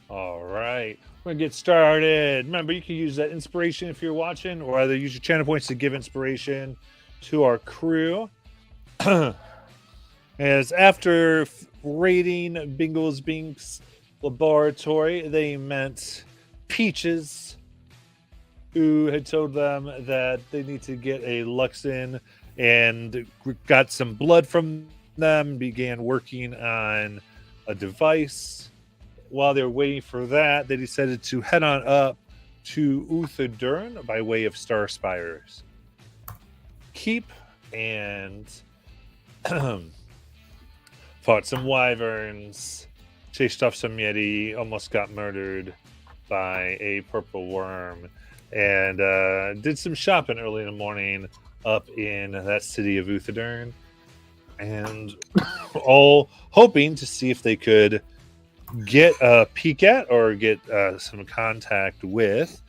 All right, we're gonna get started. Remember, you can use that inspiration if you're watching, or either use your channel points to give inspiration to our crew. As after raiding Bingle's Binks laboratory, they met Peaches, who had told them that they need to get a Luxin, and got some blood from them, began working on a device. While they were waiting for that, they decided to head on up to Uthodurn by way of Star Spire's Keep and fought some wyverns, chased off some yeti, almost got murdered by a purple worm, and did some shopping early in the morning up in that city of Uthodurn, and all hoping to see if they could get a peek at or get some contact with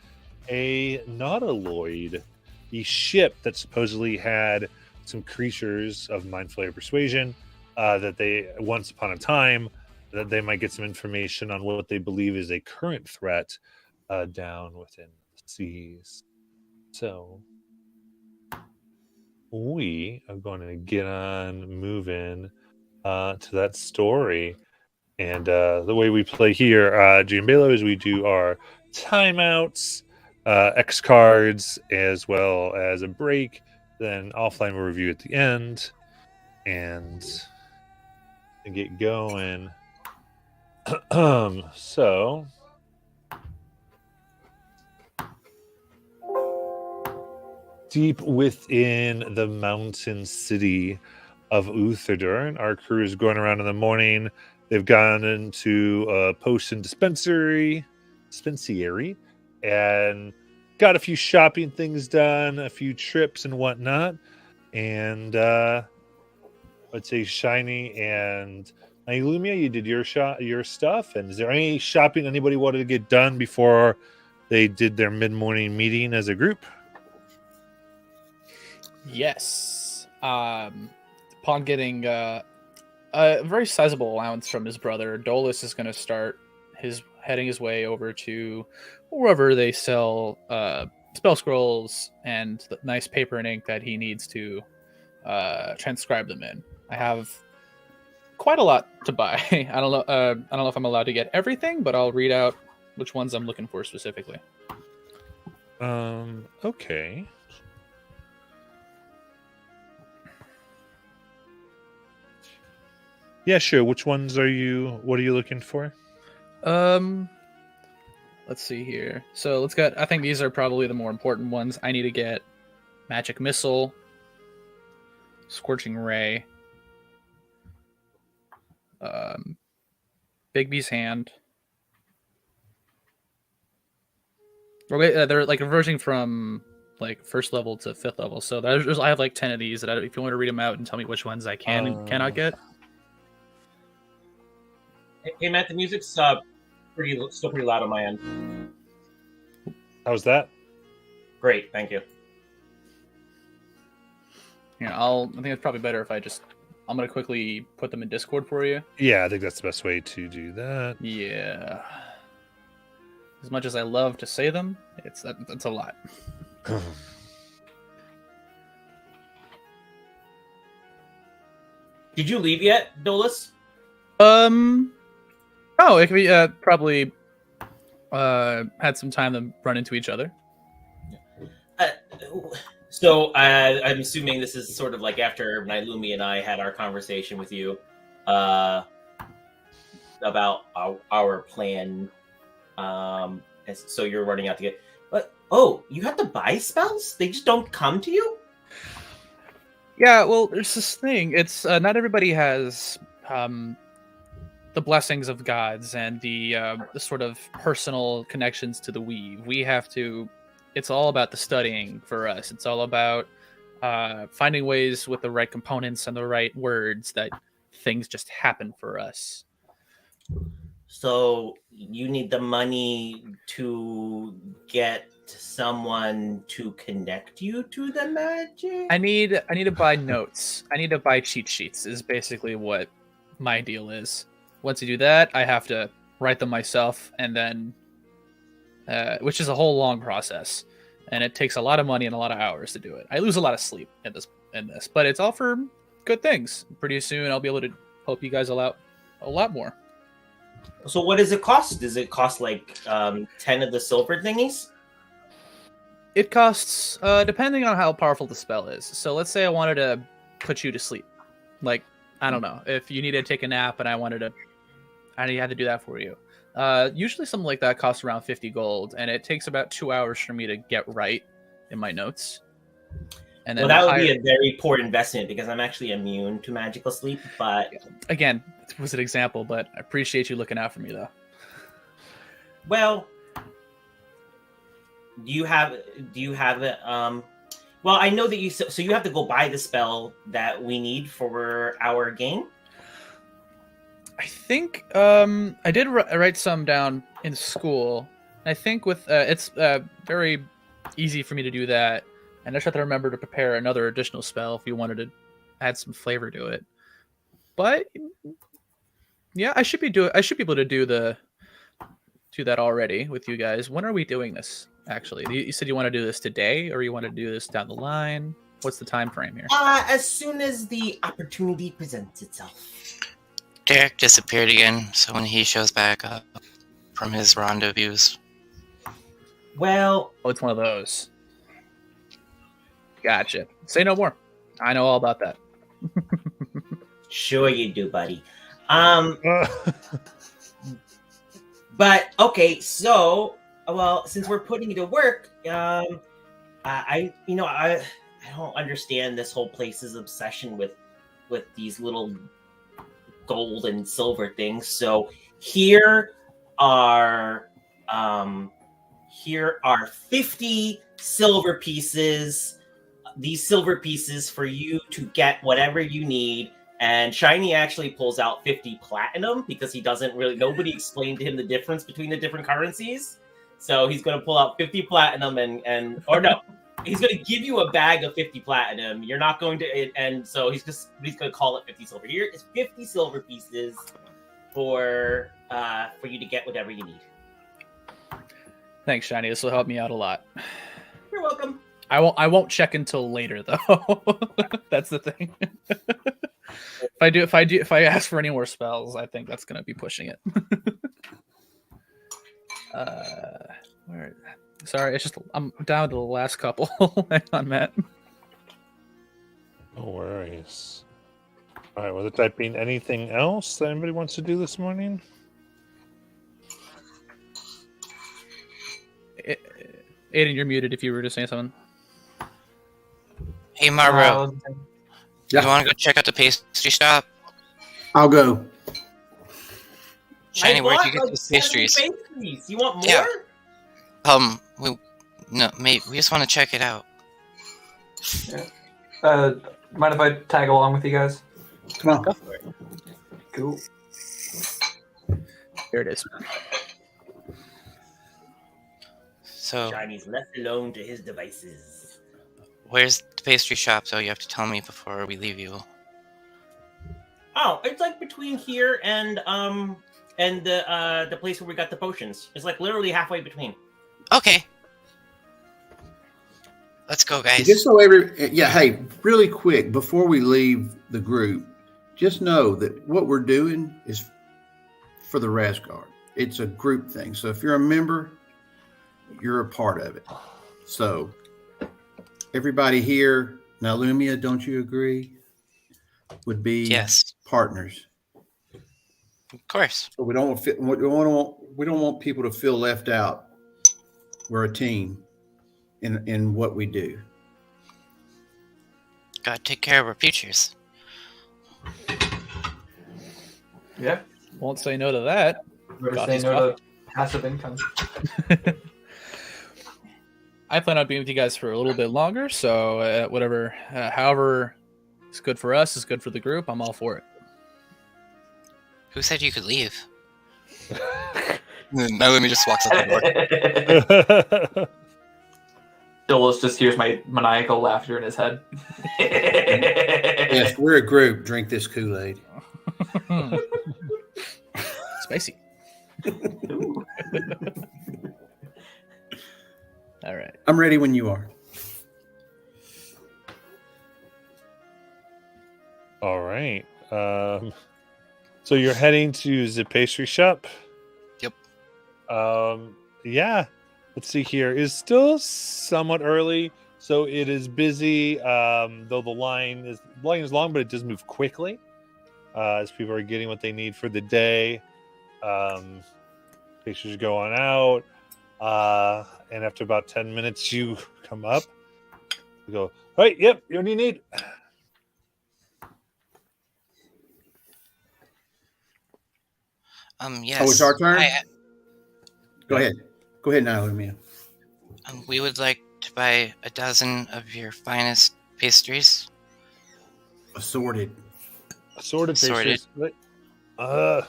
a nautiloid, the ship that supposedly had some creatures of mind flayer persuasion that they once upon a time that they might get some information on what they believe is a current threat down within the seas. So we are going to get on moving to that story. And the way we play here, Giambelo, is we do our timeouts, X cards, as well as a break. Then offline we'll review at the end and get going. So deep within the mountain city of Uthodurn, our crew is going around in the morning. They've gone into a potion dispensary, and got a few shopping things done, a few trips and whatnot. And I'd say Shiny and Lumia, you did your stuff. And is there any shopping anybody wanted to get done before they did their mid-morning meeting as a group? Yes. Upon getting a very sizable allowance from his brother, Dolus is going to start heading his way over to wherever they sell spell scrolls and the nice paper and ink that he needs to transcribe them in. I have quite a lot to buy. I don't know if I'm allowed to get everything, but I'll read out which ones I'm looking for specifically. Okay. Yeah, sure. Which ones what are you looking for? Let's see here. So I think these are probably the more important ones. I need to get Magic Missile, Scorching Ray, Bigby's Hand. They're like reversing from like first level to fifth level. So I have like 10 of these. If you want to read them out and tell me which ones I can and cannot get. Hey Matt, the music's still pretty loud on my end. How's that? Great, thank you. Yeah, I think it's probably better if I'm gonna quickly put them in Discord for you. Yeah, I think that's the best way to do that. Yeah. As much as I love to say them, that's a lot. Did you leave yet, Dolus? Oh, it could be probably had some time to run into each other. So I'm assuming this is sort of like after Nailumi and I had our conversation with you about our plan. So you're running out to get. But you have to buy spells? They just don't come to you? Yeah, well, there's this thing. It's not everybody has the blessings of gods and the sort of personal connections to the weave. We have to. It's all about the studying for us. It's all about finding ways with the right components and the right words that things just happen for us. So you need the money to get someone to connect you to the magic? I need to buy notes. I need to buy cheat sheets is basically what my deal is. Once you do that, I have to write them myself, and then which is a whole long process, and it takes a lot of money and a lot of hours to do it. I lose a lot of sleep in this, but it's all for good things. Pretty soon, I'll be able to help you guys out a lot more. So what does it cost? Does it cost like 10 of the silver thingies? It costs, depending on how powerful the spell is. So let's say I wanted to put you to sleep. Like, I don't know, if you needed to take a nap and I had to do that for you. Usually something like that costs around 50 gold, and it takes about 2 hours for me to get right in my notes. And then that would be a very poor investment because I'm actually immune to magical sleep. But again, it was an example, but I appreciate you looking out for me, though. Well, do you have it? Well, I know that you. So you have to go buy the spell that we need for our game. I think I did write some down in school. I think with it's very easy for me to do that. And I just have to remember to prepare another additional spell if you wanted to add some flavor to it. But yeah, I should be able to do that already with you guys. When are we doing this? Actually, you said you want to do this today, or you want to do this down the line? What's the time frame here? As soon as the opportunity presents itself. Derek disappeared again, so when he shows back up from his rendezvous. Well, it's one of those. Gotcha. Say no more. I know all about that. Sure you do, buddy. But okay, so since we're putting it to work, I don't understand this whole place's obsession with these little gold and silver things. So here are 50 silver pieces. These silver pieces for you to get whatever you need. And Shiny actually pulls out 50 platinum because nobody explained to him the difference between the different currencies. So he's going to pull out 50 platinum or no, he's going to give you a bag of 50 platinum. You're not going to, and so he's going to call it 50 silver. Here is 50 silver pieces for you to get whatever you need. Thanks, Shiny. This will help me out a lot. You're welcome. I won't check until later though. That's the thing. If I ask for any more spells, I think that's gonna be pushing it. Sorry, it's just I'm down to the last couple. Hang on, Matt. No worries. All right, was it being anything else that anybody wants to do this morning? Aiden, you're muted if you were just saying something. Hey, Marbo, you want to go check out the pastry shop? I'll go. Shiny, where'd you get those pastries? You want more? Yeah. We just want to check it out. Yeah. Mind if I tag along with you guys? Come on. Go for it. Cool. Here it is. So, Shiny's left alone to his devices. where's the pastry shop? So you have to tell me before we leave you. Oh, it's like between here and the place where we got the potions. It's like literally halfway between. Okay. Let's go, guys. Just so hey, really quick before we leave the group, just know that what we're doing is for the Rasgard. It's a group thing. So if you're a member, you're a part of it. So everybody here, now Lumia, don't you agree? Would be Yes. partners. Of course. So we don't want people to feel left out. We're a team in what we do. Gotta take care of our futures. Yeah. Won't say no to that. Better Got say his no to passive income. I plan on being with you guys for a little bit longer, so however is good for us is good for the group. I'm all for it. Who said you could leave? Now let me just walk out the door. Dolus just hears my maniacal laughter in his head. Yes, we're a group. Drink this Kool-Aid. Spicy. Ooh. All right. I'm ready when you are. All right. So you're heading to the pastry shop? Yep. Yeah. Let's see here. It's still somewhat early, so it is busy. Though the line is long, but it does move quickly. As people are getting what they need for the day. Pastries go on out. And after about 10 minutes, you come up. You go, hey, yep, what do you need? Yes. Oh, it's our turn? Go Yeah. ahead. Go ahead now, Lumia. We would like to buy a dozen of your finest pastries. Assorted. Assorted Assorted. pastries.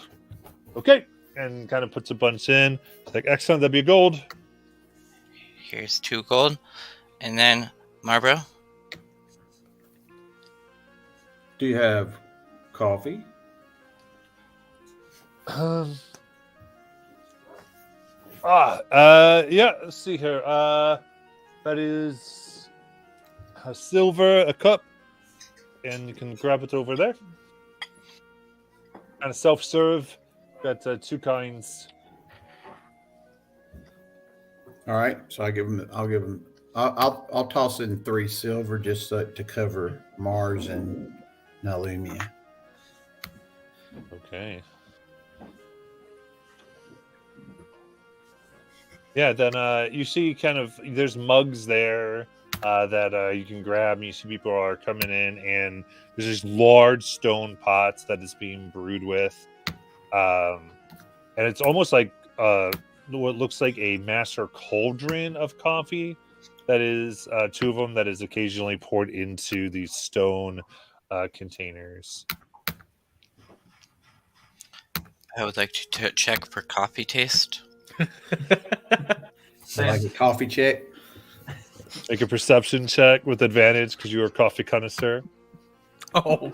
Okay. And kind of puts a bunch in. It's like, excellent, that'd be gold. Here's 2 gold. And then Marlboro. Do you have coffee? Yeah, let's see here. That is a silver, a cup, and you can grab it over there. And a self-serve. Got 2 kinds. All right. So I'll give him. I'll toss in 3 silver just to cover Mars and Nalumia. Okay. Yeah, then you see kind of there's mugs there that you can grab, and you see people are coming in, and there's these large stone pots that is being brewed with. And it's almost like what looks like a master cauldron of coffee that is 2 of them that is occasionally poured into these stone containers. I would like to check for coffee taste. Like a coffee check. Make a perception check with advantage because you are a coffee connoisseur. Oh boy.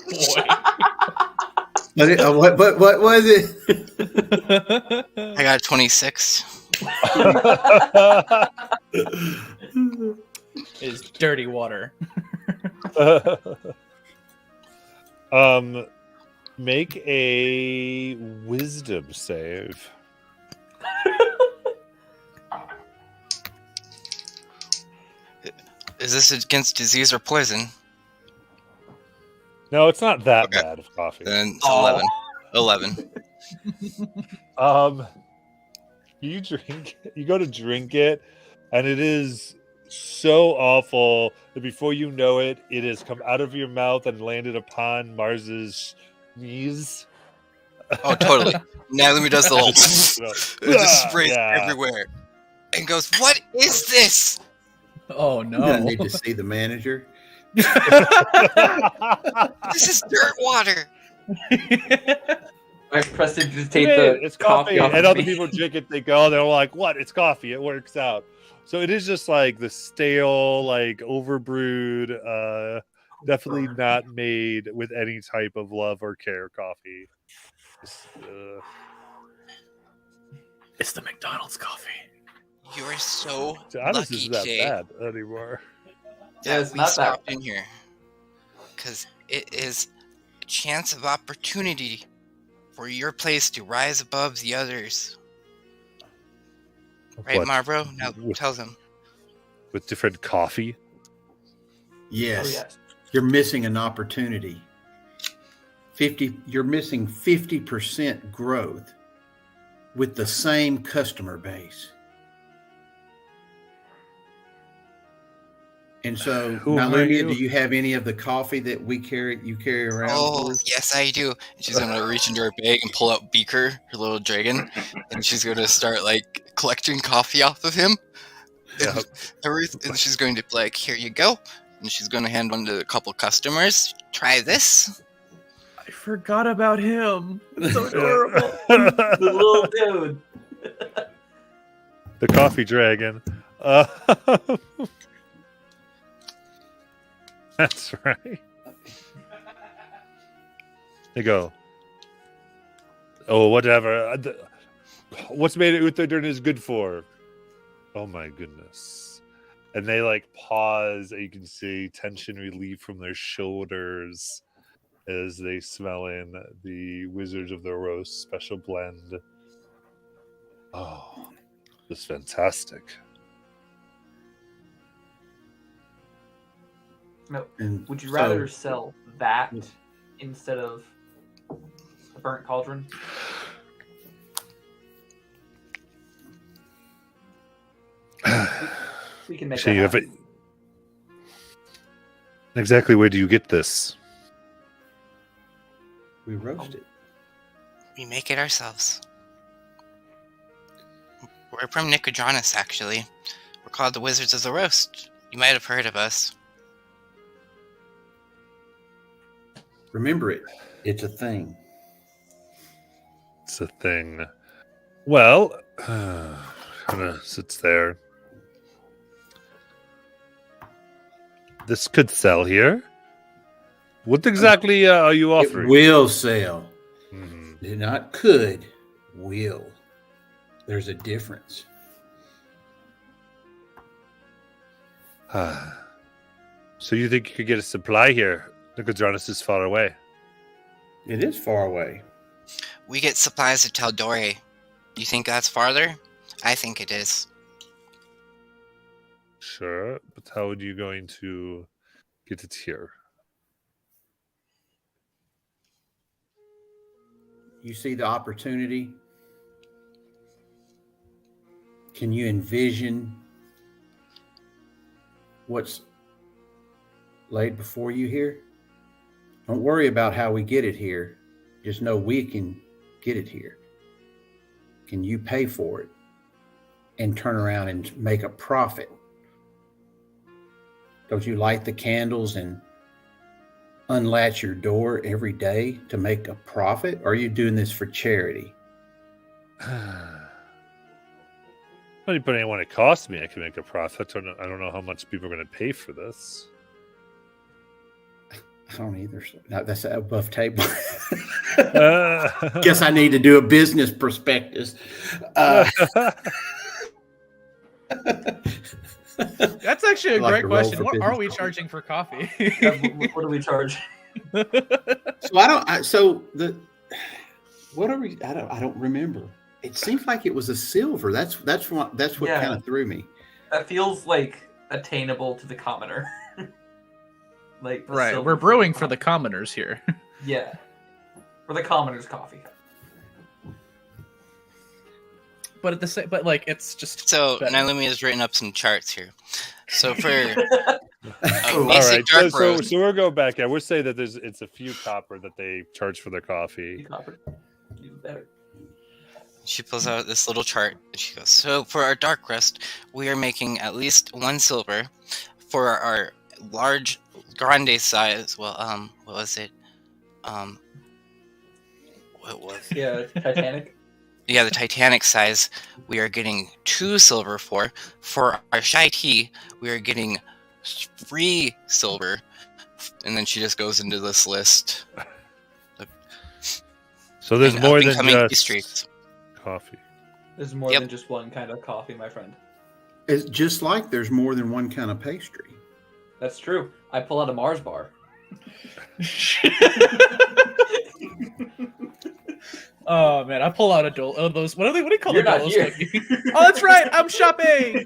What was it? I got 26. Is dirty water. Make a wisdom save. Is this against disease or poison? No, it's not that Okay. bad of coffee. Then it's Oh. 11. You go to drink it, and it is so awful that before you know it, it has come out of your mouth and landed upon Mars's knees. Oh, totally. Naomi does the whole. It just sprays Yeah. everywhere, and goes, "What is this? Oh I'm gonna no. need to see the manager. This is dirt water." I prestidigitate Hey, the it's coffee, off and of other me. people drink it. They go, they're like, "What? It's coffee. It works out." So it is just like the stale, like overbrewed, definitely not made with any type of love or care coffee. Just, It's the McDonald's coffee. You are so to be honest, lucky isn't that today bad anymore. Yeah, that it's we not that stopped bad. in here, because it is a chance of opportunity for your place to rise above the others. Right, What, Marlboro? Now with- tell them. with different coffee? Yes. Oh, yes. You're missing an opportunity. You're missing 50% growth with the same customer base. And so, Who are Nalumia, you? do you have any of the coffee that you carry around? Oh, for us? yes, I do. And she's gonna reach into her bag and pull out Beaker, her little dragon, and she's gonna start like collecting coffee off of him. Yeah. And she's going to be like, "Here you go," and she's going to hand one to a couple customers. Try this. I forgot about him. So The little dude. The coffee dragon. That's right. They go, oh, whatever. What's made Uthodurn is good for? Oh my goodness. And they like pause, and you can see tension relief from their shoulders as they smell in the Wizards of the Roast special blend. Oh, this is fantastic. No. And Would you so- rather sell that instead of the burnt cauldron? We can make So that you have happen. exactly where do you get this? We roast it. We make it ourselves. We're from Nicodranus, actually. We're called the Wizards of the Roast. You might have heard of us. Remember it. It's a thing. It's a thing. Well, kind of sits there. This could sell here. What exactly are you It offering? will sell. Mhm. Not could. Will. There's a difference. So you think you could get a supply here? Nicodranus is far away. It is far away. We get supplies of Taldore. You think that's farther? I think it is. Sure, but how are you going to get it here? You see the opportunity? Can you envision what's laid before you here? Don't worry about how we get it here. Just know we can get it here. Can you pay for it and turn around and make a profit? Don't you light the candles and unlatch your door every day to make a profit? Or are you doing this for charity? Depending on what it costs me, I can make a profit. I don't know how much people are going to pay for this. I don't either. No, that's above table. Uh, Guess I need to do a business prospectus. That's actually a Like great a roll question. for What are business. we charging for coffee? Yeah, what do we charge? What are we? I don't remember. It seems like it was a silver. That's what Yeah. kind of threw me. That feels like attainable to the commoner. Like the Right, silver we're for brewing the for the commoners here. Yeah, for the commoner's coffee. But at the same, but like it's just So better. Nailumi has written up some charts here. So for Oh, all basic right, dark so roast, we'll go back. Yeah, we'll say that it's a few copper that they charge for their coffee. Copper. Even better. she pulls out this little chart and she goes, so for our dark roast, we are making at least 1 silver. For our large grande size, well, what was it? What was it? Yeah, Titanic. Yeah, the Titanic size, we are getting 2 silver for. For our shy tea, we are getting 3 silver. And then she just goes into this list. So there's And more than up-and-coming just pastries. coffee. There's more Yep. than just one kind of coffee, my friend. It's just like there's more than one kind of pastry. That's true. I pull out a Mars bar. Oh man, I pull out a dole. Oh, those what do you call You're the not dolos? here. Oh, that's right. I'm shopping.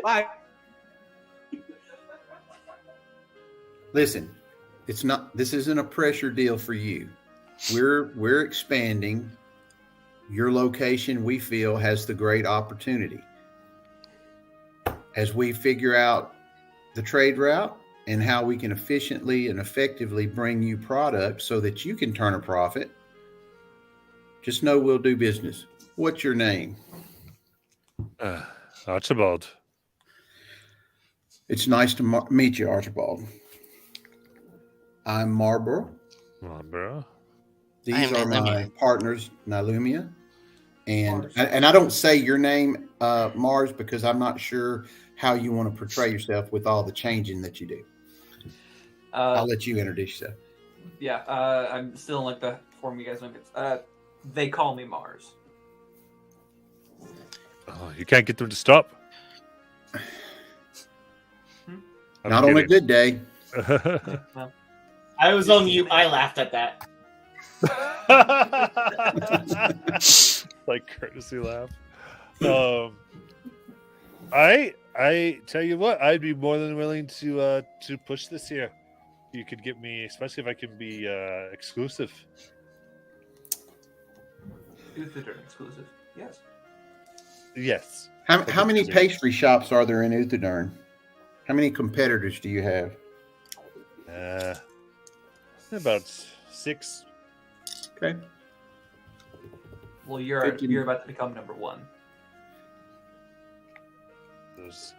Bye. Listen, it's not. This isn't a pressure deal for you. We're expanding. Your location, we feel, has the great opportunity. As we figure out the trade route and how we can efficiently and effectively bring you product so that you can turn a profit, just know we'll do business. What's your name? Archibald. It's nice to meet you, Archibald. I'm Marlborough. Come on, bro. These I'm are my Nailumia. partners, Nailumia. And Mars. I don't say your name, Mars, because I'm not sure how you want to portray yourself with all the changing that you do. I'll let you introduce yourself. Yeah, I'm still in like the form you guys don't get. They call me Mars. Oh, you can't get them to stop. I'm Not on a kidding. good day. Well, I was on mute. I laughed at that. Like courtesy laugh. I tell you what, I'd be more than willing to push this here. You could get me, especially if I can be exclusive. Uthodurn exclusive. Yes. Yes. How many pastry shops are there in Uthodurn? How many competitors do you have? About 6. Okay. Well, you're about to become number 1. There's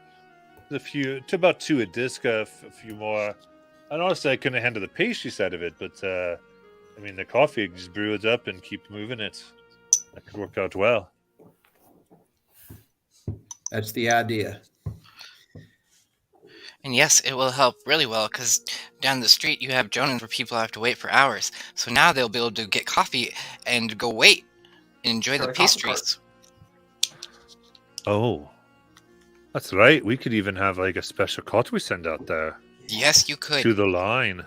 a few, to about 2 at Disca, a few more. And honestly, I couldn't handle the pastry side of it, but I mean, the coffee, just brew it up and keep moving it. That could work out well. That's the idea. And yes, it will help really well because down the street you have Jonans where people have to wait for hours. So now they'll be able to get coffee and go wait and enjoy Sure, the a coffee pastries. Oh, that's right. We could even have like a special cart we send out there Yes, you could. to the line.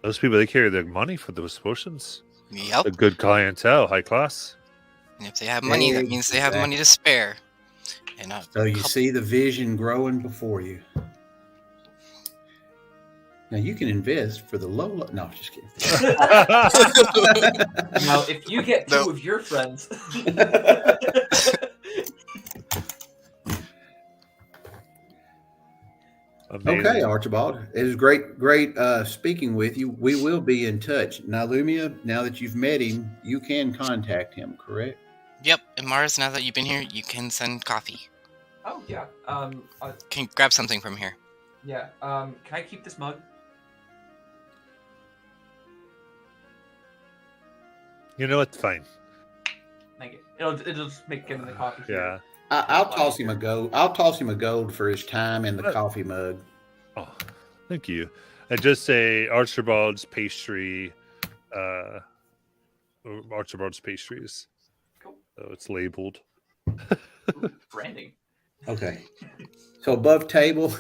Those people, they carry their money for those portions. Yep. A good clientele, high class. And if they have money, that means they have money to spare. And So you see the vision growing before you. Now you can invest for the low. No, just kidding. Now, if you get 2 No. of your friends, Amazing. Okay, Archibald. It was great speaking with you. We will be in touch. Now, Lumia, now that you've met him, you can contact him, correct? Yep, and Mars, now that you've been here, you can send coffee. oh yeah, Can you grab something from here? yeah. Can I keep this mug? You know what? Fine. Thank you. It'll just make getting the coffee. Yeah. I'll toss him a gold. I'll toss him a gold for his time and the coffee mug. Oh, thank you. And just say Archibald's pastry, Archibald's pastries. Cool. So it's labeled. Ooh, branding. Okay. So above table,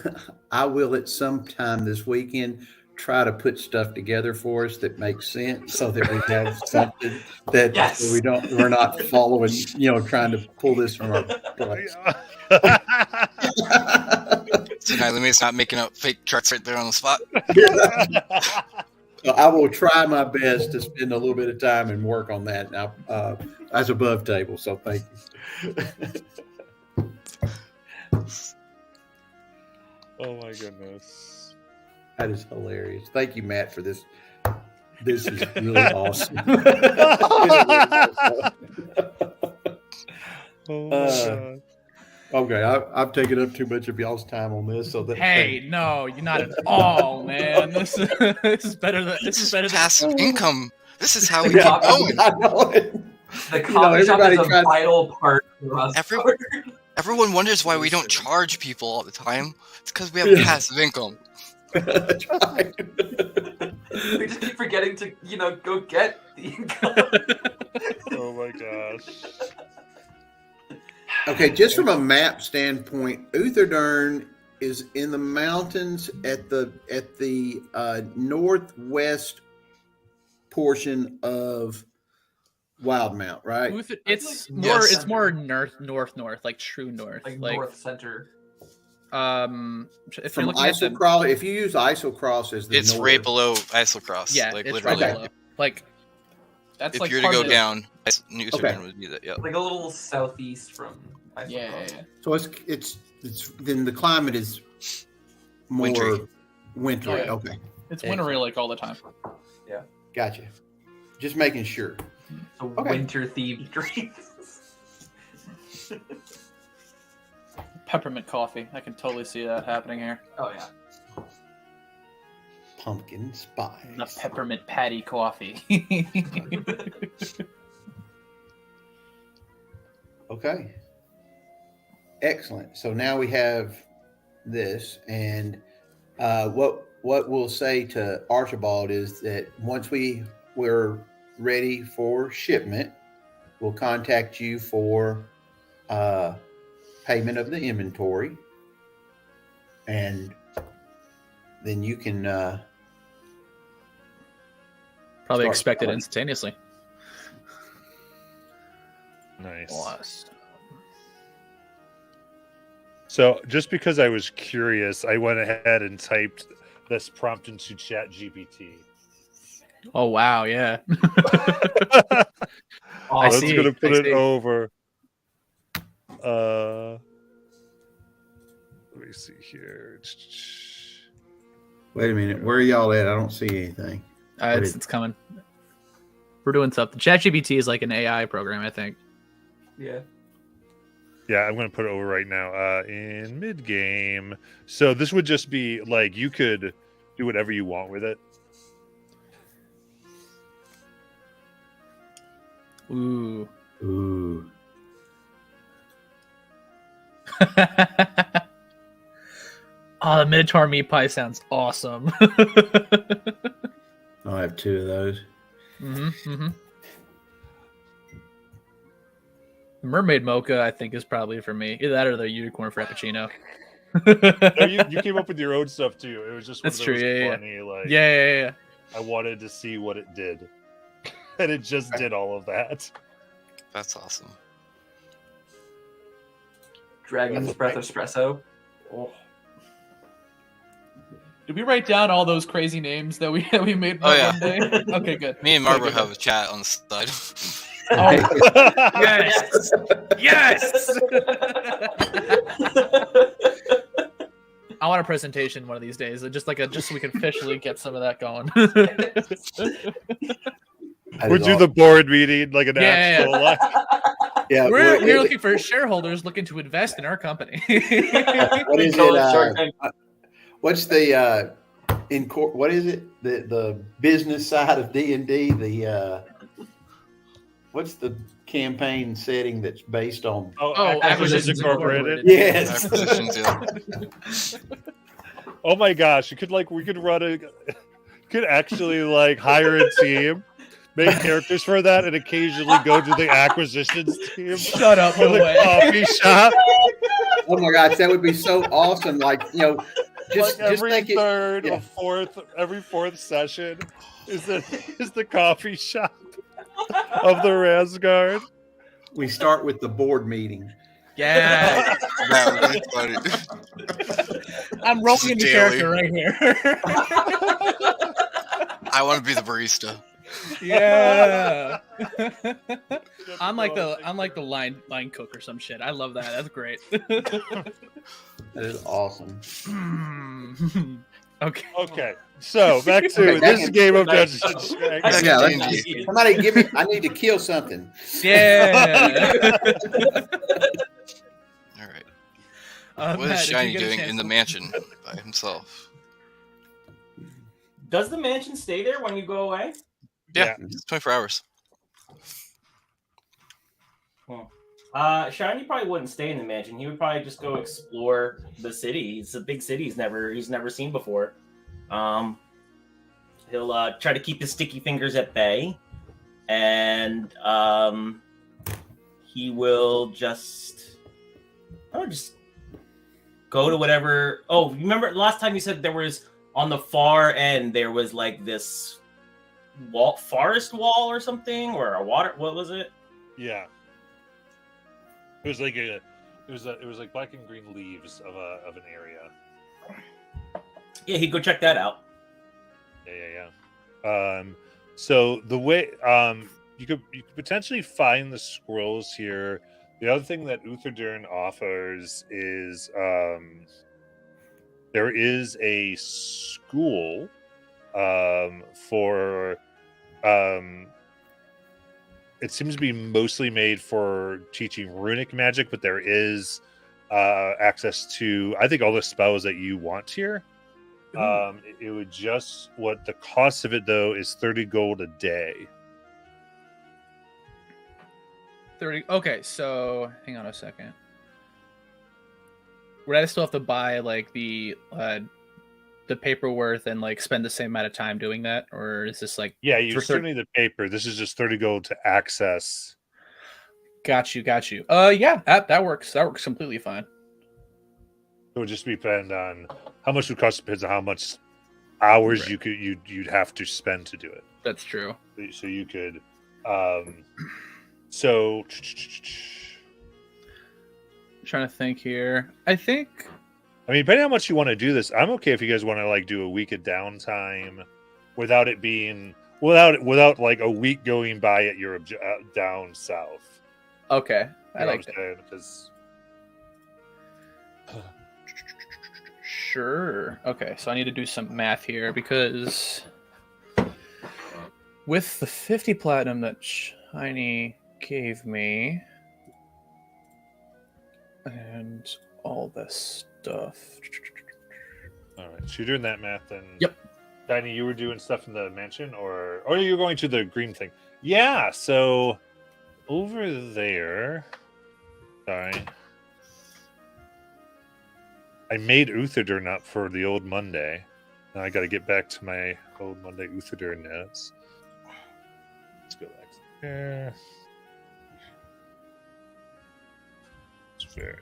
I will at some time this weekend try to put stuff together for us that makes sense, so that we have something that Yes. we're not following, trying to pull this from our place. So now Lumia's not making up fake charts right there on the spot. So I will try my best to spend a little bit of time and work on that now, as above table. So thank you. Oh my goodness. That is hilarious. Thank you, Matt, for this. This is really awesome. Oh my God. Okay, I've taken up too much of y'all's time on this. So that Hey, no, you're not at all, man. This is better than Passive income. This is how we Yeah, keep going. I know it. The coffee shop everybody is a tries- vital part of us. Everyone wonders why we don't charge people all the time. It's because we have Yeah. passive income. That's right. We just keep forgetting to, go get the income. Oh my gosh. Okay, just from a map standpoint, Uthodurn is in the mountains at the northwest portion of Wildmount, right? It's like more. north It's more center. north, like true north. like north center. If From you're looking at the, Isocross, if you use Isocross as the It's north, right below Isocross. yeah, like it's literally. right below. Like that's If like you were to part go of the- down, New Okay. Uthodurn would be that. Yeah. Like a little southeast from Yeah, Isocross. yeah, yeah. so it's then the climate is more Wintry. wintry. Oh, yeah. Okay, It's wintry like all the time. gotcha. Just making sure. So Okay. winter themed drinks. Peppermint coffee. I can totally see that happening here. Oh yeah. Pumpkin spice. The peppermint patty coffee. Okay. Excellent. So now we have this, and what what we'll say to Archibald is that once we're ready for shipment, we'll contact you for payment of the inventory, and then you can Probably Start expect it selling. instantaneously. Nice. Awesome. So just because I was curious, I went ahead and typed this prompt into Chat GPT. Oh wow, yeah. I Let's see. gonna put I it see. over. Let me see here. wait a minute. Where are y'all at? I don't see anything. What is- It's coming. We're doing something. ChatGPT is like an AI program, I think. Yeah. Yeah, I'm gonna put it over right now. In mid game. So this would just be like you could do whatever you want with it. Ooh. Ooh. Oh, the Minotaur meat pie sounds awesome. I'll have 2 of those. The mermaid mocha, I think, is probably for me. Either that or the unicorn frappuccino. No, you came up with your own stuff too. It was just one That's of those true, yeah. funny like Yeah. I wanted to see what it did. And it just did all of that. That's awesome. Dragon's Breath Espresso. Oh. Did we write down all those crazy names that we made Oh, yeah. one day? Okay, good. Me and Marvel have a chat on the side. Oh, yes! Yes! I want a presentation one of these days, just so we can officially get some of that going. That We'll is do awesome. the board meeting like an Yeah, actual like Yeah, We're looking for shareholders looking to invest in our company. what is Call it it? Shark Tank. What's the what is it? The business side of D&D. The what's the campaign setting that's based on? Acquisitions Incorporated. Yes. Acquisitions, yeah. Oh my gosh, we could run could actually like hire a team, make characters for that, and occasionally go to the acquisitions team Shut up, for no the way. coffee shop. Oh my gosh, that would be so awesome! Like just Every think it. third yeah. or fourth, every fourth session is the coffee shop of the Rasgard. We start with the board meeting. Yeah, That would be funny. I'm rolling into Daily. character right here. I want to be the barista. Yeah. I'm like the line cook or some shit. I love that. That's great. That is awesome. Okay. Okay, so back to Okay, this dang it. game of Dungeons and Back Dragons. to Yeah, D&D. Somebody give me. I need to kill something. Yeah. All right. Matt, What is did you Shiny get a doing chance in the to- mansion by himself? Does the mansion stay there when you go away? Yeah, it's 24 hours. Shiny probably wouldn't stay in the mansion. He would probably just go explore the city. It's a big city he's never seen before. He'll try to keep his sticky fingers at bay, and he will just go to whatever. Oh, you remember last time you said there was on the far end there was like this forest wall or something, or a water. What was it? Yeah, it was like it was like black and green leaves of an area. Yeah, he'd go check that out. Yeah. So the way you could potentially find the scrolls here. The other thing that Uthodurn offers is there is a school for it seems to be mostly made for teaching runic magic, but there is access to I think all the spells that you want here. It would just what the cost of it though is 30 gold a day. 30. Okay, so hang on a second. Would I still have to buy like the the paper worth and like spend the same amount of time doing that, or is this like Yeah, you for still 30? need the paper. This is just 30 gold to access. Got you. Yeah, that works. That works completely fine. It would just depend on how much it would cost, depends on how much hours Right. you'd have to spend to do it. That's true. So you could so I'm trying to think here. I think I mean, depending on how much you want to do this, I'm okay if you guys want to like do a week of downtime without it being without like a week going by at your down south. okay. You I know like what I'm that. saying? Because Sure. Okay, so I need to do some math here because with the 50 platinum that Shiny gave me and all this stuff. all right, so you're doing that math, then. Yep. Diney, you were doing stuff in the mansion, or you're going to the green thing? Yeah. So over there. Sorry. I made Uthodurn up for the old Monday. Now I got to get back to my old Monday Uthodurn notes. Let's go back there. It's very.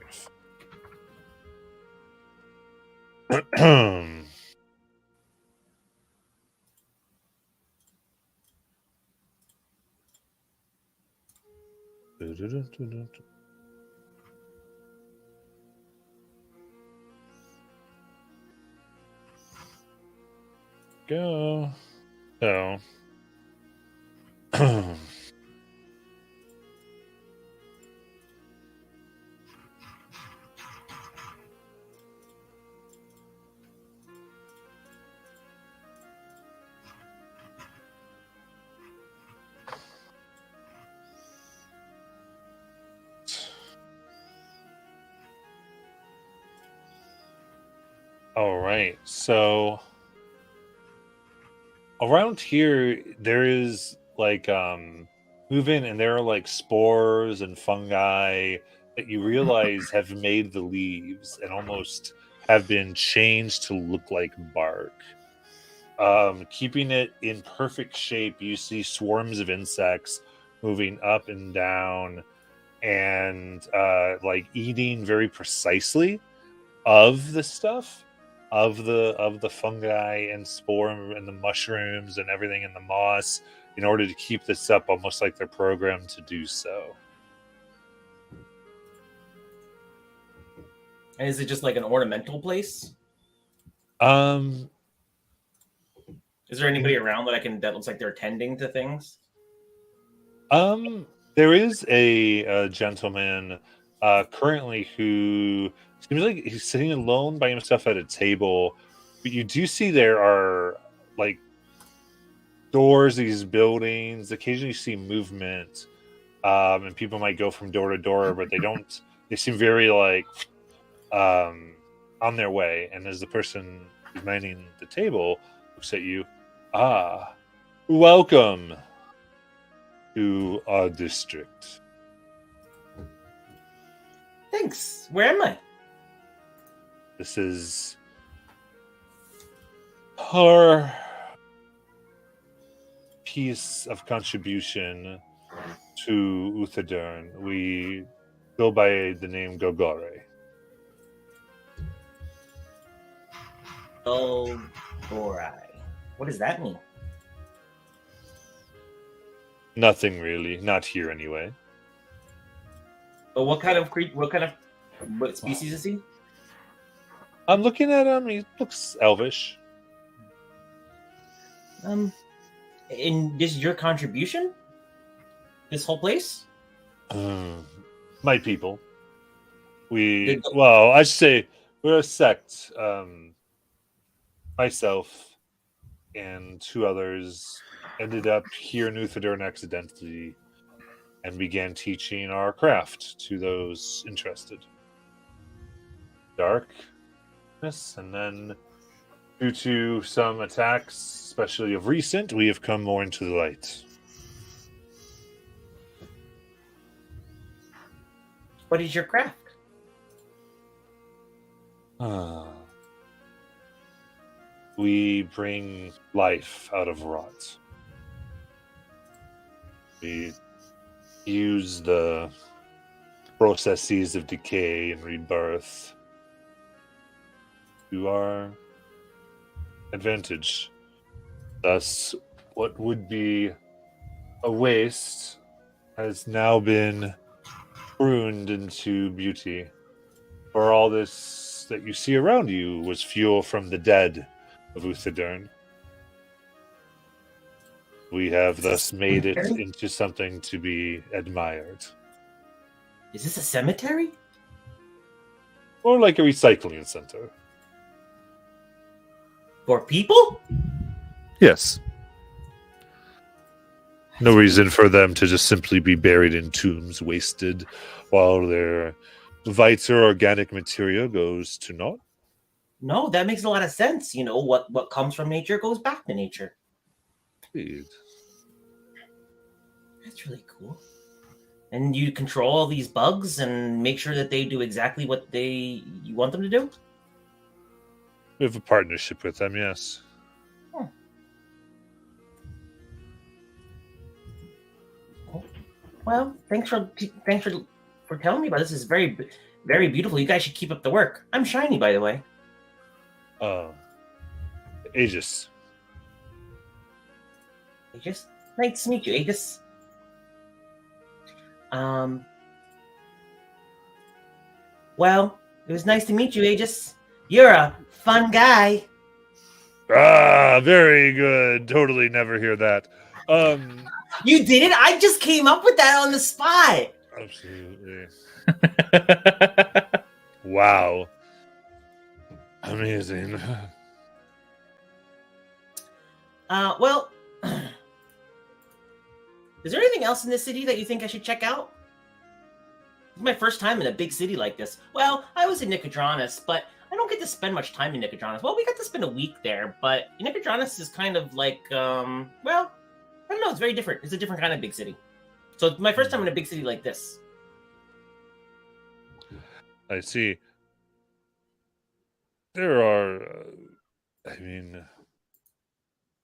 Go. So. All right. So around here there is like move in and there are like spores and fungi that you realize have made the leaves and almost have been changed to look like bark. Keeping it in perfect shape, you see swarms of insects moving up and down and like eating very precisely of the stuff of the fungi and spore and the mushrooms and everything in the moss in order to keep this up almost like they're programmed to do so. And is it just like an ornamental place? Um Is there anybody around that looks like they're tending to things? there is a gentleman currently who seems like he's sitting alone by himself at a table, but you do see there are like doors, these buildings. Occasionally, you see movement, and people might go from door to door, but they don't. They seem very like on their way. And as the person who's manning the table looks at you, welcome to our district. Thanks. Where am I? This is our piece of contribution to Uthodurn. We go by the name Gogore. Oh, Borai. What does that mean? Nothing really. Not here anyway. But what species is he? I'm looking at him. He looks elvish. And this is your contribution? This whole place? My people. I should say we're a sect. Myself and two others ended up here in Uthodurn accidentally and began teaching our craft to those interested. Darkness, and then due to some attacks, especially of recent, we have come more into the light. What is your craft? We bring life out of rot. We use the processes of decay and rebirth to our advantage. Thus, what would be a waste has now been pruned into beauty. For all this that you see around you was fuel from the dead of Uthodurn. We have thus made it into something to be admired. Is this a cemetery? Or like a recycling center. For people? Yes. No reason for them to just simply be buried in tombs, wasted, while their vital organic material goes to naught. No, that makes a lot of sense. You know, what comes from nature goes back to nature. Indeed. That's really cool. And you control all these bugs and make sure that they do exactly what you want them to do? We have a partnership with them, yes. Well, thanks for telling me about this. This is very, very beautiful. You guys should keep up the work. I'm Shiny, by the way. Aegis. Aegis? Nice to meet you, Aegis. Well, it was nice to meet you, Aegis. You're a fun guy. Ah, very good. Totally never hear that. You did it? I just came up with that on the spot. Absolutely. Wow. Amazing. Well, is there anything else in this city that you think I should check out? It's my first time in a big city like this. Well, I was in Nicodranus, but I don't get to spend much time in Nicodranus. Well, we got to spend a week there, but Nicodranus is kind of like, well, I don't know. It's very different. It's a different kind of big city. So it's my first time in a big city like this. I see. There are,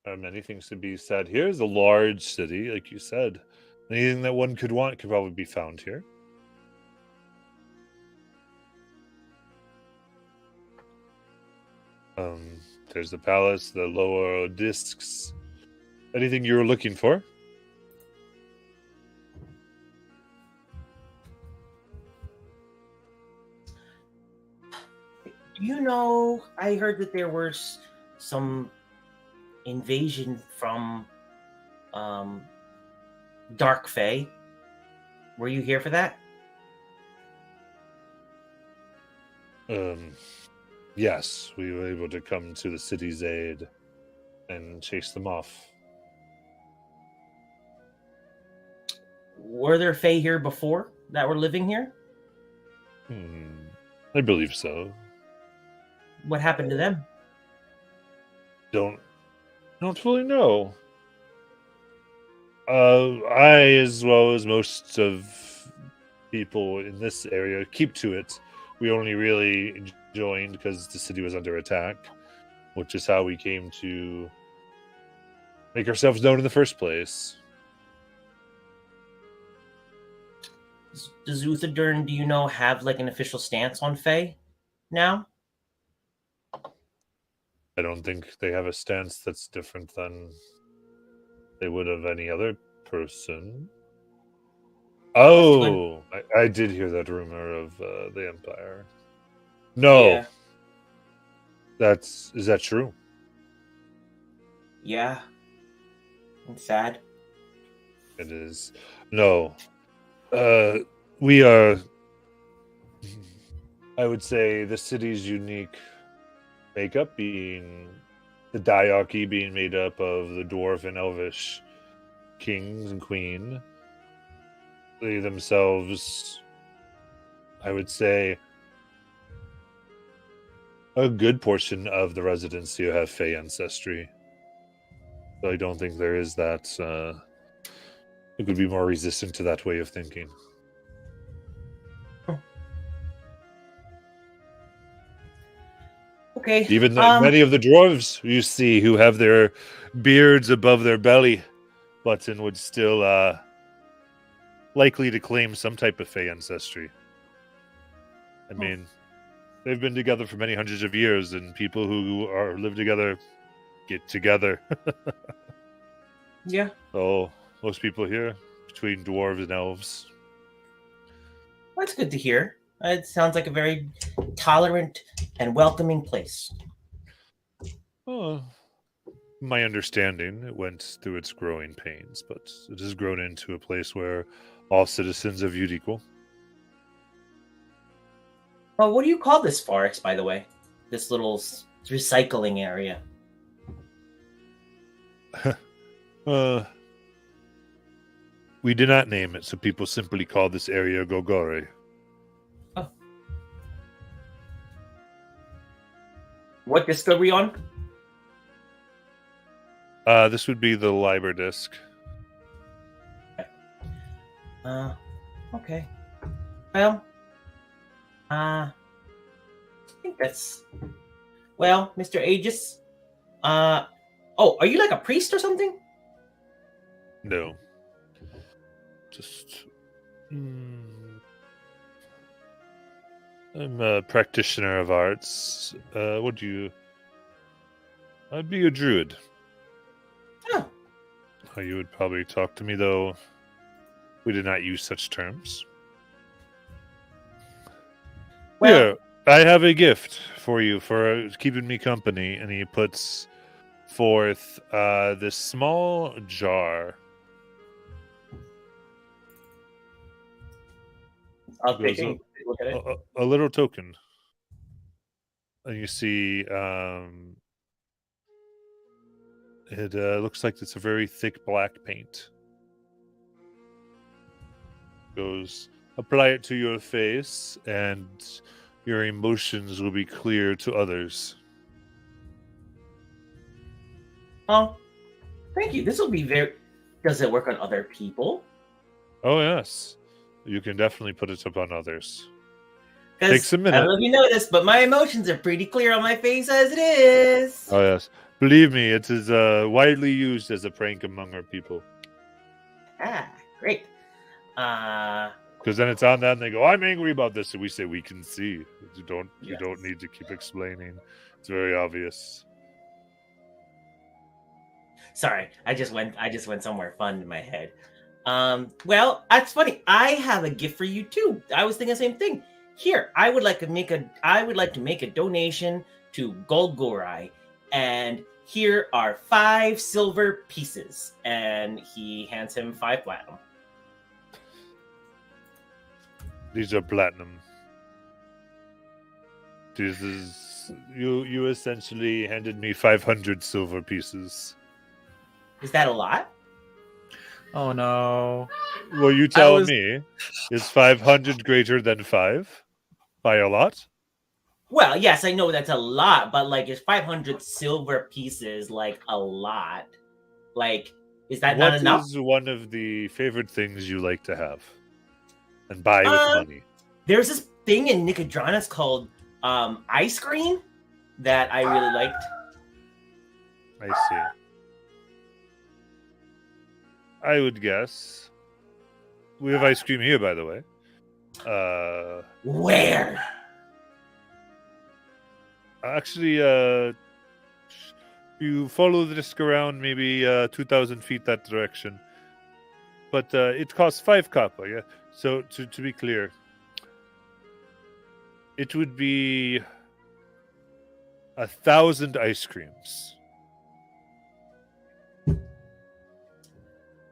many things to be said. Here's a large city, like you said. Anything that one could want could probably be found here. There's the palace, the lower discs. Anything you were looking for? You know, I heard that there was some invasion from Dark Fae. Were you here for that? Yes, we were able to come to the city's aid and chase them off. Were there Fae here before that were living here? I believe so. What happened to them? Don't fully know. I, as well as most of people in this area, keep to it. We only really joined because the city was under attack, which is how we came to make ourselves known in the first place. Does Uthodurn, do you know, have like an official stance on Fae now? I don't think they have a stance that's different than they would of any other person. Oh, I did hear that rumor of the Empire. No, Yeah. is that true? Yeah. It's sad. It is. No, we are. I would say the city's unique makeup being the diarchy being made up of the dwarf and elvish kings and queen. They themselves, I would say, a good portion of the residents here have Fey ancestry. So I don't think there is that. It could be more resistant to that way of thinking. Okay. Even many of the dwarves you see who have their beards above their belly button would still likely to claim some type of Fey ancestry. I mean, they've been together for many hundreds of years, and people who live together get together. Yeah. So most people here, between dwarves and elves. That's good to hear. It sounds like a very tolerant and welcoming place. Oh, my understanding, it went through its growing pains, but it has grown into a place where all citizens are viewed equal. Well, what do you call this forest, by the way? This little recycling area. We did not name it, so people simply call this area Gogore. Oh. What disc are we on? This would be the Liber disc. Okay. Well, I think that's... Well, Mr. Aegis, oh, are you like a priest or something? No. Just... I'm a practitioner of arts. What do you... I'd be a druid. Oh. You would probably talk to me, though. We did not use such terms. Well, Here, I have a gift for you for keeping me company. And he puts forth this small jar. I'll Goes take up. it. Look at it. A little token. And you see it looks like it's a very thick black paint. Goes, apply it to your face and your emotions will be clear to others. Oh, thank you. This will be very... Does it work on other people? Oh, yes. You can definitely put it up on others. 'Cause Takes a minute. I don't know if you noticed, but my emotions are pretty clear on my face as it is. Oh, yes. Believe me, it is widely used as a prank among our people. Ah, great. Because then it's on that and they go, I'm angry about this. And we say, we can see. You don't need to keep explaining. It's very obvious. Sorry, I just went somewhere fun in my head. Well, that's funny. I have a gift for you too. I was thinking the same thing. Here, I would like to make a donation to Golgorai, and here are 5 silver pieces. And he hands him 5 platinum. These are platinum. This is you essentially handed me 500 silver pieces. Is that a lot? Oh no. Well, you tell me, is 500 greater than 5? By a lot? Well, yes, I know that's a lot, but like, is 500 silver pieces like a lot? Like, is that not enough? What is one of the favorite things you like to have and buy with money? There's this thing in Nicodranus called ice cream that I really liked. I see. I would guess. We have ice cream here, by the way. Where? Actually, you follow the disc around maybe 2,000 feet that direction. But it costs 5 copper, yeah? So, to be clear, it would be 1,000 ice creams.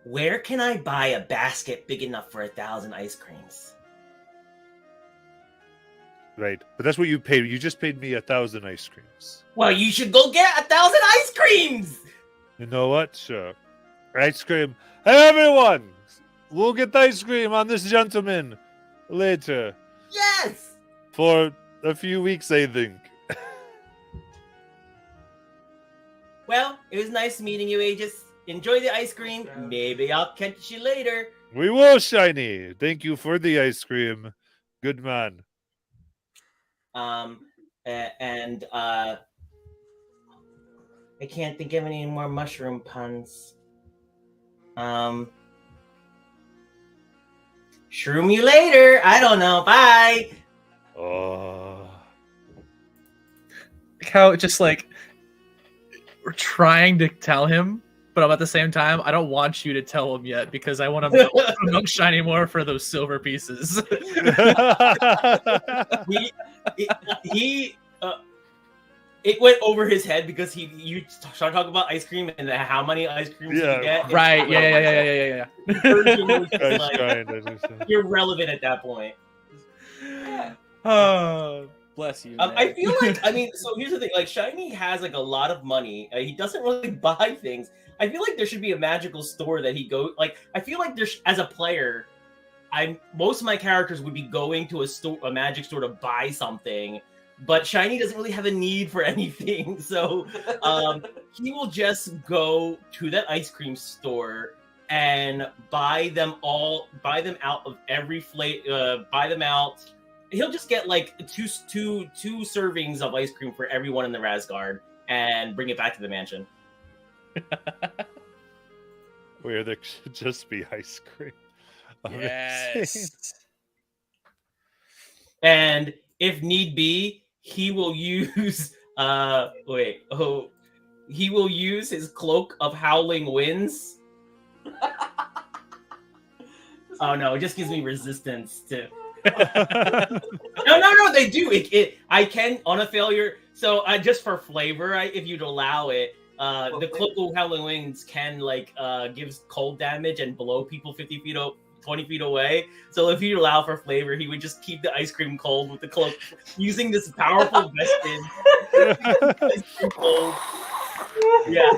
Where can I buy a basket big enough for 1,000 ice creams? Right, but that's what you paid. You just paid me 1,000 ice creams. Well, you should go get 1,000 ice creams! You know what? Sure. Ice cream. Hey, everyone! We'll get ice cream on this gentleman later. Yes! For a few weeks, I think. Well, it was nice meeting you, Aegis. Enjoy the ice cream. Maybe I'll catch you later. We will, Shiny. Thank you for the ice cream. Good man. and I can't think of any more mushroom puns. Shroom you later. I don't know. Bye. Oh. How just like we're trying to tell him, but I'm at the same time I don't want you to tell him yet because I want to milk Shiny more for those silver pieces. he it went over his head because you started talking about ice cream and how many ice creams you get. Right. Yeah. You're relevant at that point. Oh, bless you. I feel like, I mean, so here's the thing. Like, Shiny has, like, a lot of money. He doesn't really buy things. I feel like there should be a magical store that he goes... Like, I feel like there's, as a player, most of my characters would be going to a magic store to buy something, but Shiny doesn't really have a need for anything. So, he will just go to that ice cream store and buy them out of every flavor, buy them out. He'll just get like two servings of ice cream for everyone in the Razgard and bring it back to the mansion. Where there should just be ice cream. Yes. And if need be, he will use he will use his cloak of howling winds. Oh no, it just gives me resistance to No, they do. I can on a failure. So just for flavor, if you'd allow it, the cloak of howling winds can gives cold damage and blow people 20 feet away. So if you allow for flavor, he would just keep the ice cream cold with the cloak, using this powerful vestige. Ice cream cold. Yeah.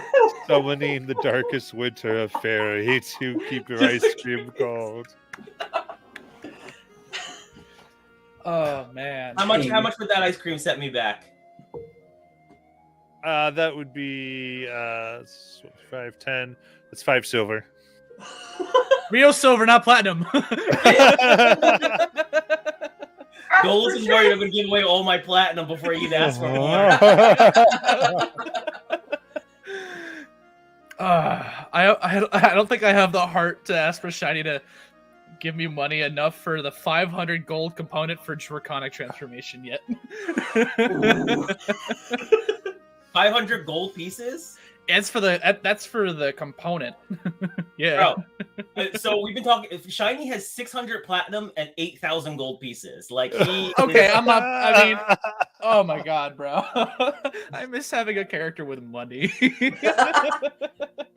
Summoning the darkest winter of fairy to keep your ice cream cold. Oh man. How much would that ice cream set me back? That would be 5, 10. That's 5 silver. Real silver, not platinum. Dolus is worried I'm going to give away all my platinum before you ask for more. I don't think I have the heart to ask for Shiny to give me money enough for the 500 gold component for Draconic transformation yet. 500 gold pieces? That's for the component. Yeah. Bro, so we've been talking. Shiny has 600 platinum and 8,000 gold pieces. Like he. Okay, I'm not. I mean, oh my god, bro! I miss having a character with money.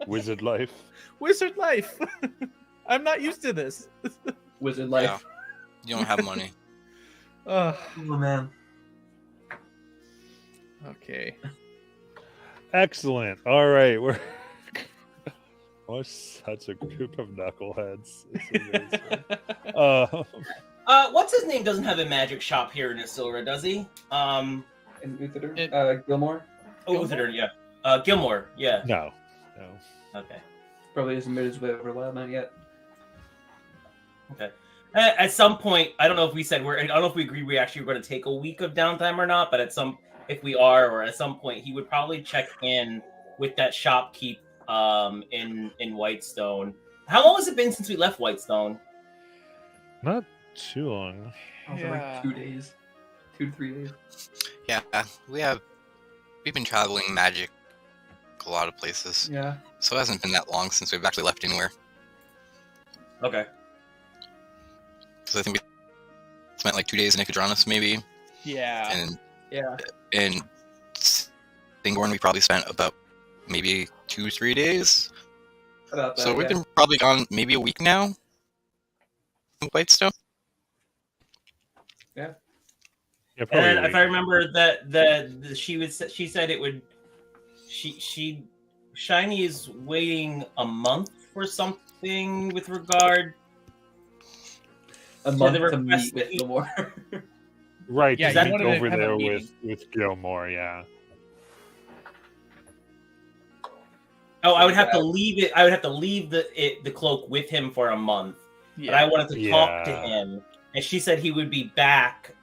Wizard life. Wizard life. I'm not used to this. Wizard life. Yeah. You don't have money. Oh man. Okay. Excellent. All right, we're such a group of knuckleheads. What's his name? Doesn't have a magic shop here in Isilra, does he? In Uthodurn? Gilmore? Oh, Uthodurn, yeah. Gilmore, yeah. No. Okay. Probably hasn't made his way over Wildman yet. Okay. At some point, I don't know if we said I don't know if we agreed we actually were going to take a week of downtime or not, but if we are, or at some point, he would probably check in with that shopkeep in Whitestone. How long has it been since we left Whitestone? Not too long. Like 2 days. 2 to 3 days. Yeah, we've been traveling magic a lot of places. Yeah. So it hasn't been that long since we've actually left anywhere. Okay. Because I think we spent like 2 days in Uthodurn, maybe. Yeah. And Yeah. in Thingorn, we probably spent about maybe 2-3 days. About that, So we've been probably gone maybe a week now. In Whitestone. Yeah, And if I remember that she said it would. Shiny is waiting a month for something with regard. A month to meet with Gilmore. Right, Yeah, to you meet wanted to over have a there meeting. with Gilmore, yeah. Oh, I would have to leave it. I would have to leave the cloak with him for a month. Yeah. But I wanted to talk to him, and she said he would be back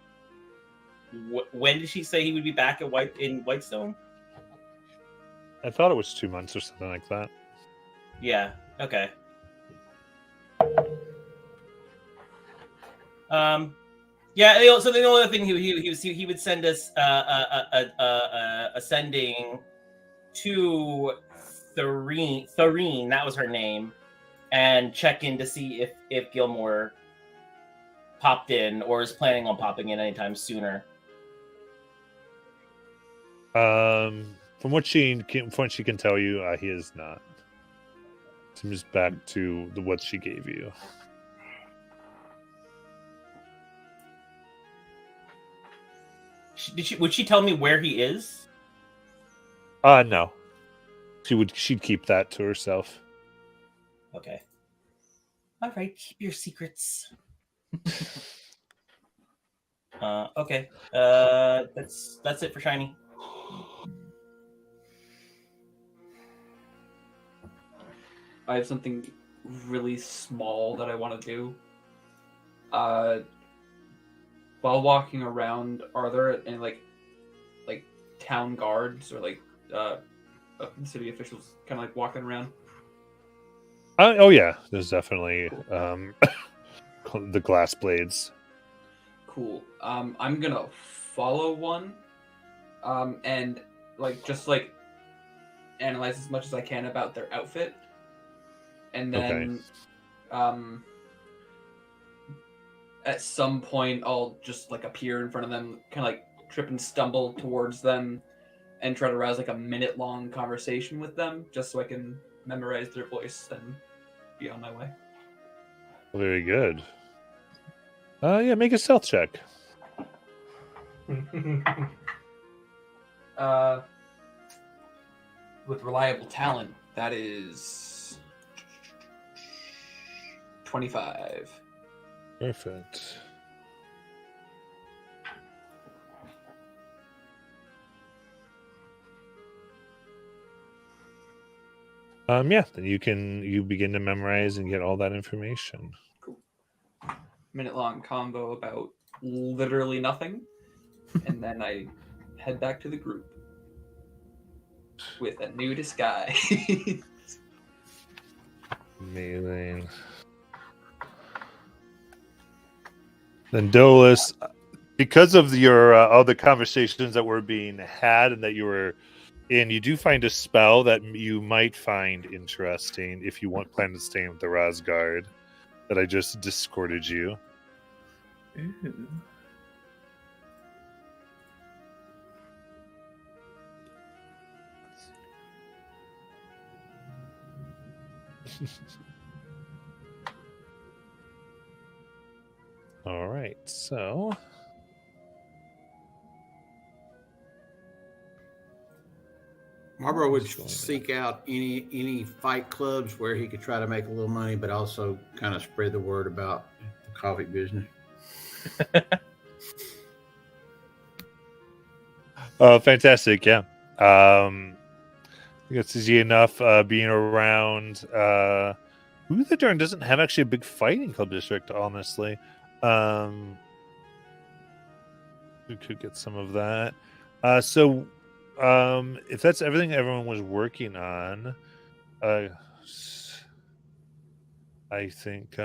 when did she say he would be back at Whitestone? I thought it was 2 months or something like that. Yeah. Okay. Yeah. So the only other thing he would send us a sending to Thoreen, that was her name, and check in to see if Gilmore popped in or is planning on popping in anytime sooner. From what she can tell you, he is not. Seems back to what she gave you. Would she tell me where he is? No. She'd keep that to herself. Okay. All right, keep your secrets. Okay. That's it for Shiny. I have something really small that I want to do. While walking around, are there any like town guards or city officials kind of like walking around? Oh yeah, there's definitely the glass blades. Cool. I'm gonna follow one, and just analyze as much as I can about their outfit, and then, at some point I'll just appear in front of them, kind of trip and stumble towards them, and try to rouse a minute-long conversation with them, just so I can memorize their voice and be on my way. Very good. Yeah, make a stealth check. With reliable talent, that is 25. Perfect. Yeah, then you begin to memorize and get all that information. Cool. Minute-long combo about literally nothing, and then I head back to the group with a new disguise. Amazing. Then Dolus, because of your all the conversations that were being had and that you were in, you do find a spell that you might find interesting if you plan to stay with the Razgard that I just discorded you. Ooh. All right, so Marlboro would seek out any fight clubs where he could try to make a little money, but also kind of spread the word about the coffee business. Oh, fantastic! Yeah, I think it's easy enough being around. Uthodurn doesn't have actually a big fighting club district, honestly. We could get some of that. So if that's everything everyone was working on, I think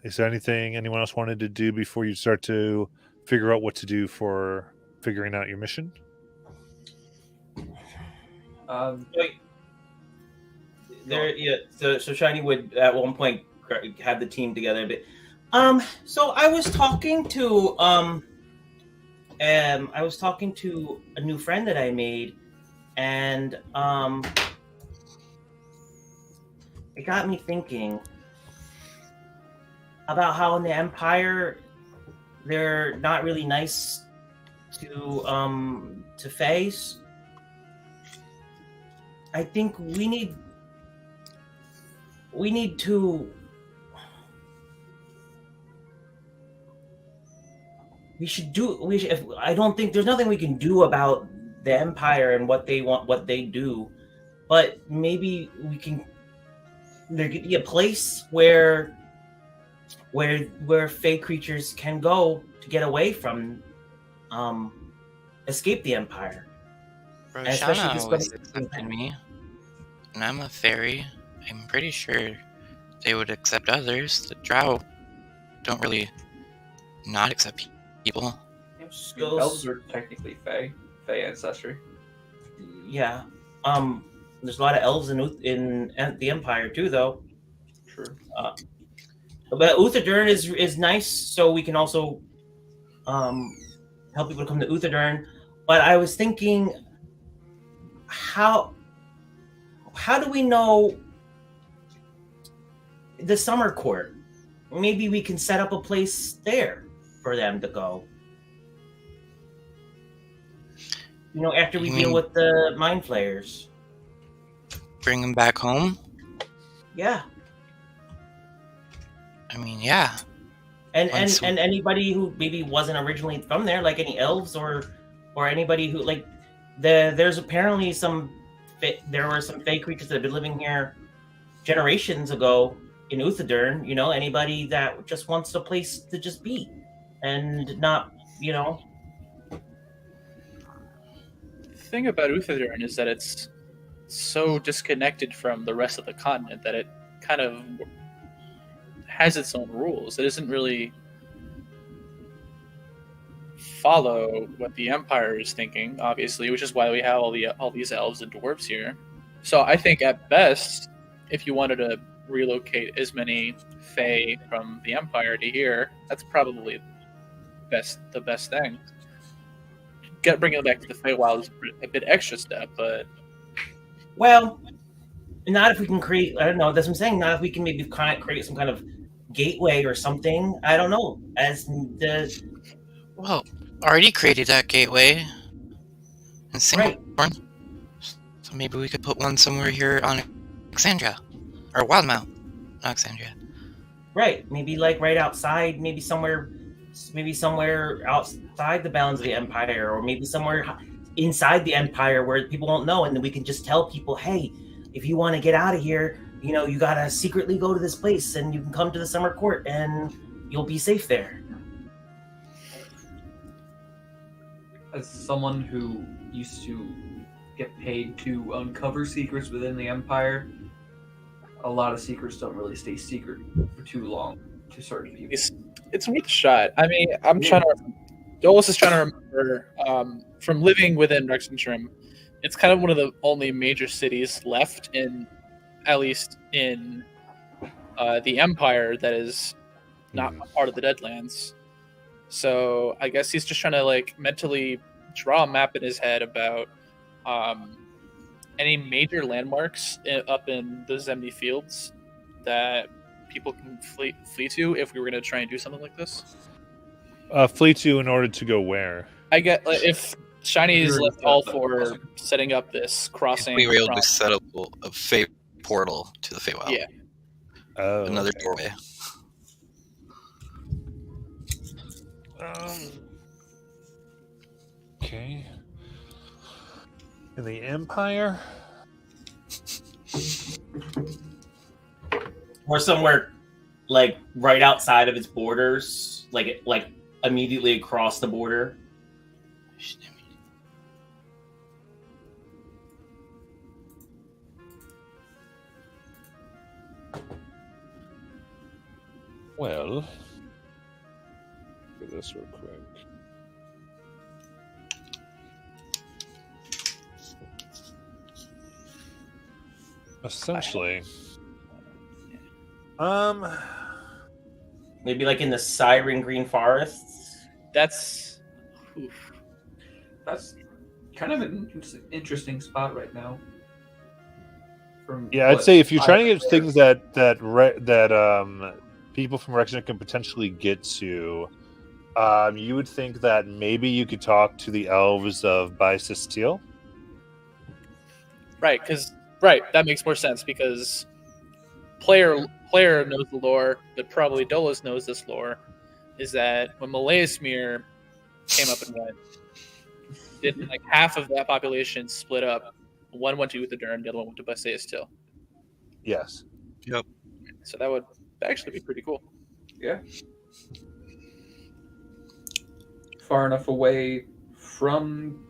is there anything anyone else wanted to do before you start to figure out what to do for figuring out your mission? Wait. Yeah. So Shiny would at one point have the team together, but so I was talking to a new friend that I made, and it got me thinking about how in the Empire they're not really nice to face. I think we need to. I don't think there's nothing we can do about the Empire and what they want, what they do, but maybe we can. There could be a place where fey creatures can go to get away from escape the Empire. And especially Roshana this always one- accepted me, and I'm a fairy. I'm pretty sure they would accept others. The Drow don't really not accept people. Just I mean, goes- elves are technically Fey ancestry. Yeah. There's a lot of elves in the Empire too, though. True. But Uthodurn is nice, so we can also help people come to Uthodurn. But I was thinking, how do we know the summer court? Maybe we can set up a place there for them to go. After we You deal mean- with the mind flayers. Bring them back home? Yeah. I mean, yeah. And Once we- and anybody who maybe wasn't originally from there, like any elves or anybody who like there's apparently there were some fey creatures that have been living here generations ago in Uthodurn. Anybody that just wants a place to just be and not The thing about Uthodurn is that it's so disconnected from the rest of the continent that it kind of has its own rules. It doesn't really follow what the Empire is thinking, obviously, which is why we have all these elves and dwarves here. So I think at best, if you wanted to relocate as many Fae from the Empire to here, that's probably the best thing. Bringing it back to the Feywild is a bit extra step, but well, not if we can create. I don't know. That's what I'm saying. Not if we can maybe create some kind of gateway or something. I don't know. Well, already created that gateway in Singapore. So maybe we could put one somewhere here on Alexandria. Or Wildmount. Not Alexandria. Right. Maybe like right outside, maybe somewhere outside the bounds of the Empire, or maybe somewhere inside the Empire where people won't know, and then we can just tell people, hey, if you want to get out of here, you gotta secretly go to this place, and you can come to the summer court, and you'll be safe there. As someone who used to get paid to uncover secrets within the Empire, a lot of secrets don't really stay secret for too long to certain people. it's worth a shot. I mean, Dolus is trying to remember from living within Rexentrum. It's kind of one of the only major cities left at least in the Empire that is not part of the Deadlands. So I guess he's just trying to mentally draw a map in his head about any major landmarks up in the Zemni Fields that people can flee to if we were going to try and do something like this. Flee to in order to go where? I get if Shiny is all for setting up this crossing. We were able to set up a Fey portal to the Feywild. Yeah. Oh, Another doorway. Okay. In the Empire? Or somewhere right outside of its borders, like immediately across the border. Well, look at this real quick. Essentially, Maybe like in the Siren Green Forests. That's That's kind of an interesting spot right now. yeah, I'd say if you're trying to get things that people from Rexington can potentially get to, you would think that maybe you could talk to the elves of Bicesteel. right, that makes more sense because player knows the lore, but probably Dolus knows this lore, is that when Malaismere came up and went, didn't half of that population split up. One went to Uthodurn, the other one went to Bicesteel. Yes. Yep. So that would actually be pretty cool. Yeah. Far enough away from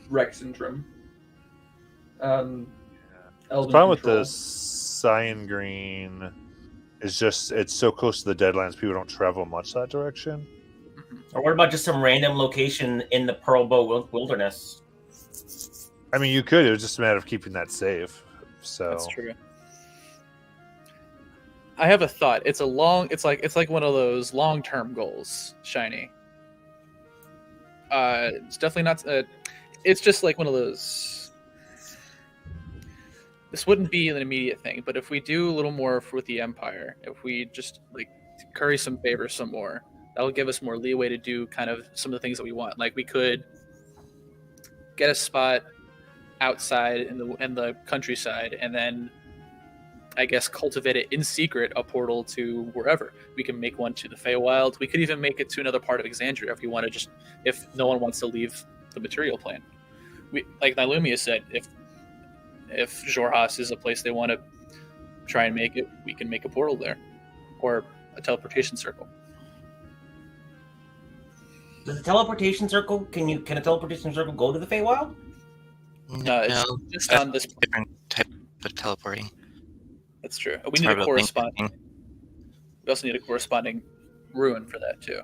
Rexentrum. The Elven problem with control. the cyan green is just it's so close to the Deadlands, people don't travel much that direction. Or what about just some random location in the Pearl Bow Wilderness? I mean, you could. It was just a matter of keeping that safe. So That's true. I have a thought. It's like one of those long-term goals, Shiny. It's definitely not. It's just like one of those. This wouldn't be an immediate thing, but if we do a little more with the Empire, if we just like curry some favor some more, that'll give us more leeway to do kind of some of the things that we want. Like we could get a spot outside in the countryside, and then I guess cultivate it in secret, a portal to wherever. We can make one to the Feywild. We could even make it to another part of Exandria if we want to. If no one wants to leave the material plane, we like Nylumia said, if Xhorhas is a place they want to try and make it, we can make a portal there, or a teleportation circle. Does the teleportation circle? Can a teleportation circle go to the Feywild? No, it's just that's on this. a different type of teleporting. That's true. We It's need more a of a link corresponding. thing. We also need a corresponding ruin for that too.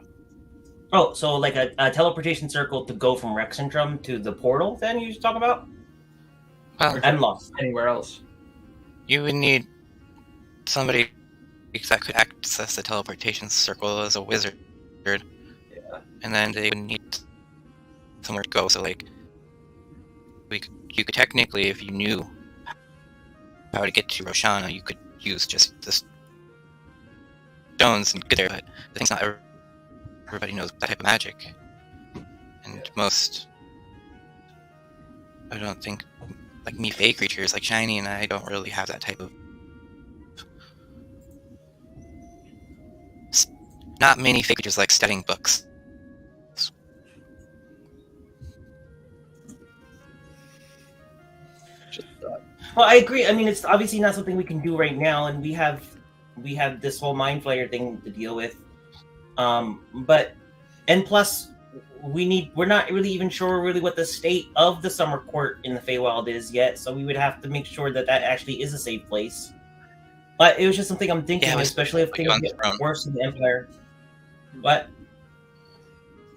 Oh, so like a teleportation circle to go from Rexentrum to the portal? Then you talk about? Well, I'm lost. Anywhere else. you would need somebody that could access the teleportation circle as a wizard. Yeah. And then they would need somewhere to go. So, like, you could technically, if you knew how to get to Roshana, you could use just the stones and get there. But the thing's not everybody knows that type of magic, and most, I don't think, like me, fey creatures like Shiny and I don't really have that type of. Not many fey creatures like studying books. Just thought. Well, I agree. I mean, it's obviously not something we can do right now, and we have this whole mind flayer thing to deal with. But plus we're not really even sure really what the state of the summer court in the Feywild is yet, so we would have to make sure that actually is a safe place. But it was just something I'm thinking, Yeah, especially if put things you on the get throne. worse in the Empire. What?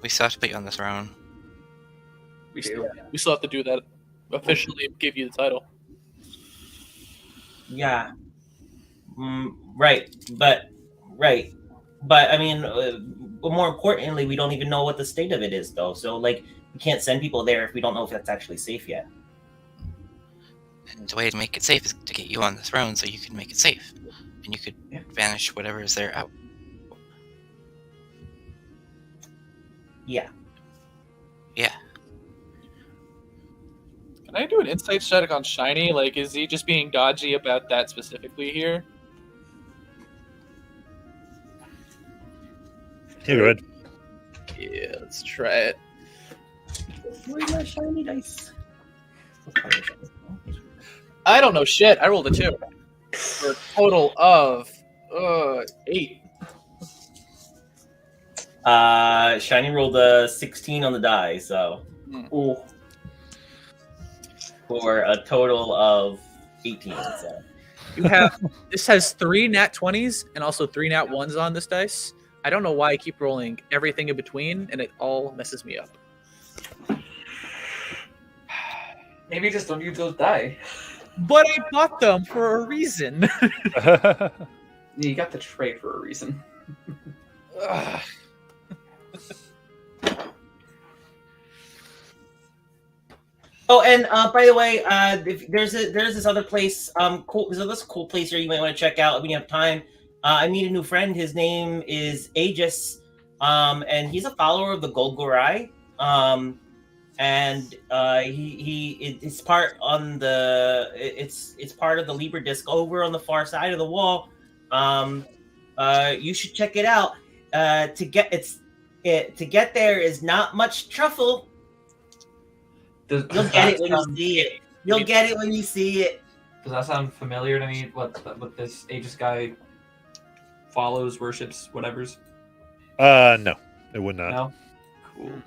We still have to put you on the throne. We still have to do that officially. Give you the title. Yeah. Right. But I mean, more importantly, we don't even know what the state of it is, though. So, like, we can't send people there if we don't know if that's actually safe yet. And the way to make it safe is to get you on the throne so you can make it safe. And you could banish whatever is there out. Yeah. Yeah. Can I do an insight check on Shiny? Like, is he just being dodgy about that specifically here? Yeah, go ahead. Yeah, let's try it. Where's my shiny dice? I don't know shit. I rolled a 2 for a total of 8. Shiny rolled a 16 on the die, so Ooh. for a total of 18. So You have this has 3 nat 20s and also 3 nat 1s on this dice. I don't know why I keep rolling everything in between, and it all messes me up. Maybe just don't use those die. But I bought them for a reason. You got the tray for a reason. Ugh. Oh, and by the way, if there's this other place, cool. There's this cool place here you might want to check out when you have time. I meet a new friend. His name is Aegis, and he's a follower of the Golgorai. And it's part on the it's part of the Libra disc over on the far side of the wall. You should check it out. To get there is not much truffle. You'll get it when you see it. You'll get it when you see it. Does that sound familiar to me? What this Aegis guy follows, worships, whatever's? No, it would not. No. Cool.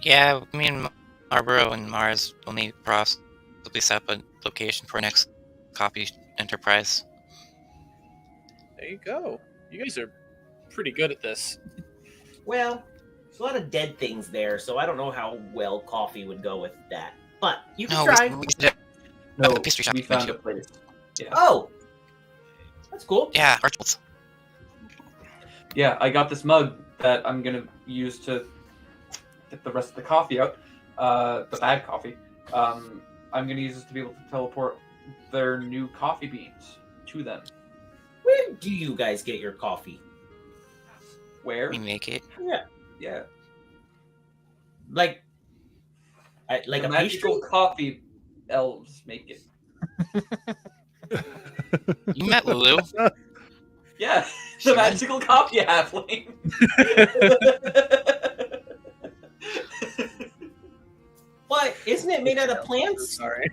Yeah, me and Marlboro and Mars will need possibly set up a location for our next copy enterprise. There you go. You guys are pretty good at this. Well, there's a lot of dead things there, so I don't know how well coffee would go with that. But you can No, try. we did it. No, the pastry shop we we went found to. a place. Yeah. Oh, that's cool. Yeah, Archibald's. Yeah, I got this mug that I'm gonna use to get the rest of the coffee out. The bad coffee. I'm gonna use this to be able to teleport their new coffee beans to them. Where do you guys get your coffee? Where? We make it. Yeah. Like The a pastry? magical coffee elves make it. You met Lulu. Yeah, She the meant- magical coffee halfling. What? Isn't it made out of plants? Sorry.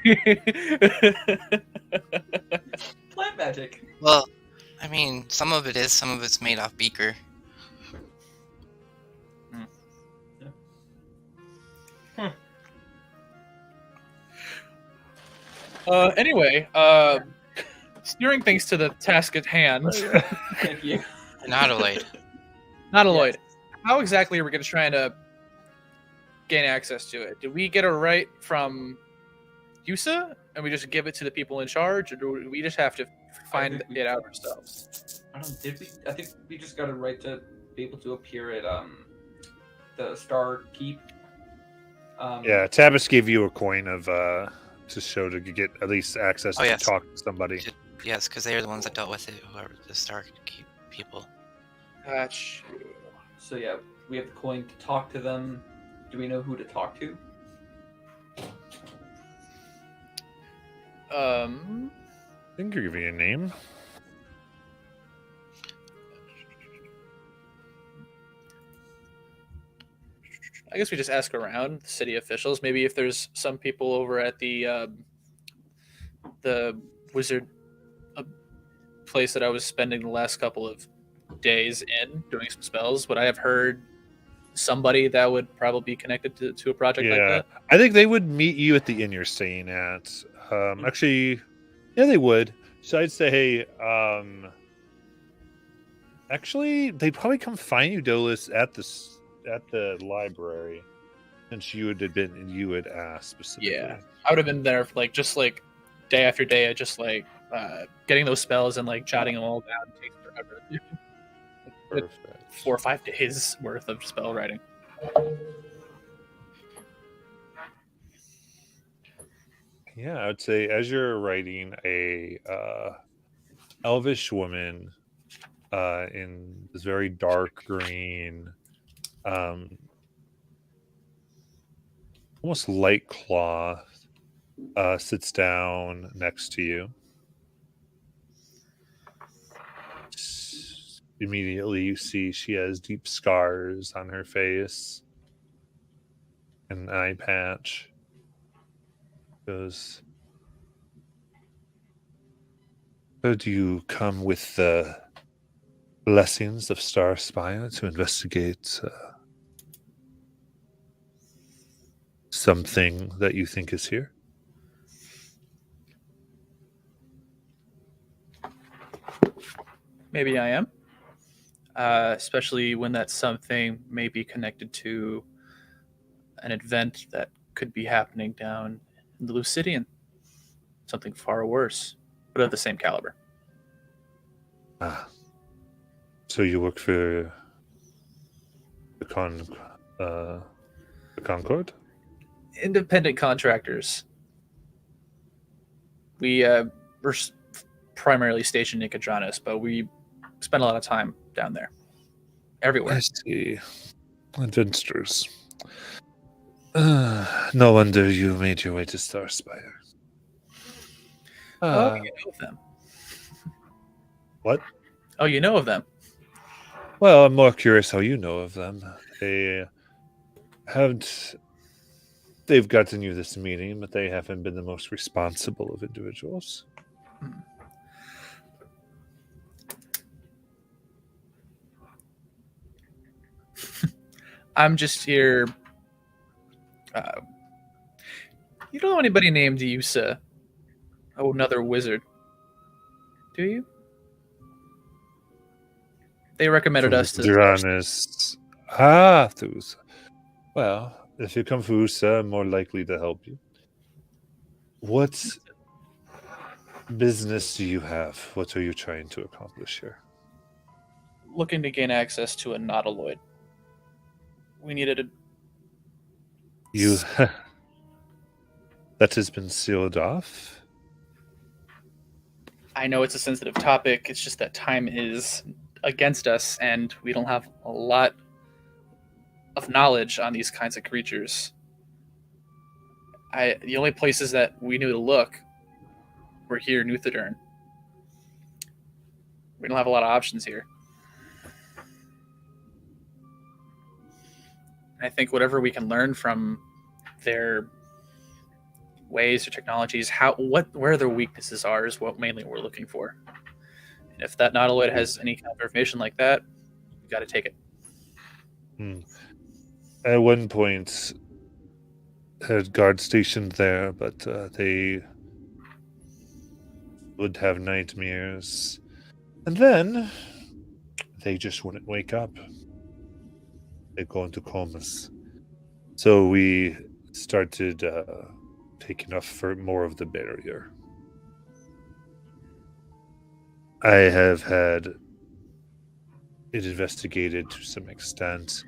Plant magic. Well, I mean, some of it is, some of it's made off beaker. Anyway, steering things to the task at hand. Thank you. Not Aloyd. Not Aloyd. How exactly are we going to try to gain access to it? Did we get a right from Yusa, and we just give it to the people in charge, or do we just have to find think we- it out ourselves? I don't. Did we? I think we just got a right to be able to appear at the Star Keep. Yeah, Tabas gave you a coin of to show to get at least access Oh, to yes. talk to somebody. Yes, because they are the ones that dealt with it, whoever the Star Keep people. Gotcha. So yeah, we have the coin to talk to them. Do we know who to talk to? I think you're giving a name. I guess we just ask around the city officials. Maybe if there's some people over at the wizard place that I was spending the last couple of days in doing some spells, would I have heard somebody that would probably be connected to a project like Yeah, that? I think they would meet you at the inn you're staying at. Actually, yeah, they would. So I'd say, actually, they'd probably come find you, Dolus, at the library, since you had asked specifically. Yeah, I would have been there for just day after day, just getting those spells and jotting them all down. Takes forever. Perfect. 4 or 5 days worth of spell writing. Yeah, I would say as you're writing, a elvish woman in this very dark green, almost light cloth, sits down next to you. Immediately, you see she has deep scars on her face, an eye patch. Goes, so do you come with the blessings of Star Spire to investigate something that you think is here? Maybe I am. Especially when that something may be connected to an event that could be happening down in the Lucidian. Something far worse, but of the same caliber. Ah. So you work for the Concord? Independent contractors. We're primarily stationed in Kadranus, but we spend a lot of time down there. Everywhere. I see. Adventurers. No wonder you made your way to Star Spire. Oh, you know of them. What? Oh, you know of them. Well, I'm more curious how you know of them. They've gotten you this meeting, but they haven't been the most responsible of individuals. I'm just here Uh, you don't know anybody named Yusa? Oh, another wizard. Do you? They recommended us to. Uranus. Ah, Thusa. Well, if you come for Usa, I'm more likely to help you. What business do you have? What are you trying to accomplish here? Looking to gain access to a nautiloid. We needed a. You that has been sealed off? I know it's a sensitive topic. It's just that time is against us, and we don't have a lot of knowledge on these kinds of creatures. The only places that we knew to look were here in Uthodurn. We don't have a lot of options here. I think whatever we can learn from their ways or technologies, where their weaknesses are, is what mainly we're looking for. And if that nautiloid has any kind of information like that, we got to take it. At one point, had guards stationed there, but they would have nightmares, and then they just wouldn't wake up. They'd go into comas. So we started taking off for more of the barrier. I have had it investigated to some extent.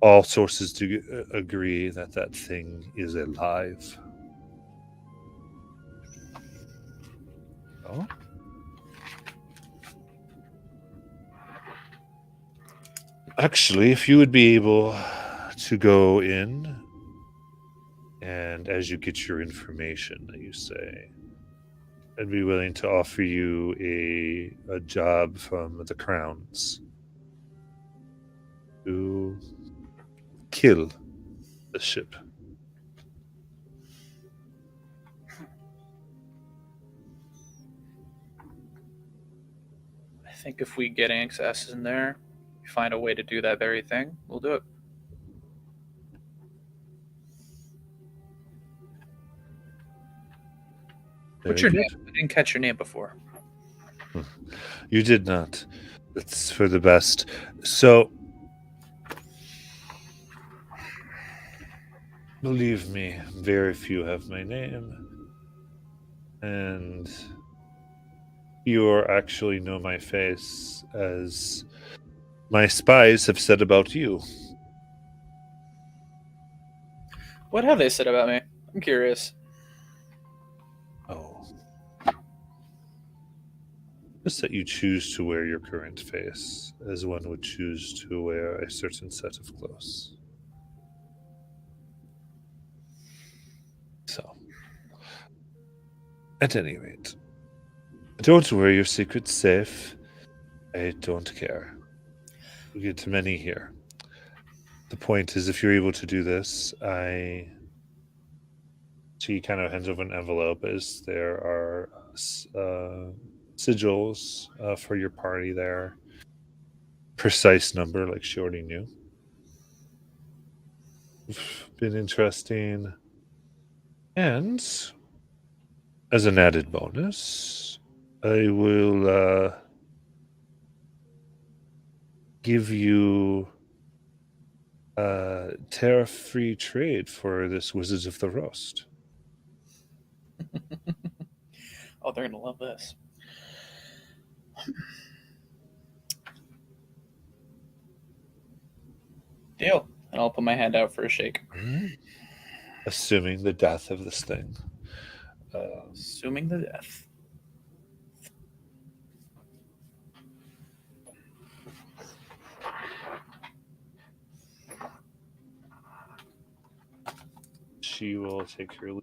All sources do agree that that thing is alive. Oh? Actually, if you would be able to go in, and as you get your information, you say, I'd be willing to offer you a job from the crowns to kill the ship. I think if we get access in there, we find a way to do that very thing, we'll do it. What's your name? I didn't catch your name before. You did not. That's for the best. So, believe me, very few have my name. And you actually know my face, as my spies have said about you. What have they said about me? I'm curious. Oh. Just that you choose to wear your current face, as one would choose to wear a certain set of clothes. So, at any rate, don't worry, your secret's safe. I don't care. We get many here. The point is, if you're able to do this, she kind of hands over an envelope, as there are sigils for your party there. Precise number, like she already knew. Been interesting. And as an added bonus, I will give you tariff-free trade for this Wizards of the Roast. Oh, they're gonna love this. Deal. And I'll put my hand out for a shake. Assuming the death of this thing. Assuming the death. She will take her leave.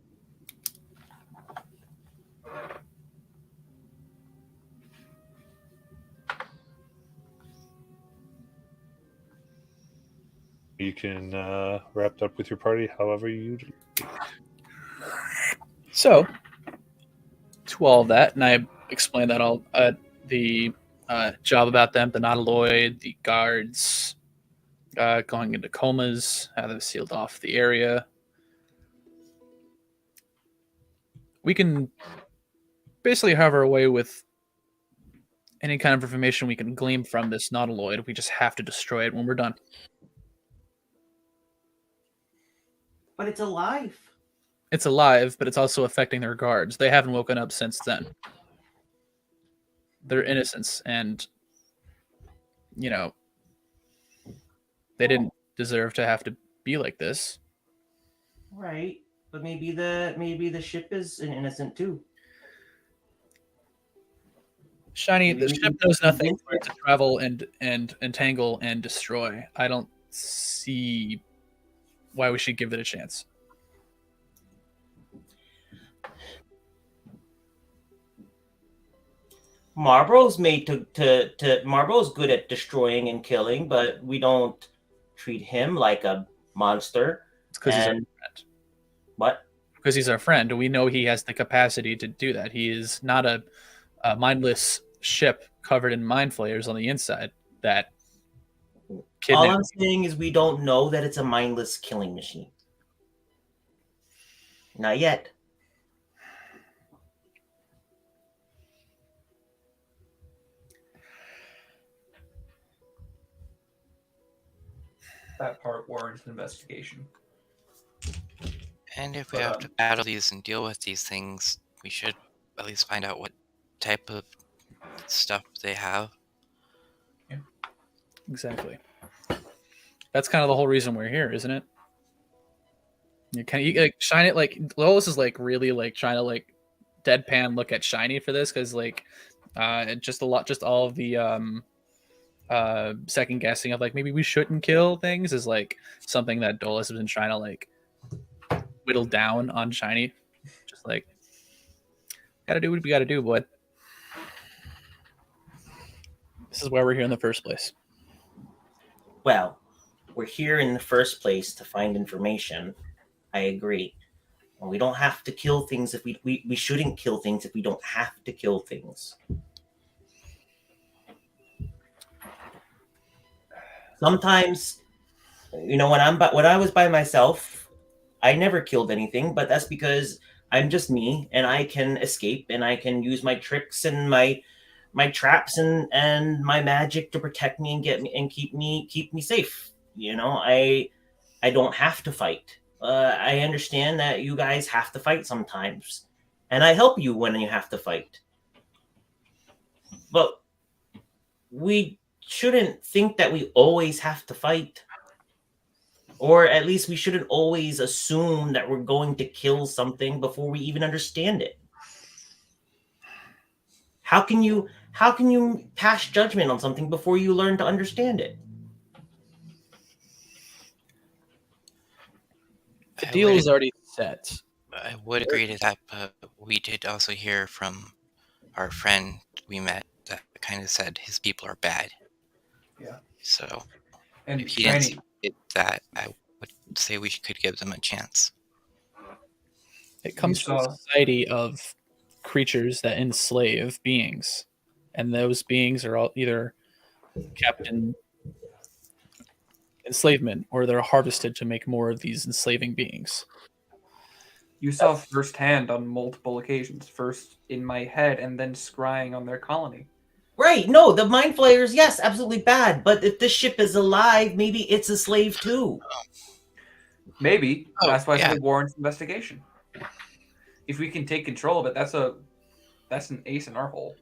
You can wrap it up with your party however you like. So, to all of that, and I explained that all the job about them, the nautiloid, the guards going into comas, how they've sealed off the area. we can basically have our way with any kind of information we can glean from this nautiloid. We just have to destroy it when we're done. But it's alive. It's alive, but it's also affecting their guards. They haven't woken up since then. They're innocents, and they didn't deserve to have to be like this. Right. But maybe the ship is an innocent too. Shiny, the ship knows nothing Maybe- but to travel and entangle and destroy. I don't see why we should give it a chance. Marlboro's made to Marlboro's good at destroying and killing, but we don't treat him like a monster. It's because he's our And- friend. What? Because he's our friend, and we know he has the capacity to do that. He is not a mindless ship covered in mind flayers on the inside that All kidnap. I'm saying is we don't know that it's a mindless killing machine. Not yet. That part warrants an investigation. And if we But, have to battle these and deal with these things, we should at least find out what type of stuff they have. Exactly. That's kind of the whole reason we're here, isn't it? You like shine it like Lois is like really like trying to like deadpan look at Shiny for this because like just all of the second guessing of like maybe we shouldn't kill things is like something that Dolus has been trying to like whittle down on Shiny. Just like gotta do what we gotta do, bud. This is why we're here in the first place. Well, we're here in the first place to find information. I agree. And we don't have to kill things if we shouldn't kill things if we don't have to kill things. Sometimes, when I was by myself, I never killed anything, but that's because I'm just me and I can escape and I can use my tricks and my traps and my magic to protect me and get me and keep me safe. I don't have to fight. I understand that you guys have to fight sometimes, and I help you when you have to fight. But we shouldn't think that we always have to fight. Or at least we shouldn't always assume that we're going to kill something before we even understand it. How can you pass judgment on something before you learn to understand it? The I deal would- is already set. I would agree to that, but we did also hear from our friend we met that kind of said his people are bad. Yeah. So And if he didn't Shiny, say that, I would say we could give them a chance. It comes from a saw- society of creatures that enslave beings, and those beings are all either kept in enslavement or they're harvested to make more of these enslaving beings. you saw firsthand on multiple occasions, first in my head and then scrying on their colony. Right. No, the mind flayers, yes, absolutely bad. But if this ship is alive, maybe it's a slave too. Maybe. Oh, That's why I yeah. said it warrants investigation. If we can take control of it, that's an ace in our hole.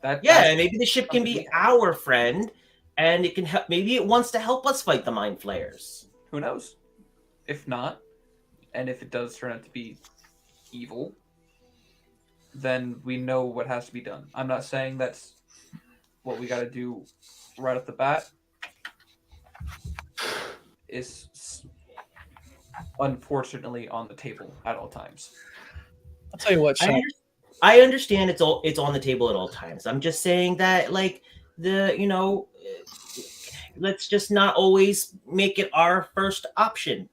Yeah, That's- and maybe the ship can be our friend, and it can help. Maybe it wants to help us fight the mind flayers. Who knows? If not, and if it does turn out to be evil, then we know what has to be done. I'm not saying that's what we got to do right off the bat. Is unfortunately on the table at all times. I'll tell you what, Sean, I understand it's on the table at all times. I'm just saying that, like, let's just not always make it our first option.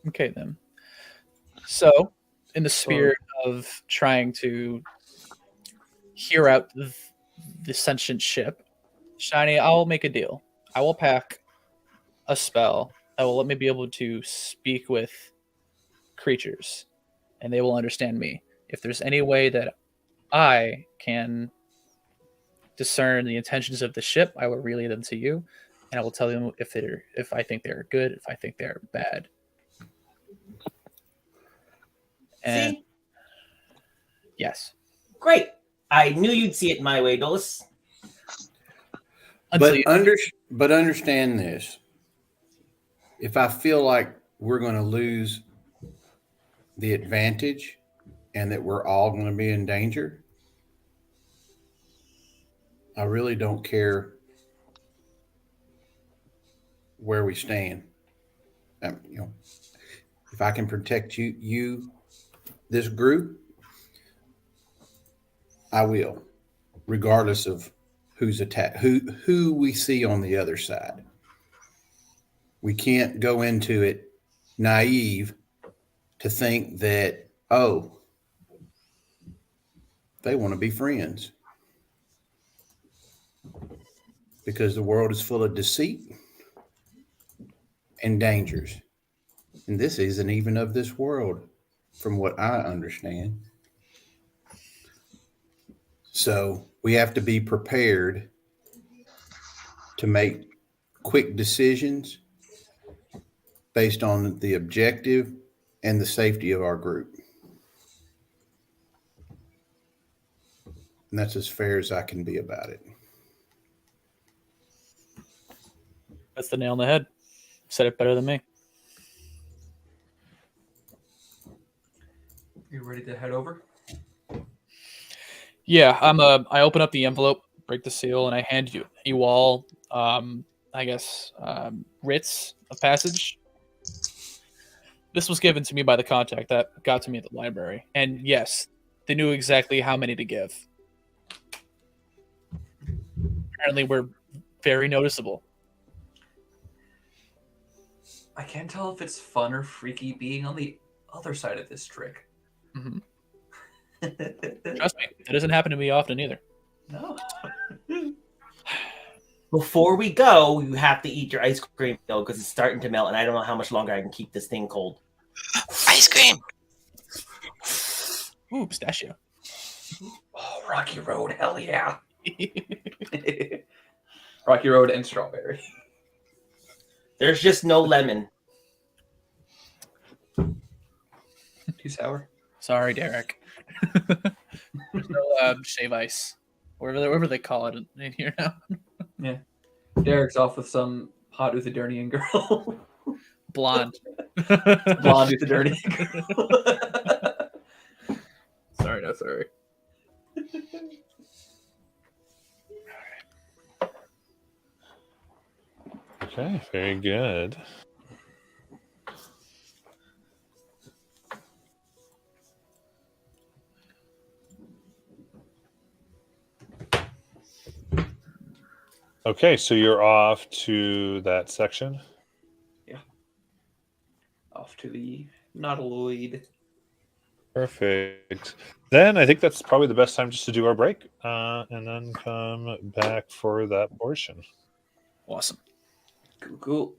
okay then. So, in the spirit of trying to hear out the sentient ship, Shiny, I'll make a deal. I will pack a spell that will let me be able to speak with creatures. and they will understand me. If there's any way that I can discern the intentions of the ship, I will relay them to you, and I will tell them if I think they're good, if I think they're bad. And See? yes, Great. I knew you'd see it my way, Dolus. until But understand this. If I feel like we're going to lose the advantage and that we're all going to be in danger, I really don't care where we stand. You know, if I can protect you, this group, I will, regardless of who's attacked, who we see on the other side. We can't go into it naive to think that, oh, they want to be friends, because the world is full of deceit and dangers. And this isn't even of this world, from what I understand. So we have to be prepared to make quick decisions based on the objective and the safety of our group. And that's as fair as I can be about it. that's the nail on the head. Said it better than me. You ready to head over? Yeah, I open up the envelope, break the seal, and I hand you all, I guess, writs of passage. This was given to me by the contact that got to me at the library, and yes, they knew exactly how many to give. Apparently, we're very noticeable. I can't tell if it's fun or freaky being on the other side of this trick. Mm-hmm. Trust me, it doesn't happen to me often either. No. Before we go, you have to eat your ice cream though, because it's starting to melt, and I don't know how much longer I can keep this thing cold. Ice cream. Ooh, pistachio. Oh, Rocky Road, hell yeah. Rocky Road and strawberry. There's just no lemon. Too sour. Sorry, Derek. There's no shave ice, wherever they call it in here now. Yeah. Derek's off with some hot Uthodurnian girl. Blonde. Blonde Uthodurnian girl. Sorry, no, sorry. Okay, very good. Okay, so you're off to that section. Off to the Nautiloid. Perfect. Then I think that's probably the best time just to do our break, and then come back for that portion. Awesome. Cool.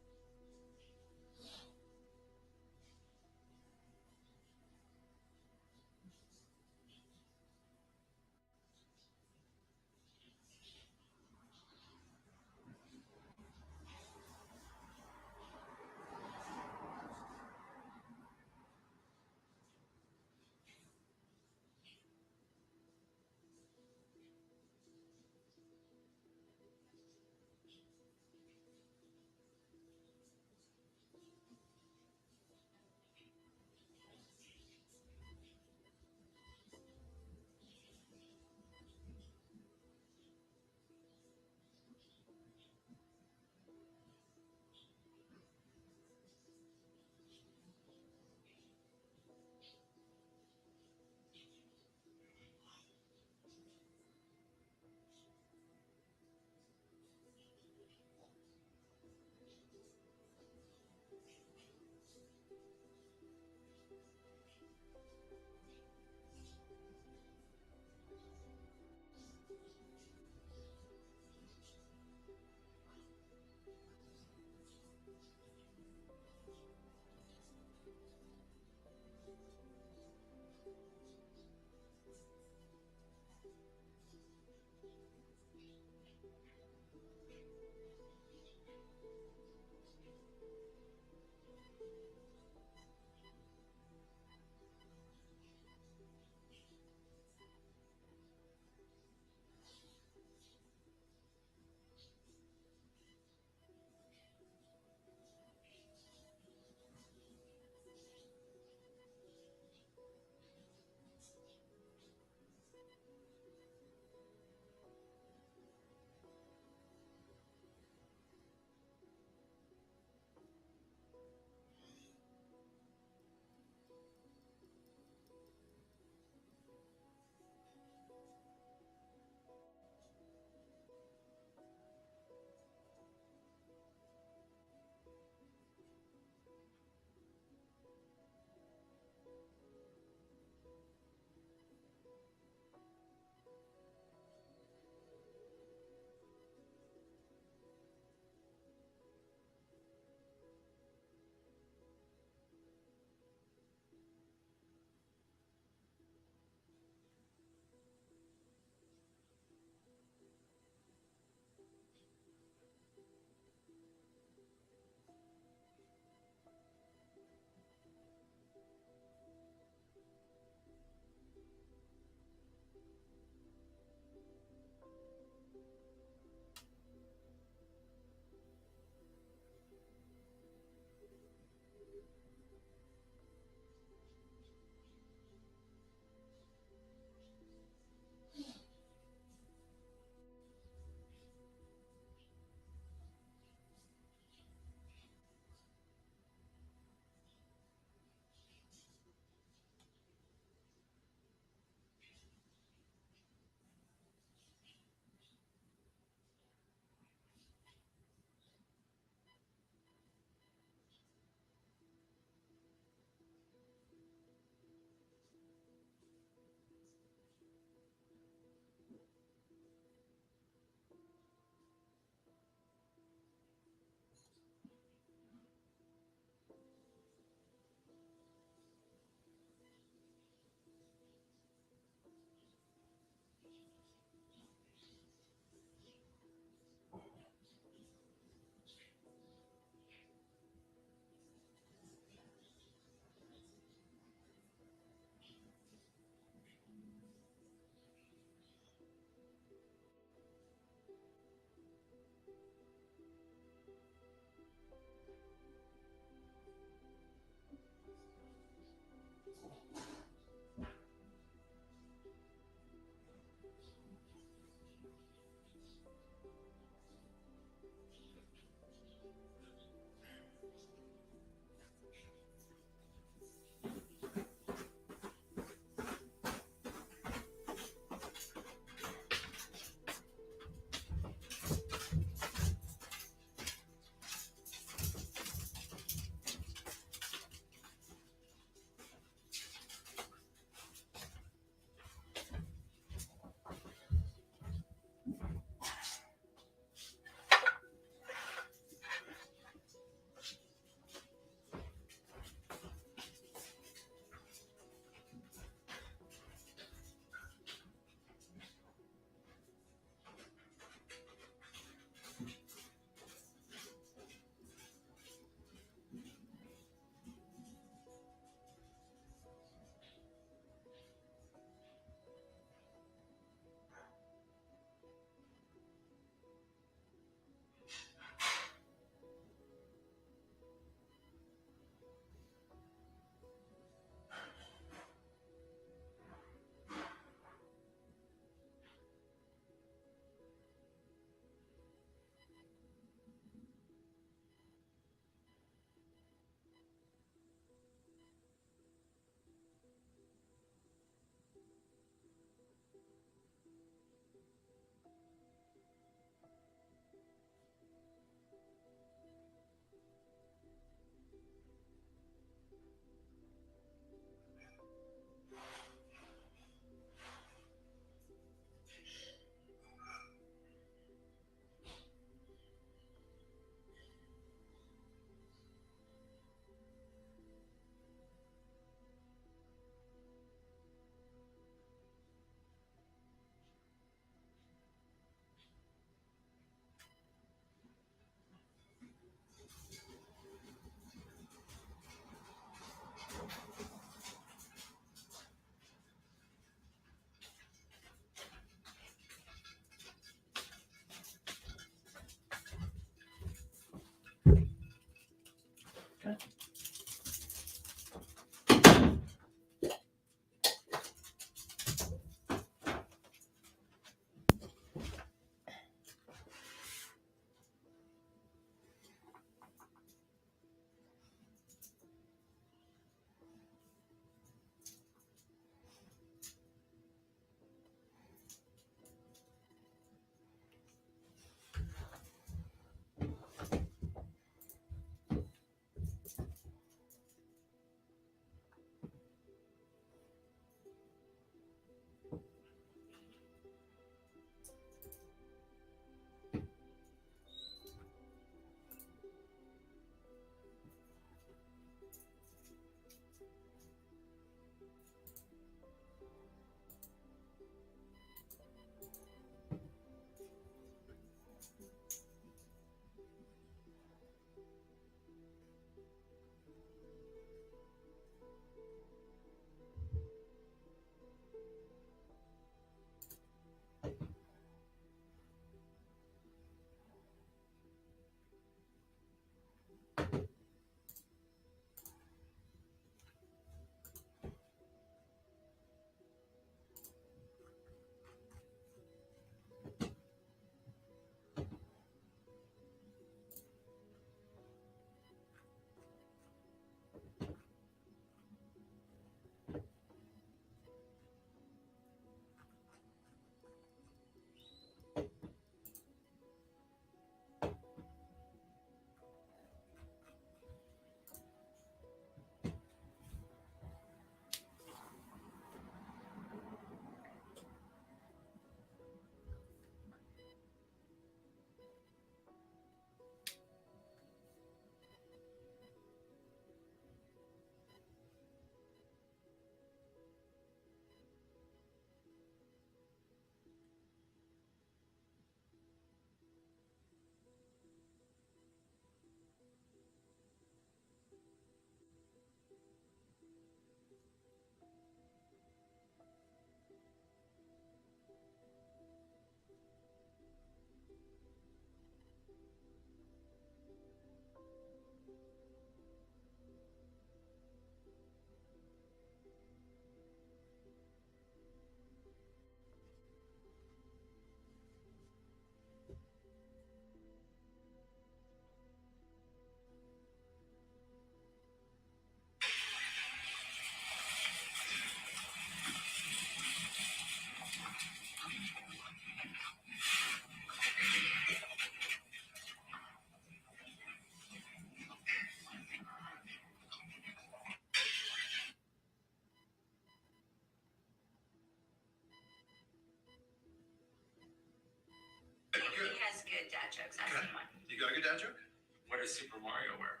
good dad jokes. Ask me one. You got a good dad joke? What does Super Mario wear?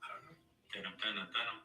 I don't know. Denim.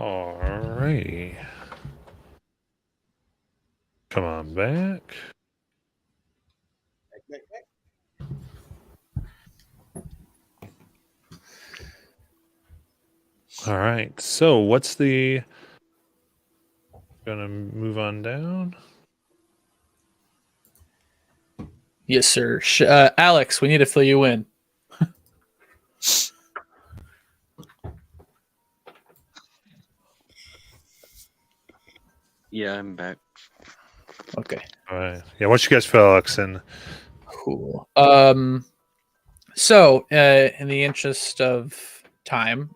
Alrighty. Come on back. All right. So what's the... Gonna move on down. Yes, sir. Alex, we need to fill you in. Yeah, I'm back. Okay. All right. Yeah, what you guys feel, Alex? And Cool. So, in the interest of time,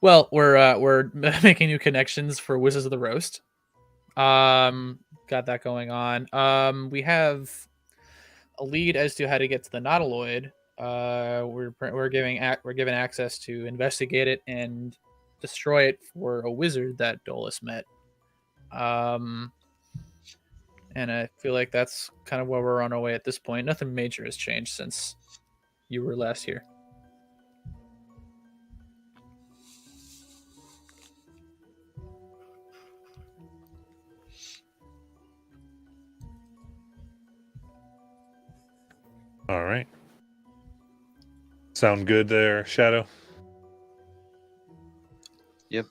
well, we're making new connections for Wizards of the Roast. Got that going on. We have a lead as to how to get to the Nautiloid. We're given access to investigate it and destroy it for a wizard that Dolus met. And I feel like that's kind of where we're on our way at this point. Nothing major has changed since you were last here. all right. Sound good there, Shadow? Yep.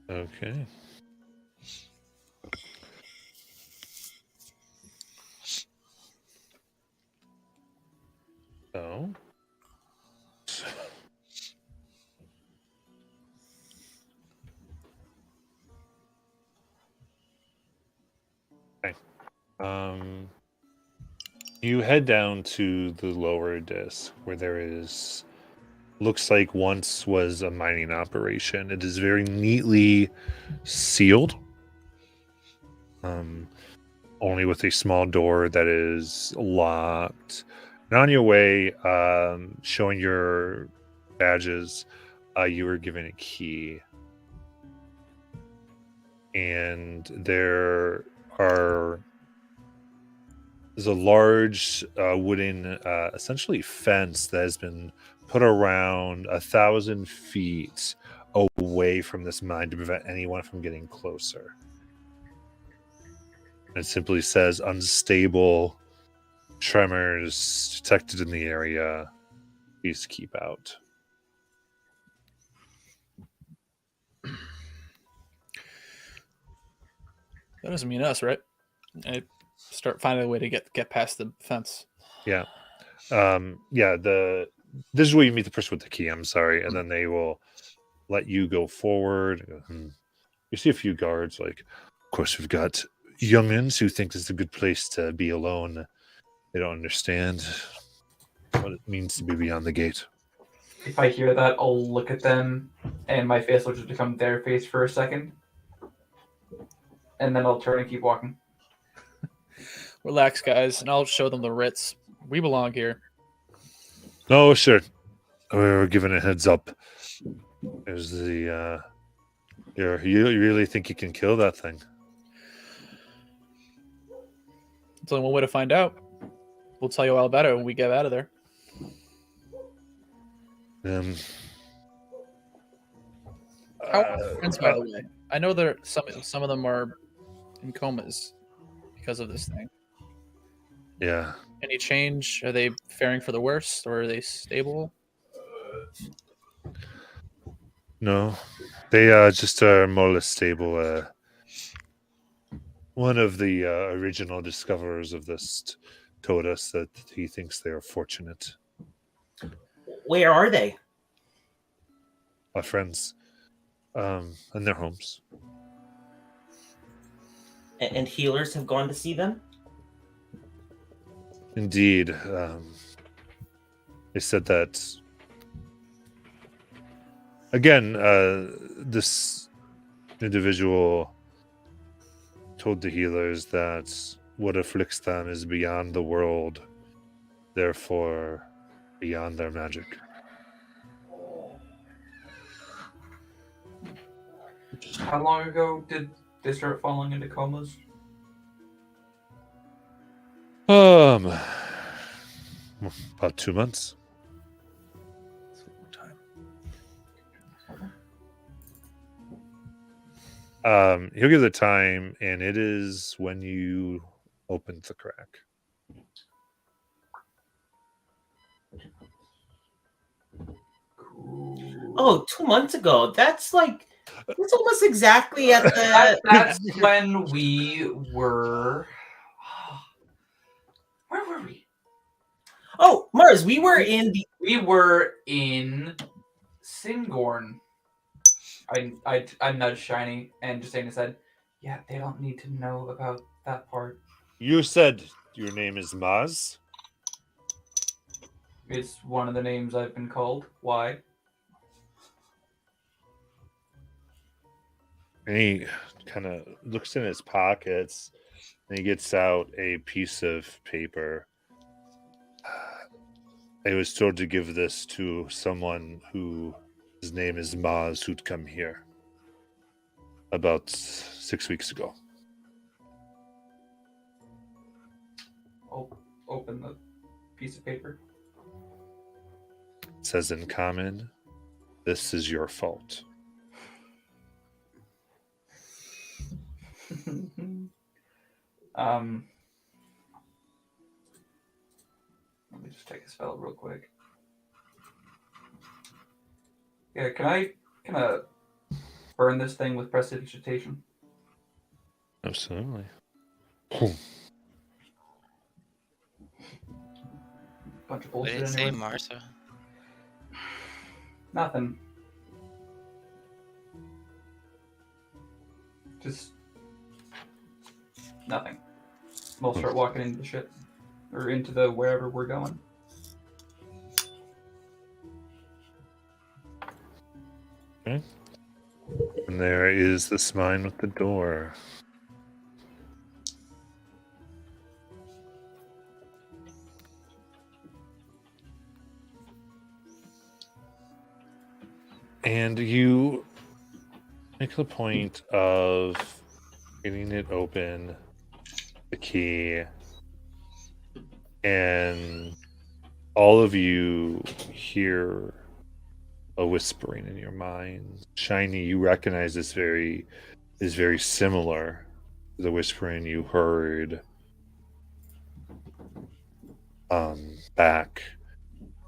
Okay. So. Okay. You head down to the lower disc where there is, looks like once was a mining operation. It is very neatly sealed. Only with a small door that is locked. And on your way, showing your badges, you were given a key. And there's a large wooden, essentially fence that has been put around 1,000 feet away from this mine to prevent anyone from getting closer. It simply says unstable tremors detected in the area. Please keep out. That doesn't mean us, right? I start finding a way to get past the fence. Yeah. This is where you meet the person with the key, I'm sorry, and then they will let you go forward. You see a few guards, like, of course, we've got youngins who think it's a good place to be alone. They don't understand what it means to be beyond the gate. If I hear that, I'll look at them, and my face will just become their face for a second, and then I'll turn and keep walking. Relax, guys, and I'll show them the Ritz. We belong here. Oh, sure. We were given a heads up. There's the... You really think you can kill that thing? It's only one way to find out. We'll tell you all about it when we get out of there. How are your friends, by the way? I know there some of them are in comas because of this thing. Yeah. Any change? Are they faring for the worse, or are they stable? No. They just are more or less stable. One of the original discoverers of this told us that he thinks they are fortunate. Where are they? Our friends. In their homes. And healers have gone to see them? Indeed. They said that... Again, this individual told the healers that what afflicts them is beyond the world, therefore beyond their magic. How long ago did they start falling into comas? About 2 months. That's a long time. He'll give the time, and it is when you open the crack. Oh, 2 months ago. That's almost exactly at the. That's when we were. Where were we? Oh, Mars, we were in the. We were in Singorn. I nudged Shiny and just saying said, "Yeah, they don't need to know about that part. You said your name is Maz. It's one of the names I've been called. Why?" And he kind of looks in his pockets, and he gets out a piece of paper. I was told to give this to someone his name is Maz, who'd come here about 6 weeks ago. Open the piece of paper. It says in common, "This is your fault." Let me just take a spell real quick. Yeah, can I burn this thing with prestidigitation? Absolutely. Bunch of What did bullshit it say, anyway. Martha? Nothing. Just nothing. We'll start walking into the ship. Or into the wherever we're going. Okay. And there is the sign with the door. And you make the point of getting it open, the key, and all of you hear a whispering in your mind. Shiny, you recognize this is very similar to the whispering you heard back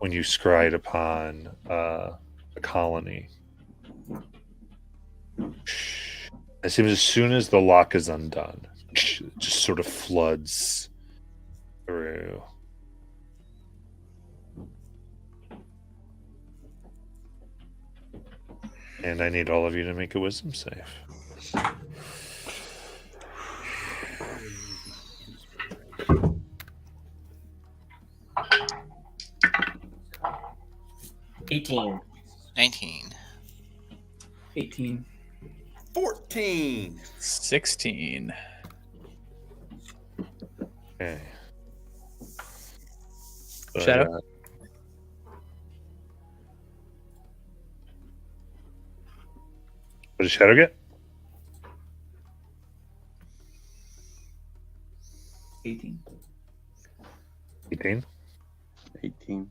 when you scried upon a colony. It seems as soon as the lock is undone, it just sort of floods through. And I need all of you to make a wisdom save. $18. 19. 18. 14. 16. Okay. Shadow? What did Shadow get? 18. 18? 18.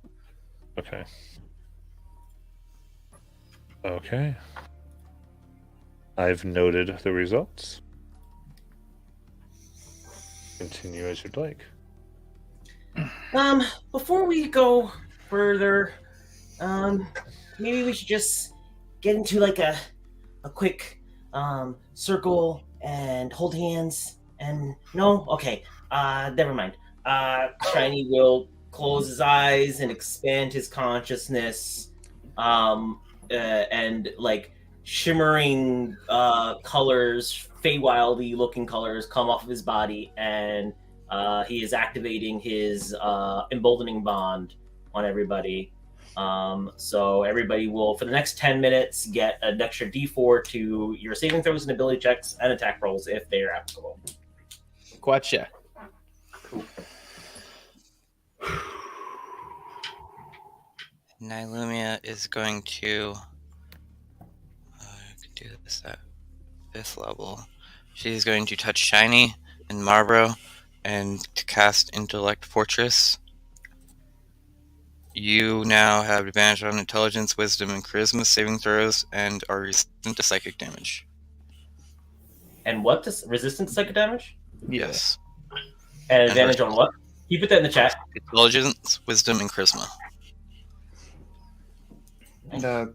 Okay. Okay. I've noted the results. Continue as you'd like. Before we go further, maybe we should just get into like a quick circle and hold hands. And no, okay, never mind. Shiny will close his eyes and expand his consciousness, and like shimmering colors, Feywildy looking colors come off of his body, and he is activating his emboldening bond on everybody. So everybody will, for the next 10 minutes, get an extra D4 to your saving throws and ability checks and attack rolls if they are applicable. Gotcha. Nilumia is going to do this at 5th level. She's going to touch Shiny and Marlboro and to cast Intellect Fortress. You now have advantage on Intelligence, Wisdom, and Charisma saving throws and are resistant to psychic damage. And what does resistance psychic damage? Yeah. Yes. And And advantage on what? Can you put that in the chat? Intelligence, wisdom, and charisma. And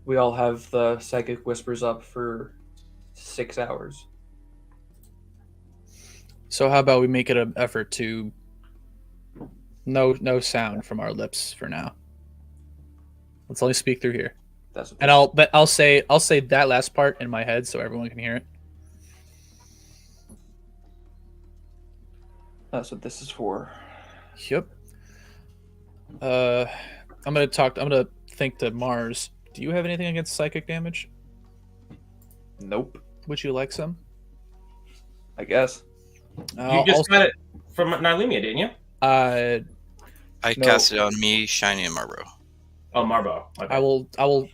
we all have the psychic whispers up for 6 hours. So how about we make it an effort to no sound from our lips for now. Let's only speak through here. That's what And I'll say that last part in my head so everyone can hear it. That's what this is for. Yep. I'm gonna think to Mars. Do you have anything against psychic damage? Nope. Would you like some? I guess. You just got it from Nylemia, didn't you? No. I cast it on me, Shiny, and Marlboro. Oh, Marbo. Okay.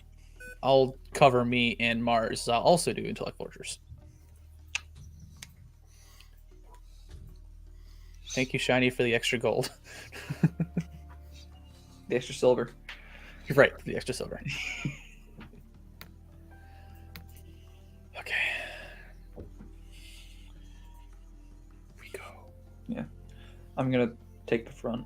I'll cover me and Mars. I'll also do Intellect Fortress. Thank you, Shiny, for the extra gold. The extra silver. You're right, the extra silver. Okay. We go. Yeah. I'm gonna take the front.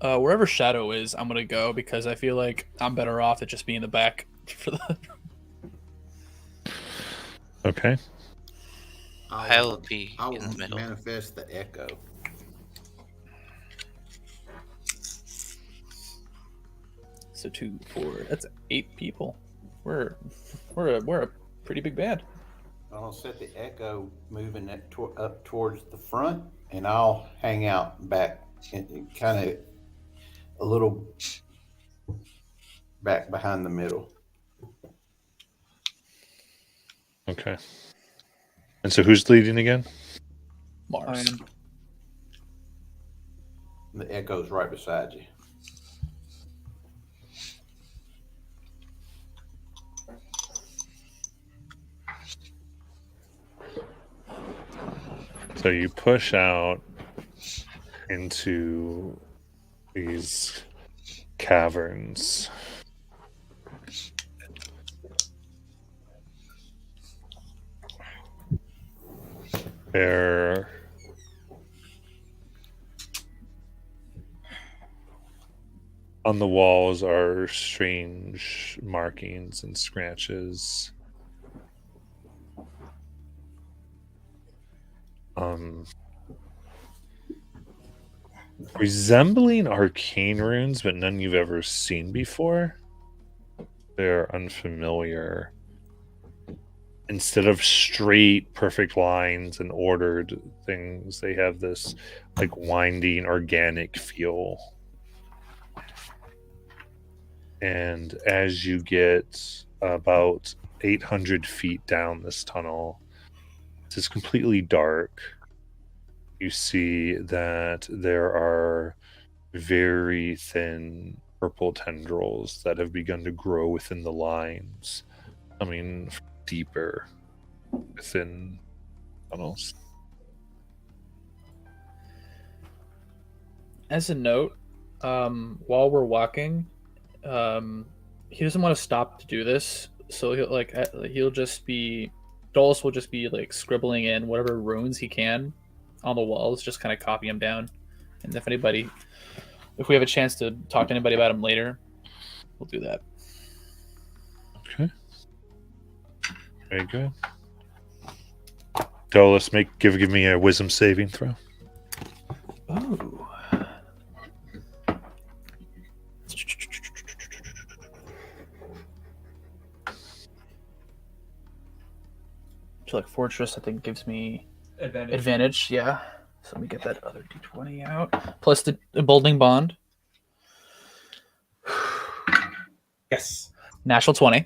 Wherever Shadow is, I'm gonna go because I feel like I'm better off to just be in the back for the. Okay. I'll be I in the will middle. manifest the echo. So 2, 4. That's 8 people. We're a pretty big band. I'll set the echo moving that up towards the front, and I'll hang out back and kind of a little back behind the middle. Okay. And so who's leading again? Mars. I am. The echo's right beside you. So you push out into these caverns. They're on the walls are strange markings and scratches. Resembling arcane runes, but none you've ever seen before. They're unfamiliar. Instead of straight, perfect lines and ordered things, they have this like winding, organic feel. And as you get about 800 feet down this tunnel, it's completely dark. You see that there are very thin purple tendrils that have begun to grow within the lines, coming deeper within tunnels. As a note, while we're walking, he doesn't want to stop to do this, so he'll just be. Dolus will just be like scribbling in whatever runes he can on the walls, just kind of copy them down. And if we have a chance to talk to anybody about them later, we'll do that. Okay. Very good. Dolus, give me a wisdom saving throw. Ooh. Like Fortress, I think gives me advantage. Yeah. So let me get that other d20 out. Plus the emboldening bond. Yes. Natural 20.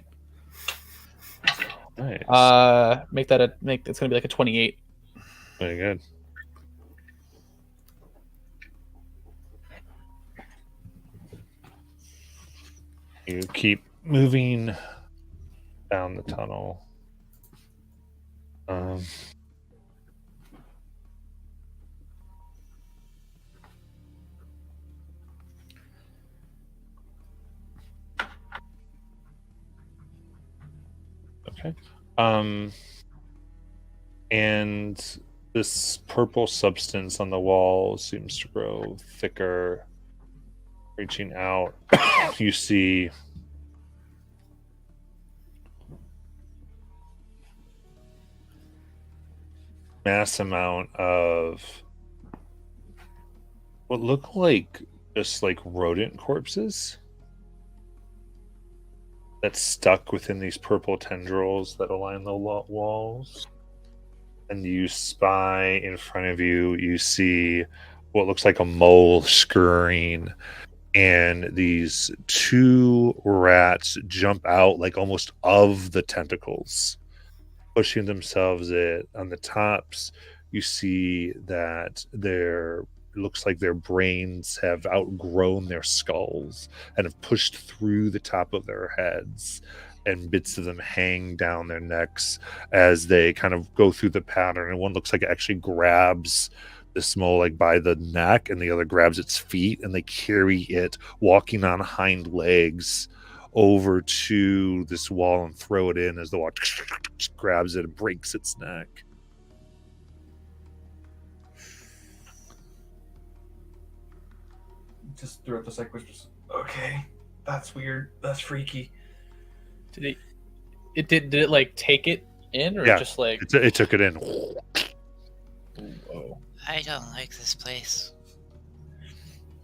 Nice. It's gonna be like a 28. Very good. You keep moving down the tunnel. Okay. And this purple substance on the wall seems to grow thicker, reaching out. You see mass amount of what look like just like rodent corpses that's stuck within these purple tendrils that align the walls. And you spy in front of you, you see what looks like a mole scurrying, and these two rats jump out like almost of the tentacles, pushing themselves on the tops. You see that it looks like their brains have outgrown their skulls and have pushed through the top of their heads, and bits of them hang down their necks as they kind of go through the pattern. And one looks like it actually grabs this mole like by the neck, and the other grabs its feet, and they carry it walking on hind legs over to this wall and throw it in as the wall grabs it and breaks its neck. Just throughout the cycle, just okay. That's weird. That's freaky. Did it like take it in, or Yeah, just like it took it in. Whoa. I don't like this place.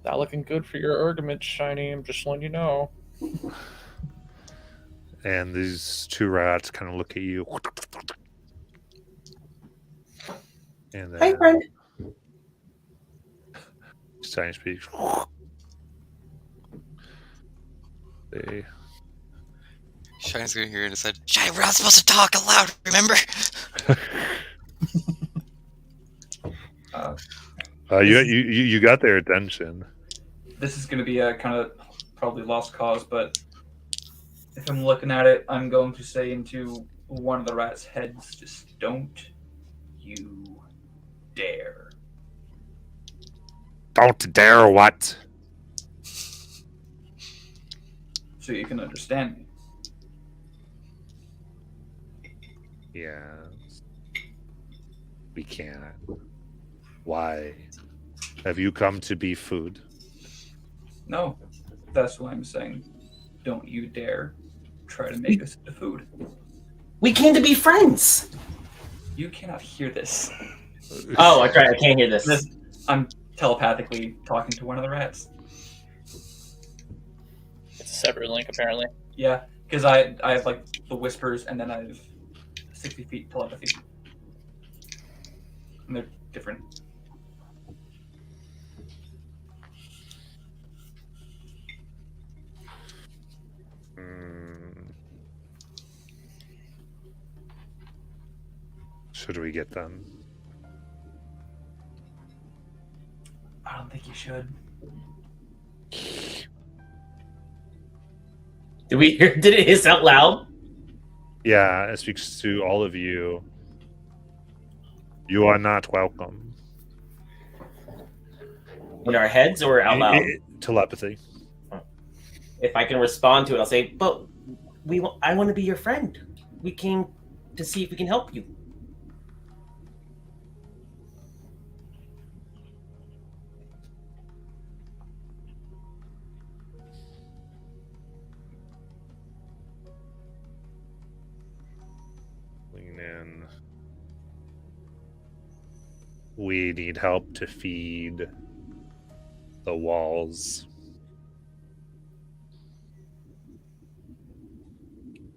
Not looking good for your argument, Shiny. I'm just letting you know. And these two rats kind of look at you. And then Hi, friend. Shiny speaks. They Shine's gonna hear it and said, Shine, we're not supposed to talk aloud, remember? you got their attention. This is gonna be a kind of probably lost cause, but if I'm looking at it, I'm going to say into one of the rats' heads, just don't you dare. Don't dare what? So you can understand me. Yes. We can't. Why? Have you come to be food? No, that's why I'm saying, don't you dare try to make us into food. We came to be friends. You cannot hear this. Oh, I can't hear this. I'm telepathically talking to one of the rats. It's a separate link, apparently. Yeah, because I have like the whispers, and then I have 60 feet telepathy. And they're different. Should we get them? I don't think you should. Did it hiss out loud? Yeah, it speaks to all of you. You are not welcome. In our heads or out loud? Telepathy. If I can respond to it, I'll say, "But I want to be your friend. We came to see if we can help you." Lean in. We need help to feed the walls.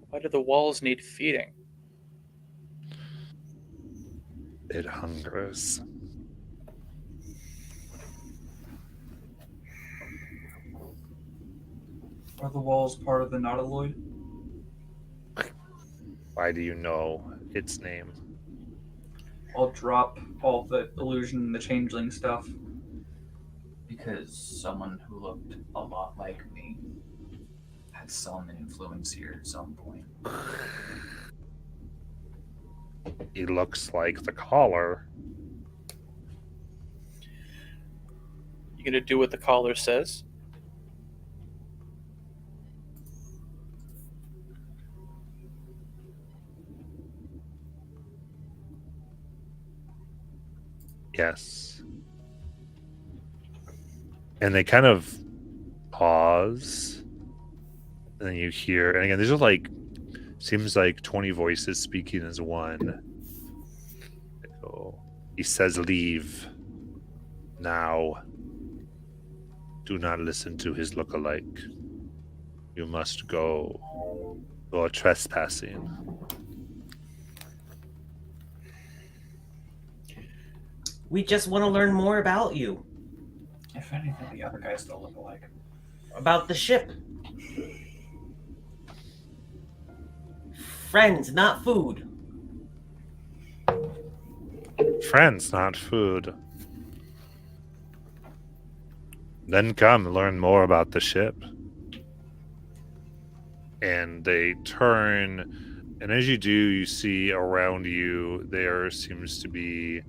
Why do the walls need feeding? It hungers. Are the walls part of the nautiloid? Why do you know its name? I'll drop all the illusion and the changeling stuff. Because someone who looked a lot like me had some influence here at some point. He looks like the caller. You gonna do what the caller says? Yes. And they kind of pause. And then you hear, and again, these are like, seems like 20 voices speaking as one. So he says, leave now. Do not listen to his lookalike. You must go. You're trespassing. We just want to learn more about you. If anything, the other guys don't look alike. About the ship. Friends, not food. Friends, not food. Then come learn more about the ship. And they turn, and as you do, you see around you there seems to be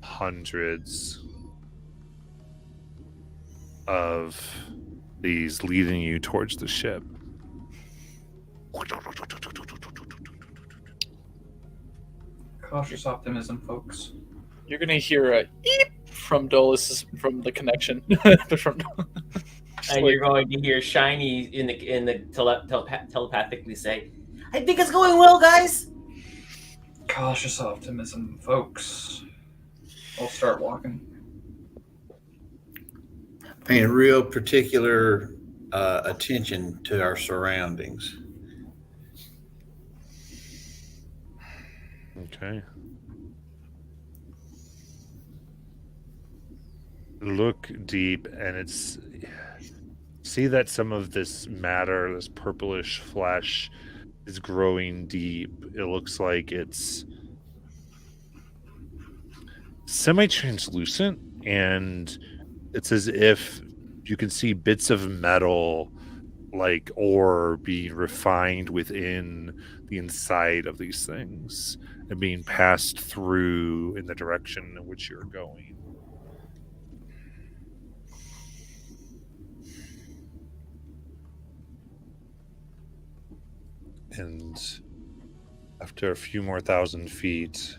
hundreds of these leading you towards the ship. Cautious optimism, folks. You're gonna hear a eep from Dolus from the connection. from And you're going to hear Shiny in the telepathically say, "I think it's going well, guys." Cautious optimism, folks. I'll start walking. Paying real particular attention to our surroundings. Okay. Look deep, and it's see that some of this matter, this purplish flesh, is growing deep. It looks like it's semi-translucent, and it's as if you can see bits of metal, like ore, being refined within the inside of these things and being passed through in the direction in which you're going. And after a few more thousand feet,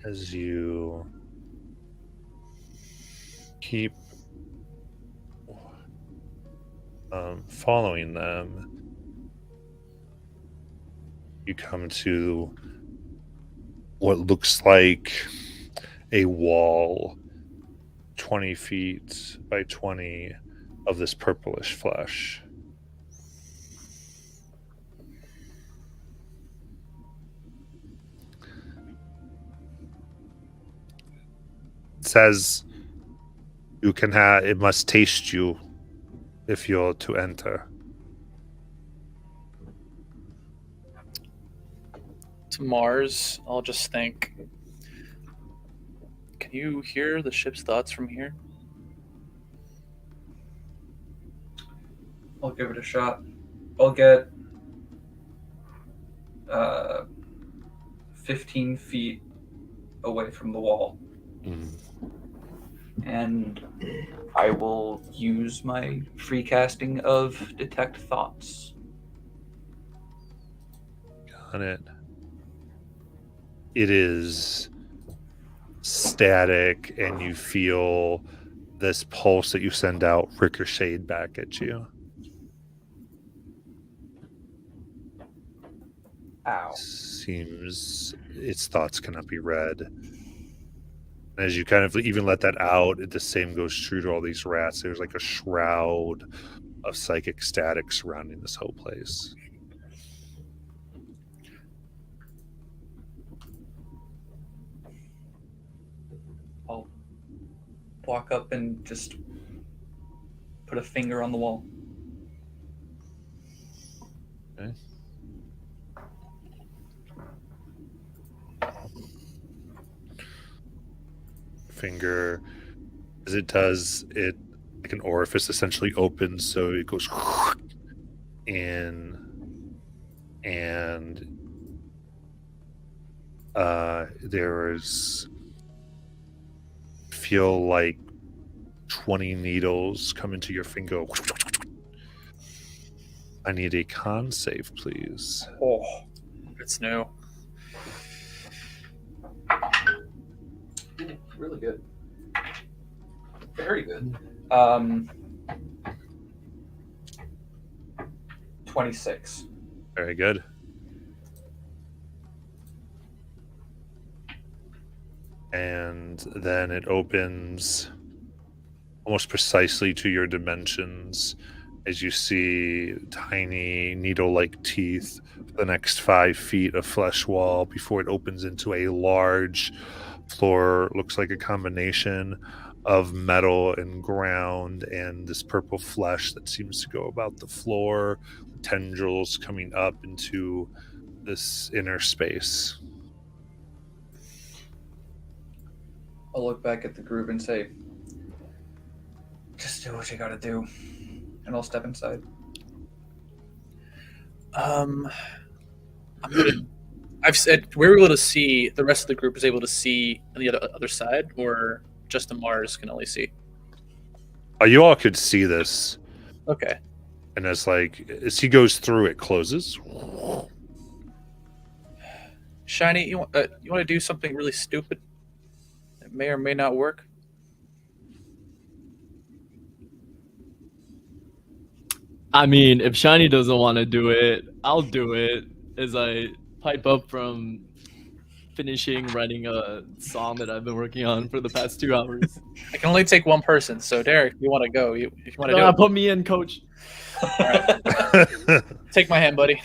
as you keep following them, you come to what looks like a wall 20 feet by 20 of this purplish flesh. It says you can have, it must taste you if you're to enter. To Mars, I'll just think. Can you hear the ship's thoughts from here? I'll give it a shot. I'll get 15 feet away from the wall. And I will use my free casting of Detect Thoughts. Got it. It is static, and you feel this pulse that you send out ricocheted back at you. Ow. Seems its thoughts cannot be read. As you kind of even let that out, the same goes true to all these rats. There's like a shroud of psychic static surrounding this whole place. I'll walk up and just put a finger on the wall. Okay. Finger, as it does, it like an orifice essentially opens, so it goes in, and there's feel like 20 needles come into your finger, I need a con save, please. Oh, it's new. Really good. Very good. 26. Very good. And then it opens almost precisely to your dimensions as you see tiny needle-like teeth for the next 5 feet of flesh wall before it opens into a large floor. Looks like a combination of metal and ground and this purple flesh that seems to go about the floor, tendrils coming up into this inner space. I'll look back at the group and say, just do what you gotta do. And I'll step inside. I've said we're able to see, the rest of the group is able to see on the other side, or just the Mars can only see? You all could see this. Okay. And it's like, as he goes through, it closes. Shiny, you want to do something really stupid? It may or may not work. I mean, if Shiny doesn't want to do it, I'll do it. As I pipe up from finishing writing a song that I've been working on for the past 2 hours. I can only take one person, so Derek, you want to go? If you want to do it, Put me in, coach. take my hand, buddy.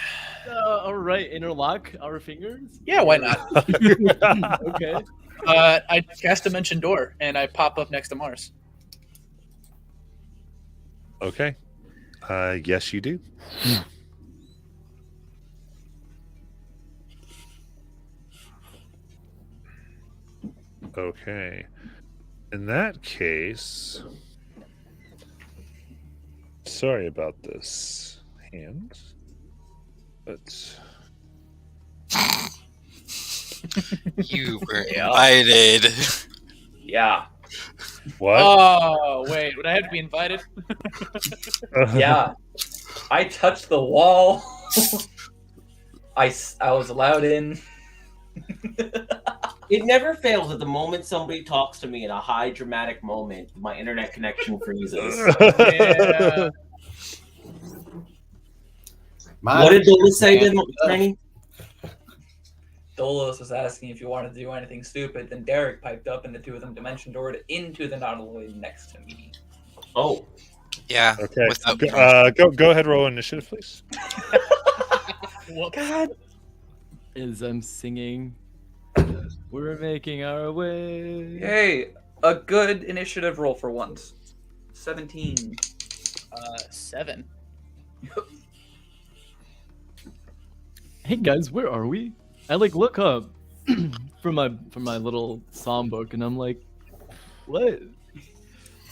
All right, interlock our fingers. Yeah, why not? Okay. I cast Dimension Door, and I pop up next to Mars. Okay. Yes, you do. Okay. In that case, sorry about this hand, but You were invited. Yeah. what? Oh, wait, would I have to be invited? Yeah. I touched the wall. I was allowed in. It never fails at the moment somebody talks to me in a high dramatic moment, my internet connection freezes. Yeah. What did Dola say to Tiny? Dolos was asking if you wanted to do anything stupid, then Derek piped up and the two of them dimension doored into the nautiloid next to me. Oh. Yeah. Okay. Without Go ahead, roll initiative, please. God. As I'm singing, we're making our way. Hey, a good initiative roll for once. 17. 7. Hey guys, where are we? I look up from my little psalm book, and I'm like, what?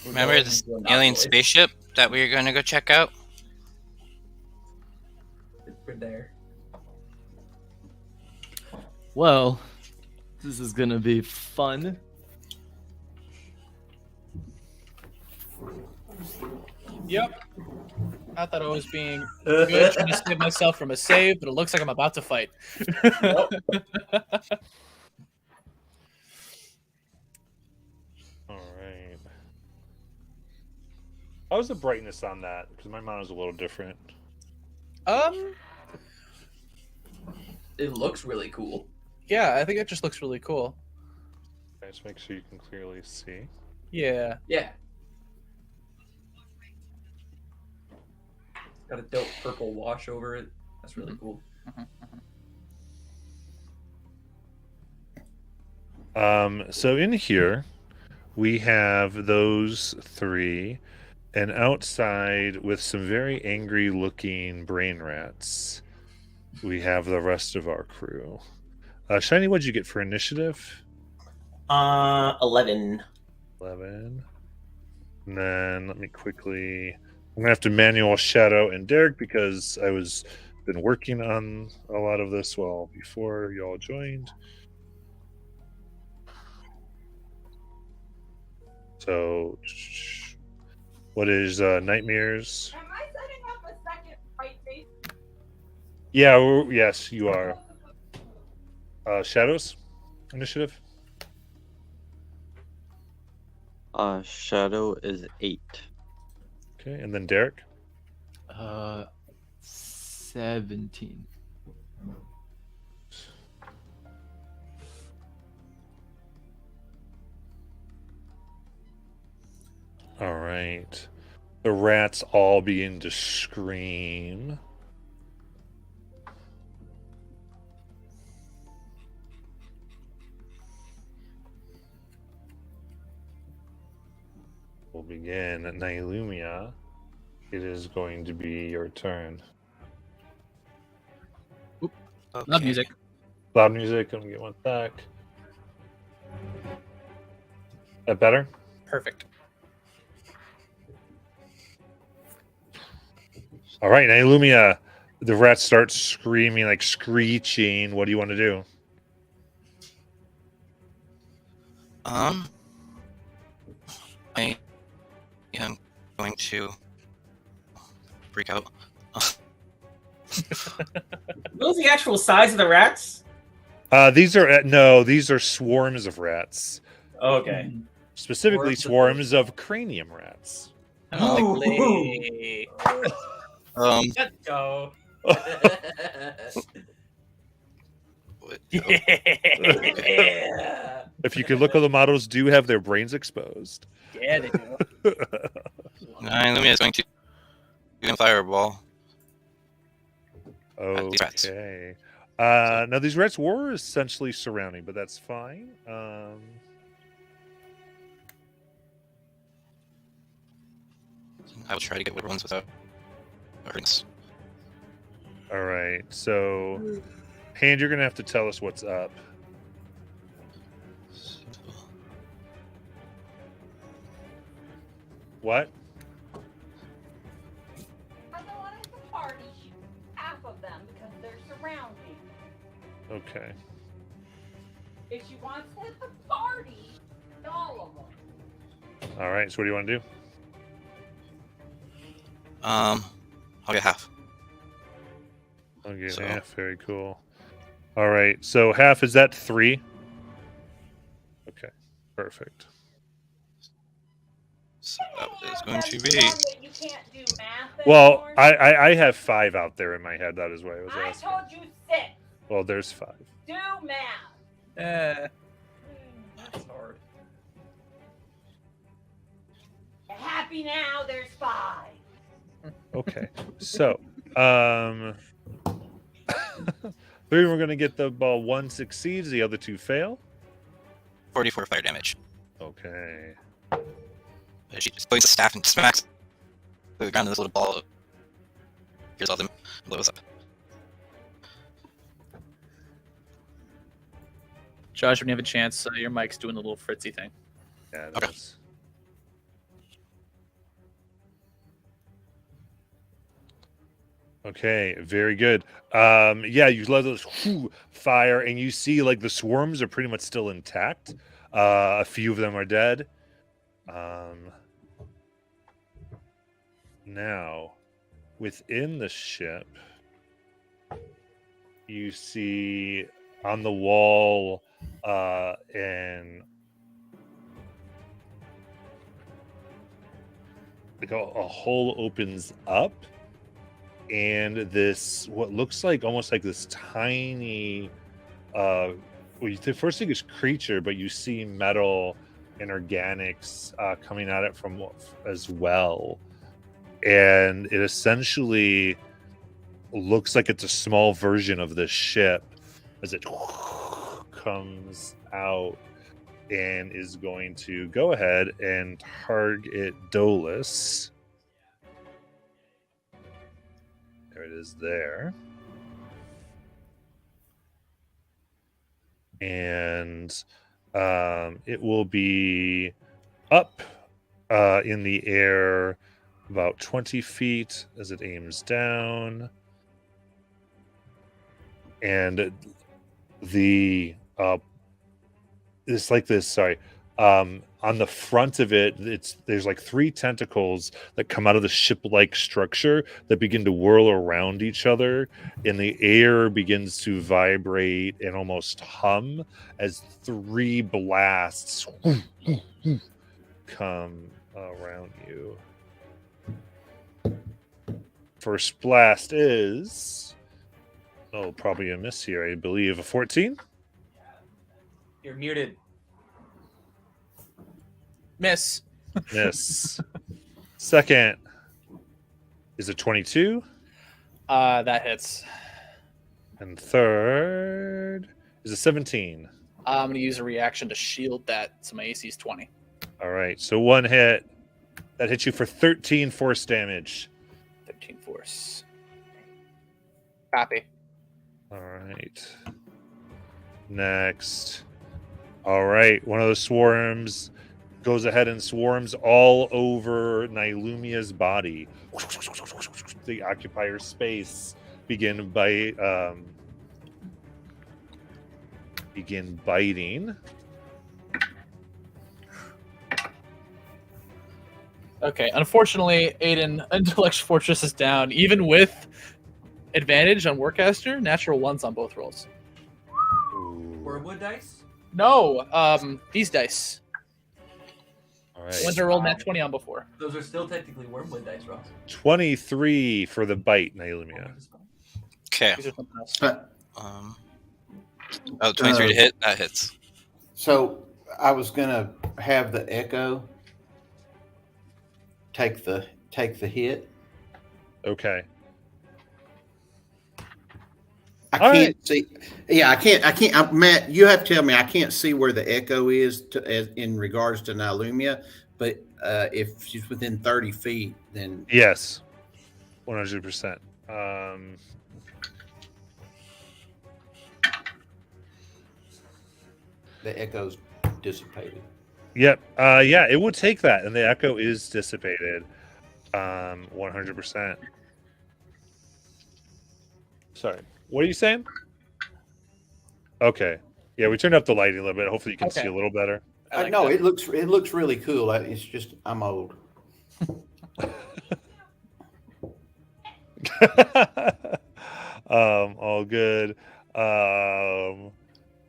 Remember this alien spaceship that we were going to go check out? We're there. Well, this is gonna be fun. Yep. I thought I was being good, trying to save myself from a save, but it looks like I'm about to fight. All right. How's the brightness on that? Because my mine is a little different. It looks really cool. Yeah, I think it just looks really cool. Okay, just make sure you can clearly see. Yeah. Yeah. Got a dope purple wash over it. That's really cool. So in here, we have those three, and outside with some very angry-looking brain rats, we have the rest of our crew. Shiny, what'd you get for initiative? 11. 11. And then let me quickly... I'm going to have to manual shadow and Derek because I was been working on a lot of this before y'all joined. So, what is Nightmares? Am I setting up a second fight base Yeah, yes, you are. Shadows initiative. Shadow is 8. Okay, and then Derek. 17. All right. The rats all begin to scream. We'll begin. Nailumia, it is going to be your turn. Love music. Loud music. I'm gonna get one back. That better? Perfect. All right, Nailumia. The rats start screaming, like screeching. What do you want to do? I am going to freak out. What was the actual size of the rats? These are swarms of rats. Okay. Specifically, swarms of cranium rats. Likely. Let's go. Yeah. If you could look, all the models do have their brains exposed. Yeah, they do. Nailumia is going to do a fireball. These rats. Okay. Now these rats were essentially surrounding, but that's fine. I will try to get whatever ones without hurting us. All right. So, Hand, you're gonna have to tell us what's up. What? I don't want to party half of them because they're surrounding. Okay. If she wants to hit the party, all of them. All right. So, what do you want to do? I'll get half. Okay, So- half. Very cool. All right. So, half is that 3? Okay. Perfect. So that is going to be. You can't do math Well, anymore. I have 5 out there in my head. That is why I was I asking. told you 6. Well, there's 5. Do math. That's hard. You're happy now? There's 5. Okay. So, 3 we're going to get the ball. 1 succeeds, the other 2 fail. 44 fire damage. Okay. She just places a staff and smacks the ground in this little ball. Here's all them blows up. Josh, when you have a chance, your mic's doing the little fritzy thing. Yeah, Okay. that's... Okay, very good. Yeah, you let those fire, and you see like the swarms are pretty much still intact. A few of them are dead. Now, within the ship, you see on the wall, and like a hole opens up, and this what looks like almost like this tiny well, the first thing is creature, but you see metal and organics coming at it from as well, and it essentially looks like it's a small version of this ship as it comes out and is going to go ahead and target Dolus. There it is there. And it will be up in the air about 20 feet as it aims down. And the it's like this, sorry. On the front of it, there's like 3 tentacles that come out of the ship-like structure that begin to whirl around each other, and the air begins to vibrate and almost hum as 3 blasts come around you. First blast is probably a miss here. I believe a 14. You're muted. Miss. Miss. Second is a 22. That hits. And third is a 17. I'm gonna use a reaction to shield that, so my AC is 20. All right, so 1 hit. That hits you for 13 force damage. 13 force. Copy. All right. Next. All right, one of the swarms goes ahead and swarms all over Nylumia's body. The occupier space begin biting. Okay, unfortunately, Aiden, Intellectual Fortress is down, even with advantage on Warcaster, natural 1s on both rolls. Wormwood dice? No, these dice. All right. The ones I rolled nat 20 on before. Those are still technically wormwood dice, Ross. 23 for the bite, Nylumia. Okay. These are something else. 23 to hit. That hits. So I was gonna have the echo take the hit. Okay. I All can't right. see. Yeah, I can't. Matt, you have to tell me. I can't see where the echo is in regards to Nylumia, but if she's within 30 feet, then Yes. 100%. the echo's dissipated. Yep. Yeah, it would take that, and the echo is dissipated. 100%. Sorry. What are you saying? Okay. Yeah, we turned up the lighting a little bit. Hopefully you can see a little better. No, it looks really cool. It's just I'm old. All good.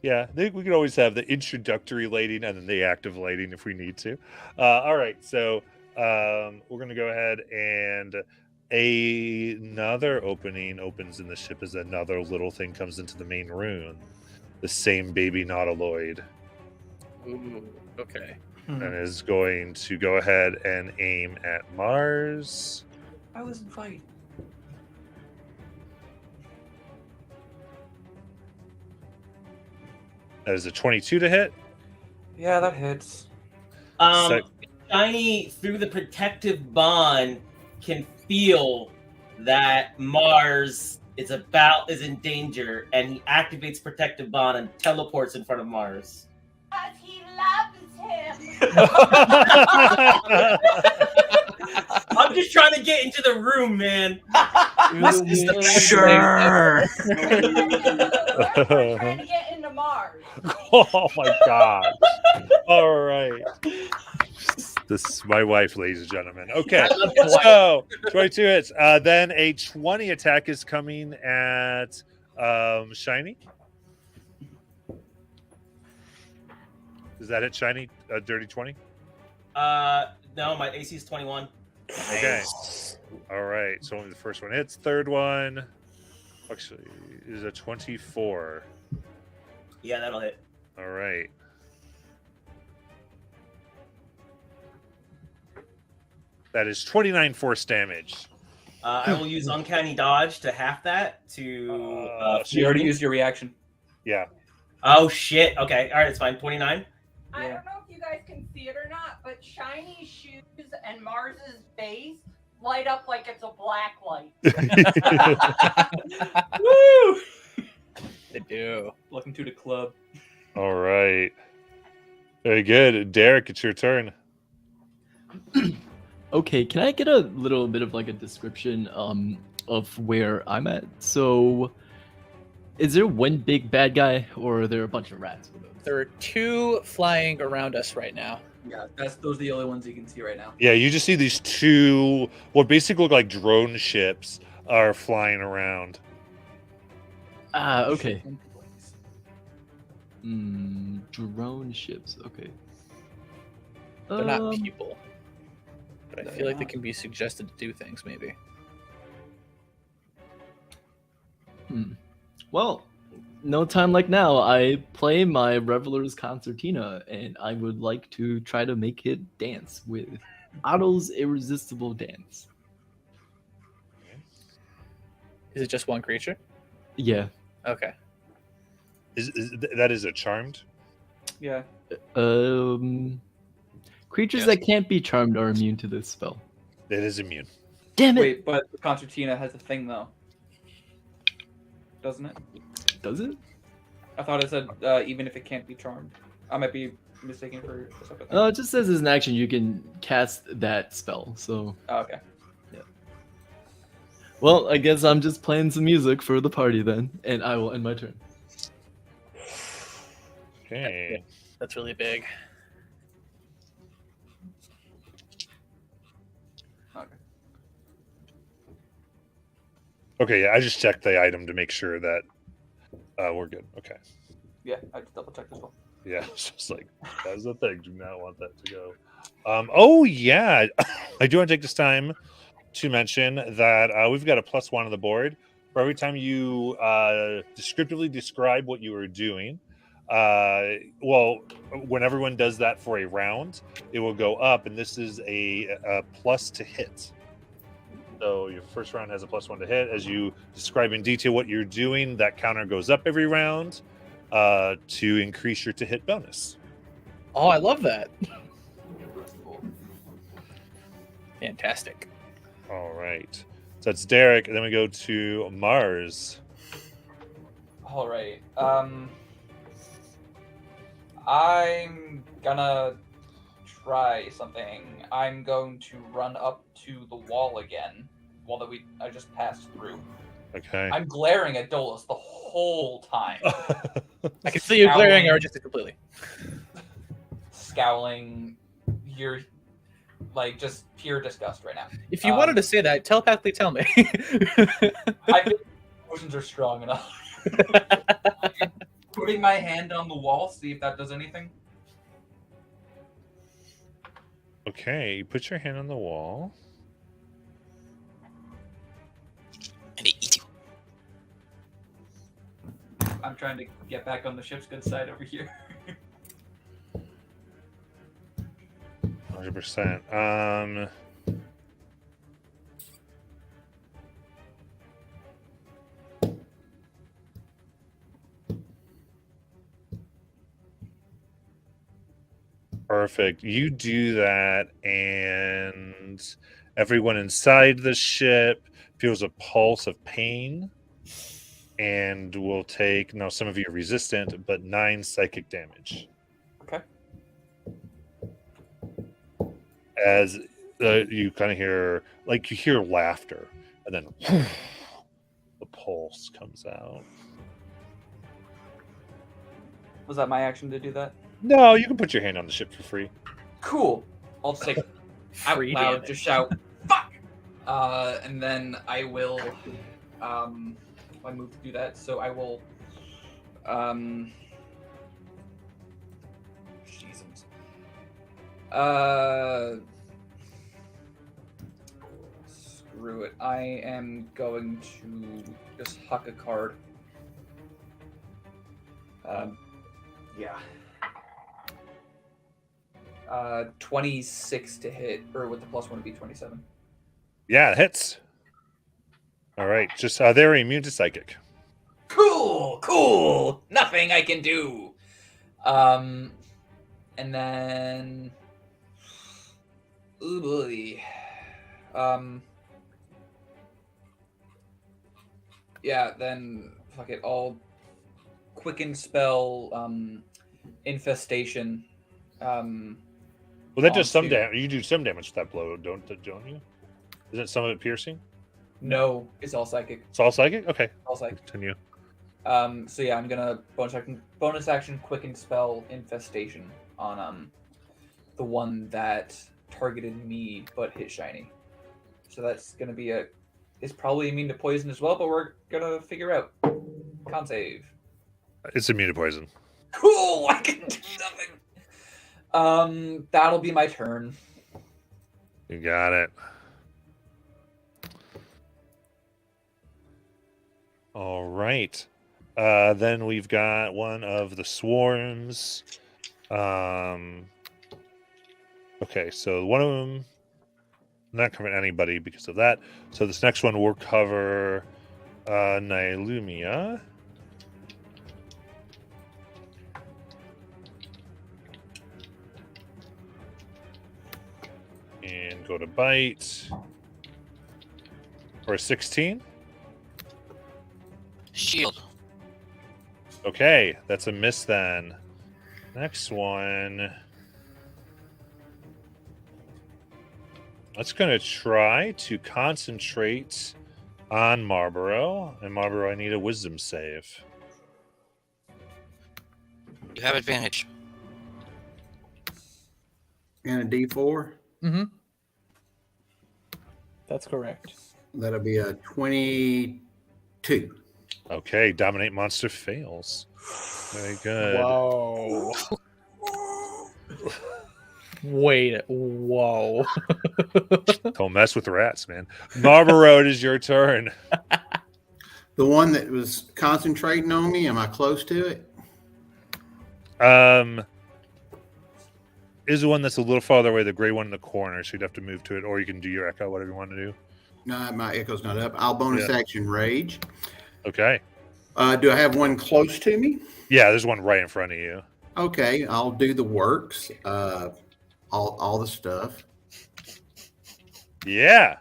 Yeah, we could always have the introductory lighting and then the active lighting if we need to. All right, so we're gonna go ahead and another opening opens in the ship as another little thing comes into the main room. The same baby nautiloid. Ooh, okay. And is going to go ahead and aim at Mars. I was in fight. That is a 22 to hit. Yeah, that hits. Shiny, through the protective bond, can feel that Mars is in danger, and he activates protective bond and teleports in front of Mars. Because he loves him. I'm just trying to get into the room, man. This is the Sure. We're trying to get into Mars. Oh my god. All right. This is my wife, ladies and gentlemen. Okay. So 22 hits. Then a 20 attack is coming at Shiny. Does that hit Shiny? Dirty 20? No, my AC is 21. Okay. All right. So only the first one hits. Third one actually is a 24. Yeah, that'll hit. All right. That is 29 force damage. I will use Uncanny Dodge to half that to... You already used your reaction. Yeah. Oh, shit. Okay. All right, it's fine. 29. I don't know if you guys can see it or not, but Shiny's shoes and Mars's base light up like it's a black light. Woo! They do. Welcome to the club. All right. Very good. Derek, it's your turn. Okay, can I get a little bit of like a description of where I'm at? So, is there one big bad guy, or are there a bunch of rats with There are 2 flying around us right now. Yeah, those are the only ones you can see right now. Yeah, you just see these 2, what basically look like drone ships, are flying around. Okay. Drone ships. Okay. They're not people, but I feel like they can be suggested to do things. Maybe. Well, no time like now. I play my Reveler's Concertina, and I would like to try to make it dance with Otto's Irresistible Dance. Is it just one creature? Yeah. Okay. That is a charmed? Yeah. Creatures that can't be charmed are immune to this spell. It is immune. Damn it! Wait, but the concertina has a thing though, doesn't it? Does it? I thought it said even if it can't be charmed. I might be mistaken for a separate thing. No, it just says as an action you can cast that spell. So. Oh, okay. Yeah. Well, I guess I'm just playing some music for the party then, and I will end my turn. Okay. That's really big. Okay, yeah, I just checked the item to make sure that we're good. Okay. Yeah, I just double checked as well. Yeah, it's just like, that's the thing. Do not want that to go. Oh, yeah. I do want to take this time to mention that we've got a +1 on the board. For every time you descriptively describe what you are doing, well, when everyone does that for a round, it will go up, and this is a plus to hit. So your first round has a +1 to hit. As you describe in detail what you're doing, that counter goes up every round to increase your to hit bonus. Oh, I love that. Fantastic. All right. So that's Derek, and then we go to Mars. All right. I'm gonna try something. I'm going to run up to the wall again. Wall that I just passed through. Okay. I'm glaring at Dolus the whole time. I can see you glaring or just completely. Scowling. You're like just pure disgust right now. If you wanted to say that, telepathically tell me. I think emotions are strong enough. Putting my hand on the wall, see if that does anything. Okay, put your hand on the wall. And it eats you. I'm trying to get back on the ship's good side over here. 100%. Perfect. You do that, and everyone inside the ship feels a pulse of pain and will take, now some of you are resistant, but 9 psychic damage. Okay. As you kind of hear, like, you hear laughter, and then the pulse comes out. Was that my action to do that? No, you can put your hand on the ship for free. Cool. I'll just like out Free loud, damage. just shout, "Fuck!" And then I will. I move to do that, so I will. Jesus. Screw it. I am going to just huck a card. Yeah. 26 to hit, or with the +1 would be 27. Yeah, it hits. All right, just they're immune to psychic. Cool. Nothing I can do. And then, ooh boy. Yeah. Then fuck it. I'll quicken spell. Infestation. Well, that does some onto- damage. You do some damage to that blow, don't you? Isn't some of it piercing? No, it's all psychic. It's all psychic? Okay. All psychic. Continue. So yeah, I'm gonna bonus action quicken spell infestation on the one that targeted me but hit Shiny. So that's gonna be it's probably immune to poison as well, but we're gonna figure out. Con save. It's immune to poison. Cool. I can do nothing. That'll be my turn. You got it. All right. Then we've got one of the swarms. Okay, so one of them not covering anybody because of that. So this next one will cover Nylumia. And go to bite for a 16. Shield. Okay, that's a miss then. Next one. That's going to try to concentrate on Marlboro. And Marlboro, I need a wisdom save. You have advantage. And a D4. Mm-hmm. That's correct. That'll be a 22. Okay, dominate monster fails. Very good. Whoa. Wait. Whoa. Don't mess with rats, man. Marlboro, it is your turn. The one that was concentrating on me, am I close to it? Is the one that's a little farther away, the gray one in the corner, so you'd have to move to it, or you can do your echo, whatever you want to do. No, my echo's not up. I'll bonus action rage. Okay. Do I have one close to me? Yeah, there's one right in front of you. Okay, I'll do the works. All the stuff. Yeah.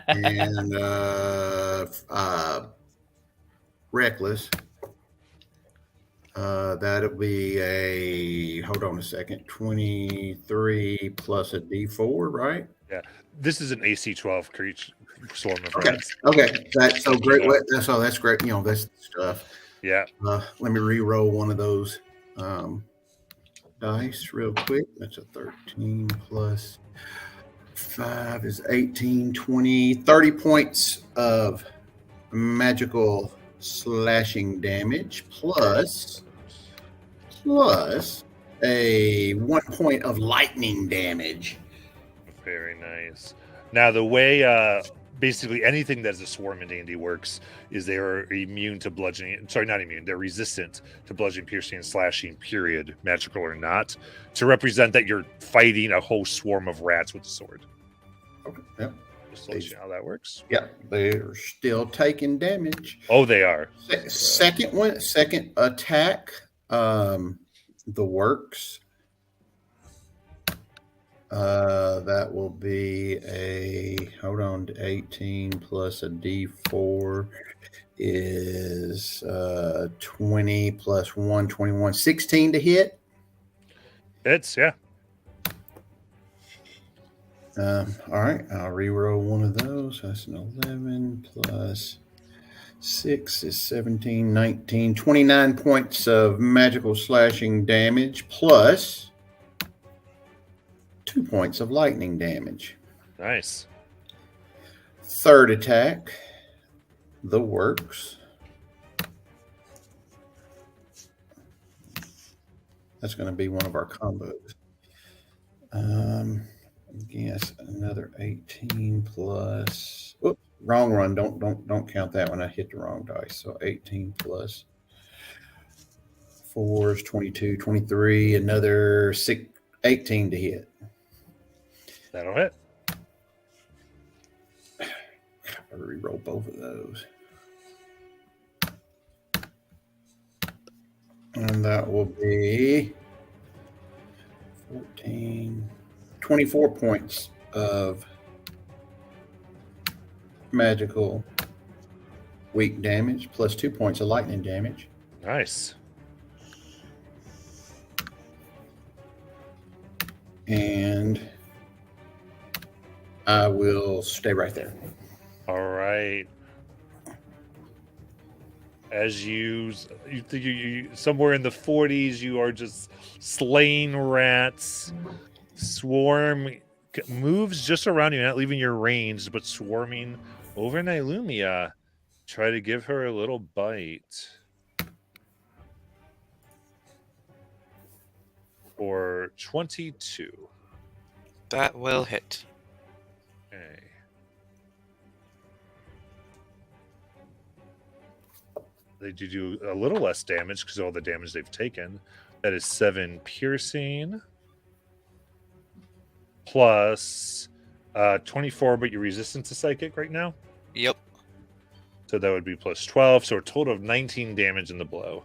And reckless. That'll be hold on a second, 23 plus a D4, right? Yeah. This is an AC 12 creature swarm of Okay. rats. Okay. That's so great. That's great. That's stuff. Yeah. Let me re-roll one of those dice real quick. That's a 13 plus 5 is 18, 20, 30 points of magical slashing damage plus a 1 point of lightning damage. Very nice. Now, the way basically anything that's a swarm in D&D works is they are immune to bludgeoning. Sorry, not immune. They're resistant to bludgeoning, piercing, and slashing, period, magical or not, to represent that you're fighting a whole swarm of rats with a sword. Okay. Yep. Just to let you know how that works. Yep. They're still taking damage. Oh, they are. Second attack. The works. That will be 18 plus a D4 is 20 plus 1, 21, 16 to hit. It's, yeah. All right, I'll reroll one of those. That's an 11 plus 6 is 17, 19, 29 points of magical slashing damage plus 2 points of lightning damage. Nice. Third attack, the works. That's going to be one of our combos. Yes, another 18 plus. Oops, wrong run. Don't count that one. I hit the wrong dice. So 18 plus 4 is 22, 23. Another 18 to hit. That'll hit. I'll re-roll both of those. And that will be 24 points of magical weak damage plus 2 points of lightning damage. Nice. And I will stay right there. All right. As you somewhere in the 40s, you are just slaying rats. Swarm moves just around you, not leaving your range, but swarming over Nylumia. Try to give her a little bite. For 22. That will hit. Okay. They do a little less damage because of all the damage they've taken. That is 7 piercing. Plus 24, but your resistance to psychic right now? Yep. So that would be plus 12. So a total of 19 damage in the blow.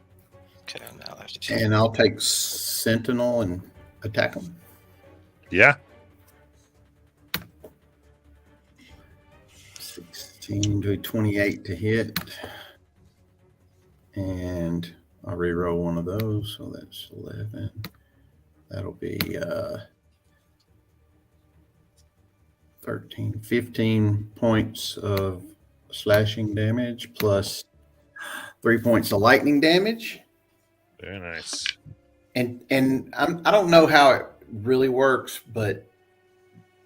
Okay, now I have to And I'll take Sentinel and attack him. Yeah. 16 to 28 to hit. And I'll reroll one of those. So that's 11. That'll be 13, 15 points of slashing damage plus 3 points of lightning damage. Very nice. And I don't know how it really works, but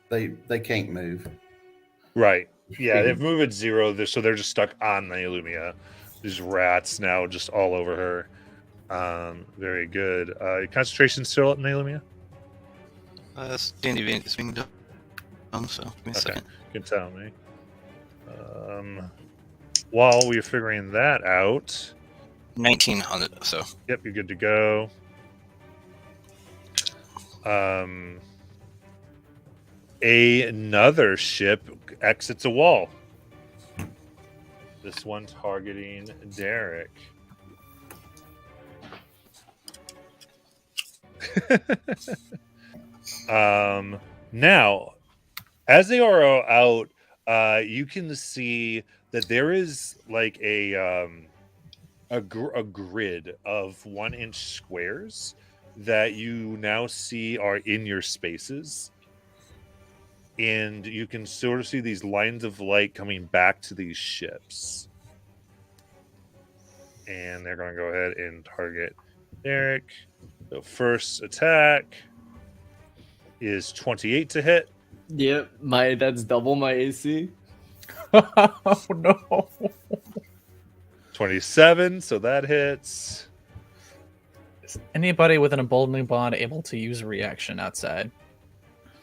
they can't move. Right. Yeah, they've moved at 0, so they're just stuck on the Illumia. These rats now just all over her. Very good. Concentration still at Illumia? Dandy Bean is being done. So give me a second. You can tell me. While we're figuring that out, 1900. So yep, you're good to go. Another ship exits a wall. This one targeting Derek. Now, as they are out, you can see that there is like a grid of 1-inch squares that you now see are in your spaces. And you can sort of see these lines of light coming back to these ships. And they're going to go ahead and target Derek. So first attack is 28 to hit. Yep, that's double my AC. Oh no. 27, so that hits. Is anybody with an emboldening bond able to use a reaction outside?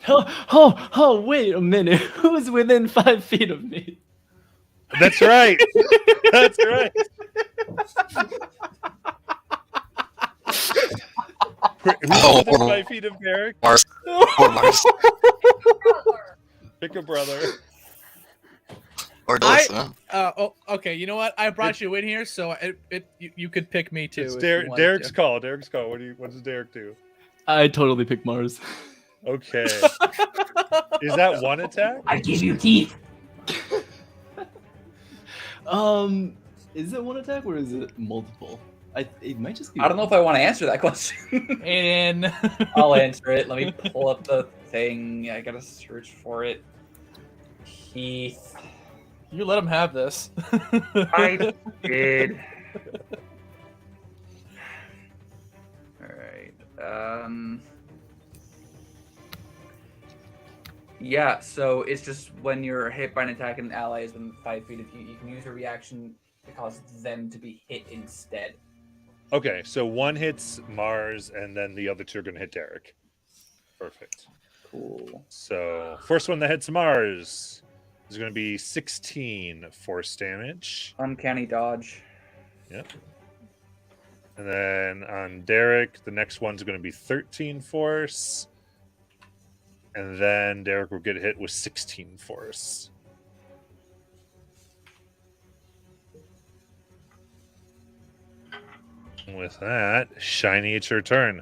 Oh, wait a minute. Who's within 5 feet of me? That's right. That's right. Who's within 5 feet of Derek? Mars. Mars. Pick a brother. Or Delissa. Okay. You know what? I brought you in here, so you could pick me too. It's if you wanted Derek's to. call. Derek's call. What does Derek do? I totally pick Mars. Okay. Is that one attack? I give you teeth. Is it one attack or is it multiple? It might just be. I don't know if I want to answer that question. And I'll answer it. Let me pull up the thing. I gotta search for it. Teeth. You let him have this. I did. All right. Yeah, so it's just when you're hit by an attack and an ally is within 5 feet of you, you can use a reaction to cause them to be hit instead. Okay, so one hits Mars, and then the other two are going to hit Derek. Perfect. Cool. So first one that hits Mars is going to be 16 force damage. Uncanny dodge. Yep. And then on Derek, the next one's going to be 13 force. And then Derek will get hit with 16 force. With that, Shiny, it's your turn.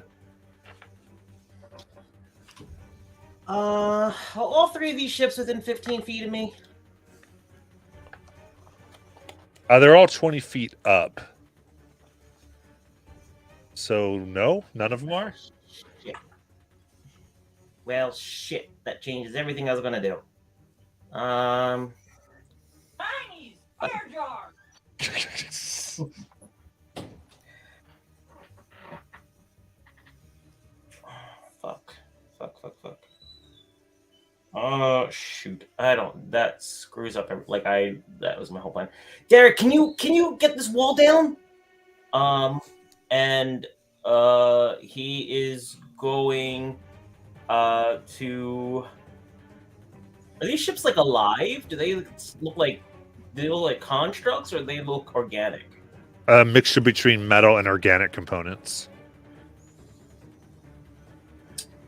All 3 of these ships within 15 feet of me. They're all 20 feet up. So, no? None of them are? Shit. Well, shit. That changes everything I was going to do. Chinese! Air jar! Fuck. Oh shoot! I don't. That screws up. That was my whole plan. Derek, can you get this wall down? And he is going to. Are these ships like alive? Do they look like constructs, or do they look organic? A mixture between metal and organic components.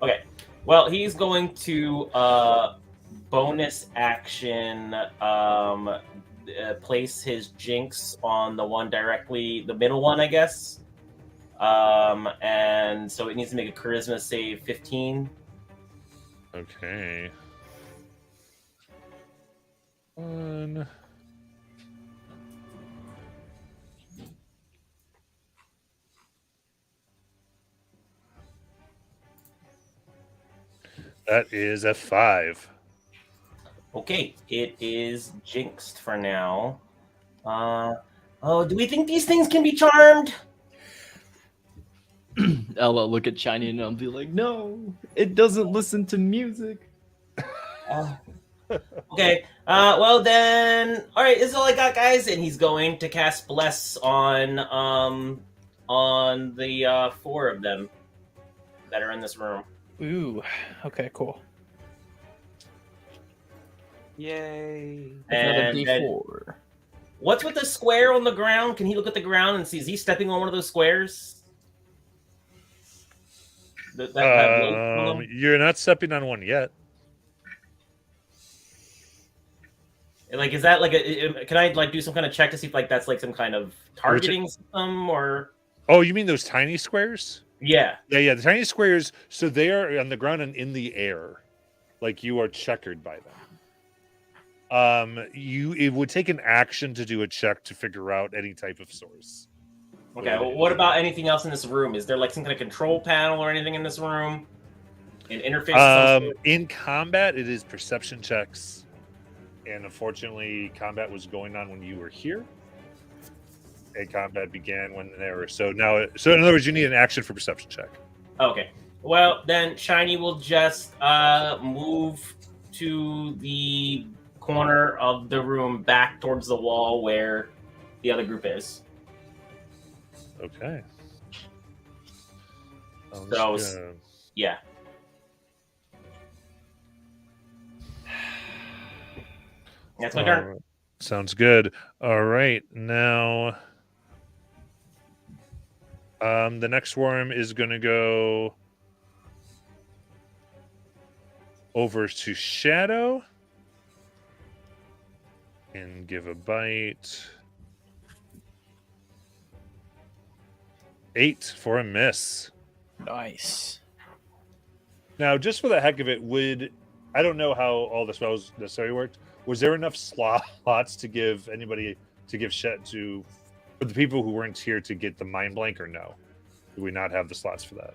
Okay. Well, he's going to bonus action place his jinx on the one directly, the middle one, I guess. And so it needs to make a charisma save 15. Okay. One. That is a 5. Okay, it is jinxed for now. Do we think these things can be charmed? I'll look at Shiny and I'll be like, no, it doesn't listen to music. Okay. Well then, all right. This is all I got, guys. And he's going to cast Bless on the 4 of them that are in this room. Ooh. Okay. Cool. Yay! Another And D4. what's with the square on the ground? Can he look at the ground and see? Is he stepping on one of those squares? That blows on them? You're not stepping on one yet. Like, is that like a? Can I like do some kind of check to see if like that's like some kind of targeting system or? Oh, you mean those tiny squares? Yeah. Yeah. The tiny squares. So they are on the ground and in the air, like you are checkered by them. It would take an action to do a check to figure out any type of source. Okay. Well, what about anything else in this room? Is there like some kind of control panel or anything in this room? An interface? Of some sort? In combat, it is perception checks, and unfortunately, combat was going on when you were here. And combat began when they were so in other words, you need an action for perception check. Okay. Well, then Shiny will just move to the corner of the room back towards the wall where the other group is. Okay. Yeah. That's my turn. Sounds good. All right. Now, the next worm is going to go over to Shadow and give a bite. 8 for a miss. Nice. Now, just for the heck of it, I don't know how all the spells necessarily worked. Was there enough slots to give for the people who weren't here to get the mind blank, or no? Do we not have the slots for that?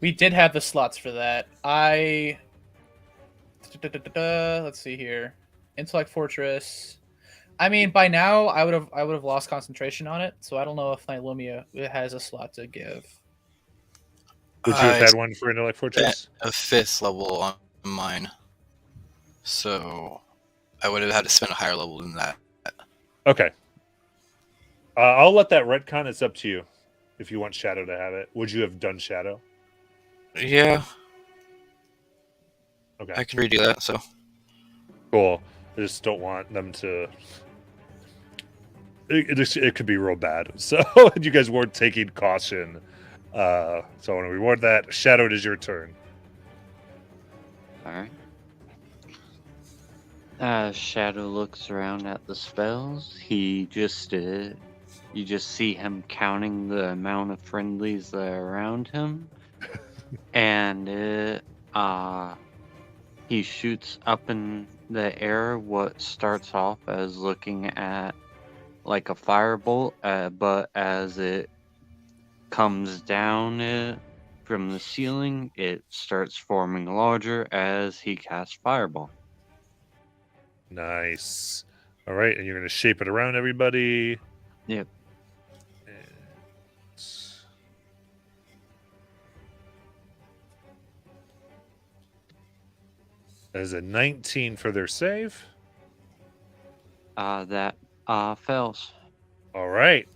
We did have the slots for that. Let's see here. Intellect Fortress. I mean, by now I would have lost concentration on it, so I don't know if Nylumia has a slot to give. Would you have had one for Intellect Fortress? A 5th level on mine, so I would have had to spend a higher level than that. Okay. I'll let that retcon. It's up to you. If you want Shadow to have it, would you have done Shadow? Yeah. Okay. I can redo that. So. Cool. I just don't want them to. It could be real bad. So you guys weren't taking caution. So I want to reward that. Shadow, it is your turn. All right. Shadow looks around at the spells. You just see him counting the amount of friendlies that are around him, and he shoots up in the air what starts off as looking at like a firebolt, but as it comes down from the ceiling, it starts forming larger as he casts fireball. Nice. All right, and you're going to shape it around everybody. Yep. As a 19 for their save. That fails. All right.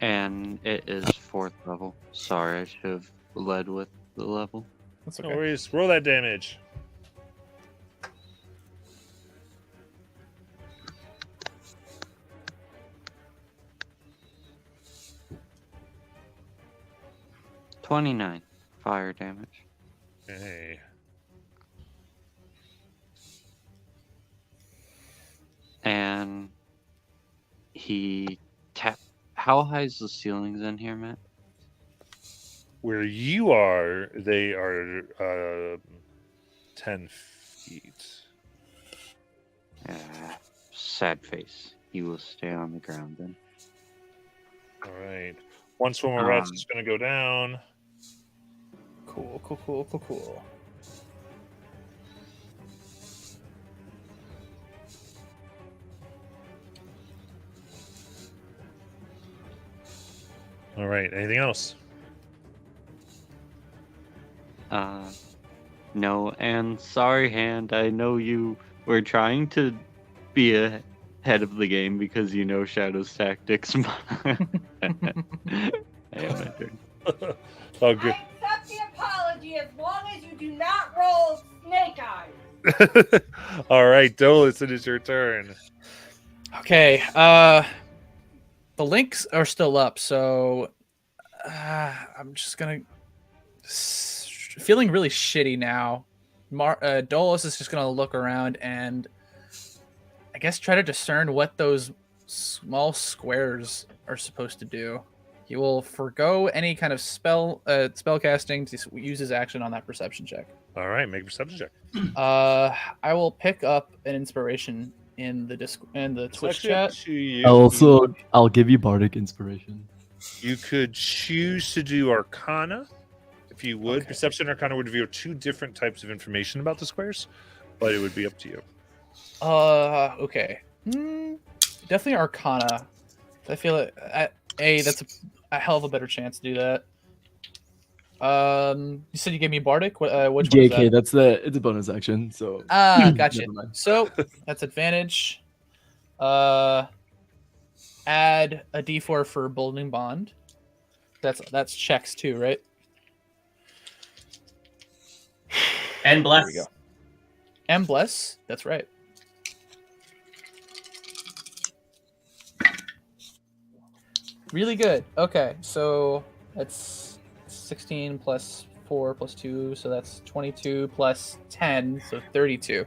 And it is 4th level. Sorry, I should have led with the level. That's No okay. worries. Roll that damage. $29 fire damage. Okay. And he tapped. How high is the ceilings in here, Matt? Where you are, they are 10 feet. Sad face. He will stay on the ground then. All right. One swarm of rats is going to go down. Cool. All right. Anything else? No, and sorry, Hand. I know you were trying to be ahead of the game because you know Shadow's tactics. Hey, my turn. Oh, good. I accept the apology as long as you do not roll snake eyes. All right, Dolus, it is your turn. Okay. The links are still up, so I'm just gonna feeling really shitty now. Dolus is just gonna look around and I guess try to discern what those small squares are supposed to do. He will forego any kind of spell casting to use his action on that perception check. All right, make a perception check. I will pick up an inspiration in the Twitch actually up chat. to you. I'll give you bardic inspiration. You could choose to do Arcana, if you would. Okay. Perception and Arcana would reveal two different types of information about the squares, but it would be up to you. Okay. Definitely Arcana. I feel it. That's a hell of a better chance to do that. You said you gave me Bardic. Which one is JK, that? it's a bonus action. So Gotcha. Never mind. So that's advantage. Add a D4 for Boldening Bond. That's checks too, right? And bless. There we go. And bless. That's right. Really good. Okay, so that's 16 plus 4 plus 2, so that's 22 plus 10, so 32.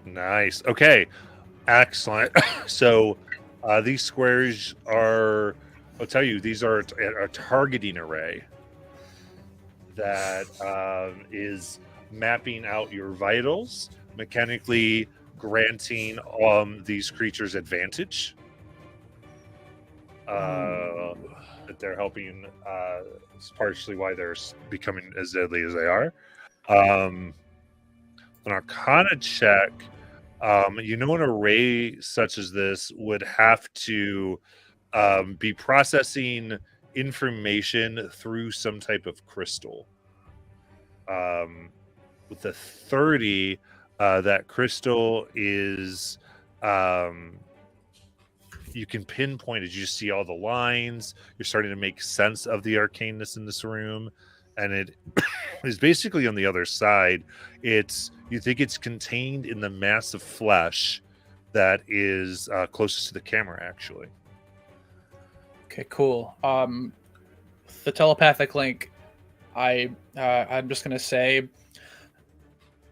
Nice. Okay. Excellent. So these squares are, I'll tell you, these are a targeting array that is mapping out your vitals, mechanically granting these creatures advantage. That they're helping. It's partially why they're becoming as deadly as they are. An Arcana check, an array such as this would have to be processing information through some type of crystal. With the 30, that crystal is you can pinpoint it. You just see all the lines. You're starting to make sense of the arcaneness in this room, and it is basically on the other side. You think it's contained in the mass of flesh that is closest to the camera, actually. Okay, cool. The telepathic link. I'm just gonna say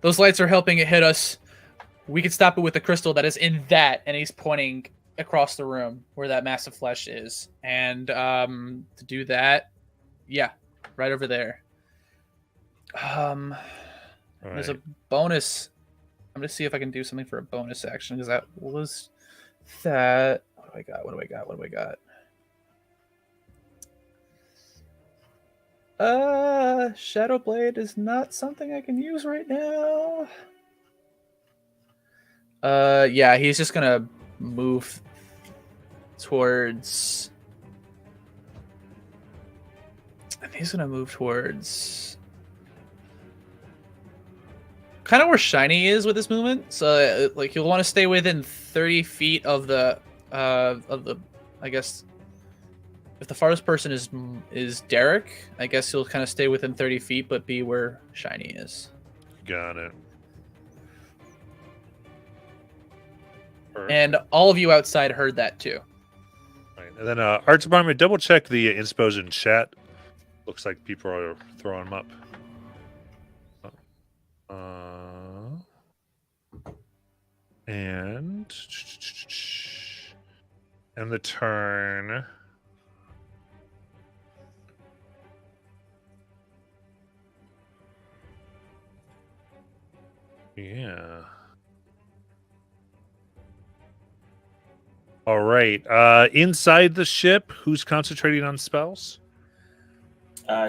those lights are helping it hit us. We can stop it with the crystal that is in that, and he's pointing across the room where that massive flesh is. And to do that, yeah, right over there. There's a bonus. I'm gonna see if I can do something for a bonus action because that was that. What do I got? Shadow Blade is not something I can use right now. Yeah, he's just gonna move towards. I think he's gonna move towards kind of where Shiny is with this movement. So, like, you'll want to stay within 30 feet of the. I guess. If the farthest person is Derek, I guess you'll kind of stay within 30 feet, but be where Shiny is. Got it. Perfect. And all of you outside heard that too. Right. And then Arts Department, double check the inspos in chat. Looks like people are throwing them up. And the turn. Yeah. All right. Inside the ship, who's concentrating on spells?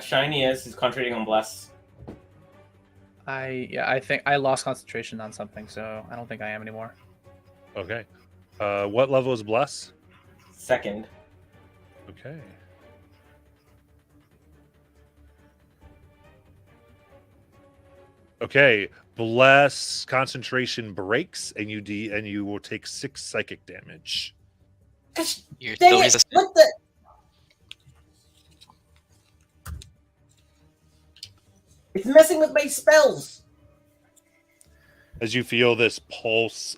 Shiny is concentrating on bless. I think I lost concentration on something, so I don't think I am anymore. Okay. What level is bless? Second. Okay. Okay. Bless concentration breaks, and you will take 6 psychic damage. You're Dang still it! resistant. What the? It's messing with my spells. As you feel this pulse,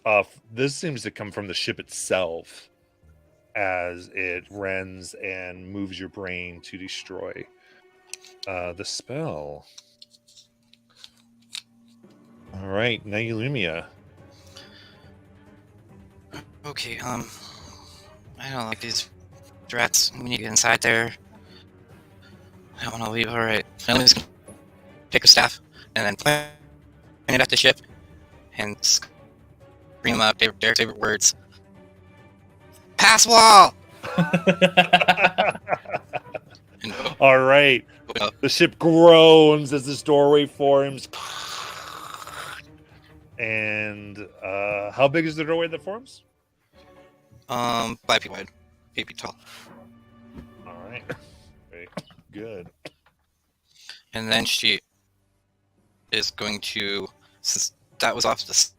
this seems to come from the ship itself, as it rends and moves your brain to destroy the spell. All right, Nailumia. Okay, I don't like these rats. We need to get inside there. I don't want to leave. All right, I'm just gonna pick a staff and then point it at the ship and scream out their favorite words. Pass wall. And All right. open up. The ship groans as this doorway forms. And how big is the doorway that forms? 5 feet wide, 8 feet tall. All right. Very good. And then she is going to, since that was off the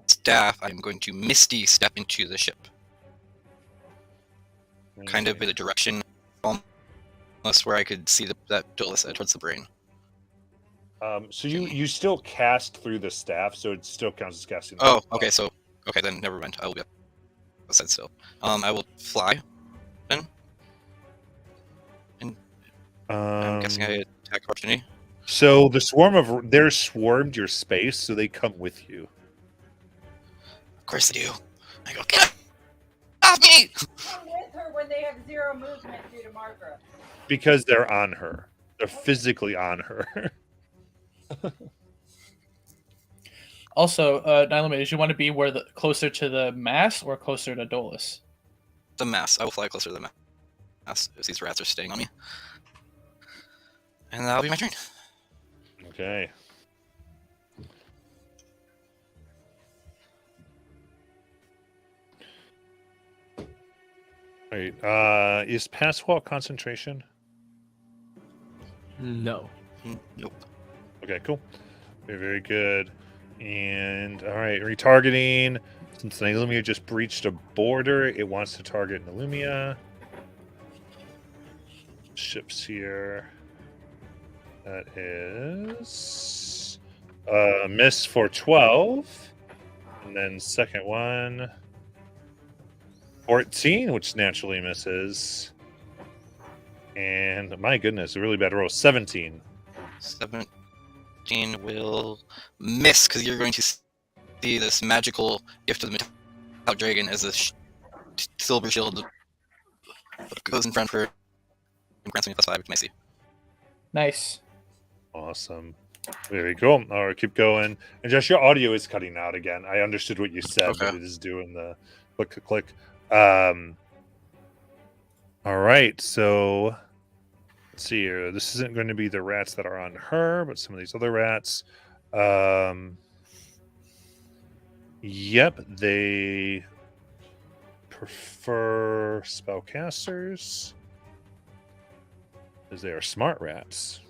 staff, I'm going to Misty step into the ship. Kind of in the direction, almost where I could see that duelist towards the brain. So you still cast through the staff, so it still counts as casting. Oh, okay, okay, then never mind. I will be outside still. I will fly, then. And I'm guessing I attack opportunity. So the swarm they're swarmed your space, so they come with you. Of course they do. I go, get off me! Come with her when they have 0 movement due to Margaret. Because they're on her. They're physically on her. Also, Nylame, did you want to be closer to the mass or closer to Dolus? The mass. I will fly closer to the mass as these rats are staying on me. And that'll be my turn. Okay. All right. Is pass wall concentration? No. Nope. Okay, cool. Very, very good. And all right, retargeting. Since Nalumia just breached a border, it wants to target Nalumia. Ships here. That is miss for 12. And then second one, 14, which naturally misses. And my goodness, a really bad roll, 17. 17 will miss because you're going to see this magical gift of the metallic dragon as a silver shield goes in front of her and grants me +5 to my AC. Nice. Awesome. Very cool. All right, keep going. And Josh, your audio is cutting out again. I understood what you said, Okay. but it is doing the click. All right, so let's see here. This isn't going to be the rats that are on her, but some of these other rats. Yep, they prefer spellcasters because they are smart rats.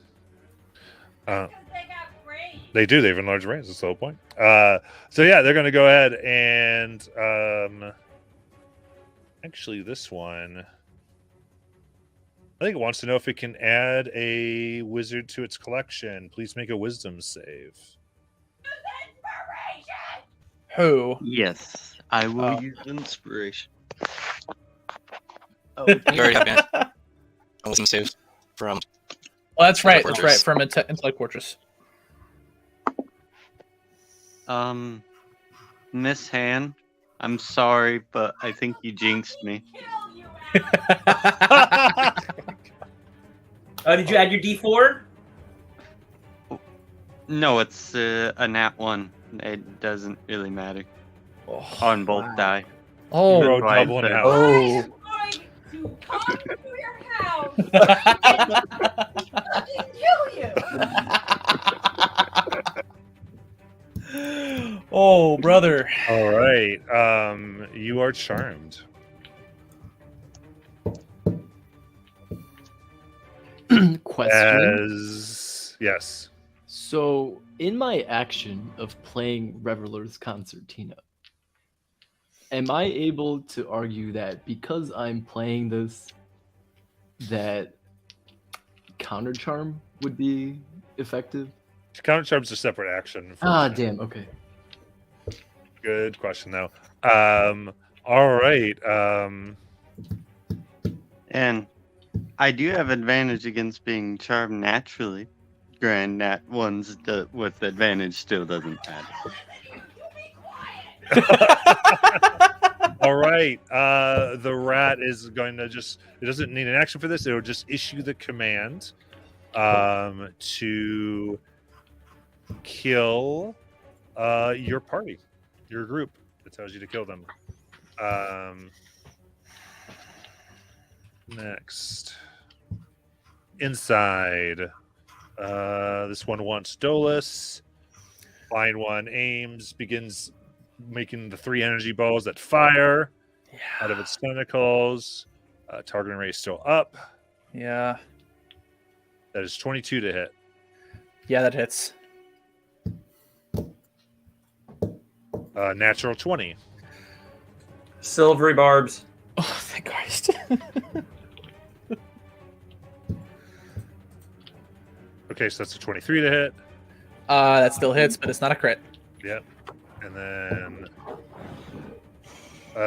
Because they got brains. They do. They have enlarged range. That's the whole point. So yeah, they're going to go ahead and actually, this one, I think it wants to know if it can add a wizard to its collection. Please make a wisdom save. Who? Yes, I will Oh. use inspiration. Oh, You already have been. Wisdom saves from. Well, that's right. That's Fortress. right. From Intellect Fortress. Miss Han, I'm sorry, but I think you jinxed me. Did you add your D4? No, it's a nat 1. It doesn't really matter Oh, on both wow. die. Oh, Roll That's why I double said- now. Oh. I'm going to come to your house and fucking kill you. Oh, brother. All right. You are charmed. Question. Yes. So, in my action of playing Reveler's Concertina, am I able to argue that because I'm playing this, that Counter Charm would be effective? Counter charm's a separate action. Ah, damn. Okay. Good question, though. All right. And I do have advantage against being charmed naturally. Grand nat 1s with advantage still doesn't matter. All right. The rat is going to just, it doesn't need an action for this. It'll just issue the command to kill your party, your group. It tells you to kill them. Next. Inside. This one wants Dolus. Flying one aims, begins making the 3 energy balls that fire out of its tentacles. Target rate is still up. Yeah. That is 22 to hit. Yeah, that hits. Natural 20. Silvery barbs. Oh, thank Christ. Okay, so that's a 23 to hit. That still hits, but it's not a crit. Yep. And then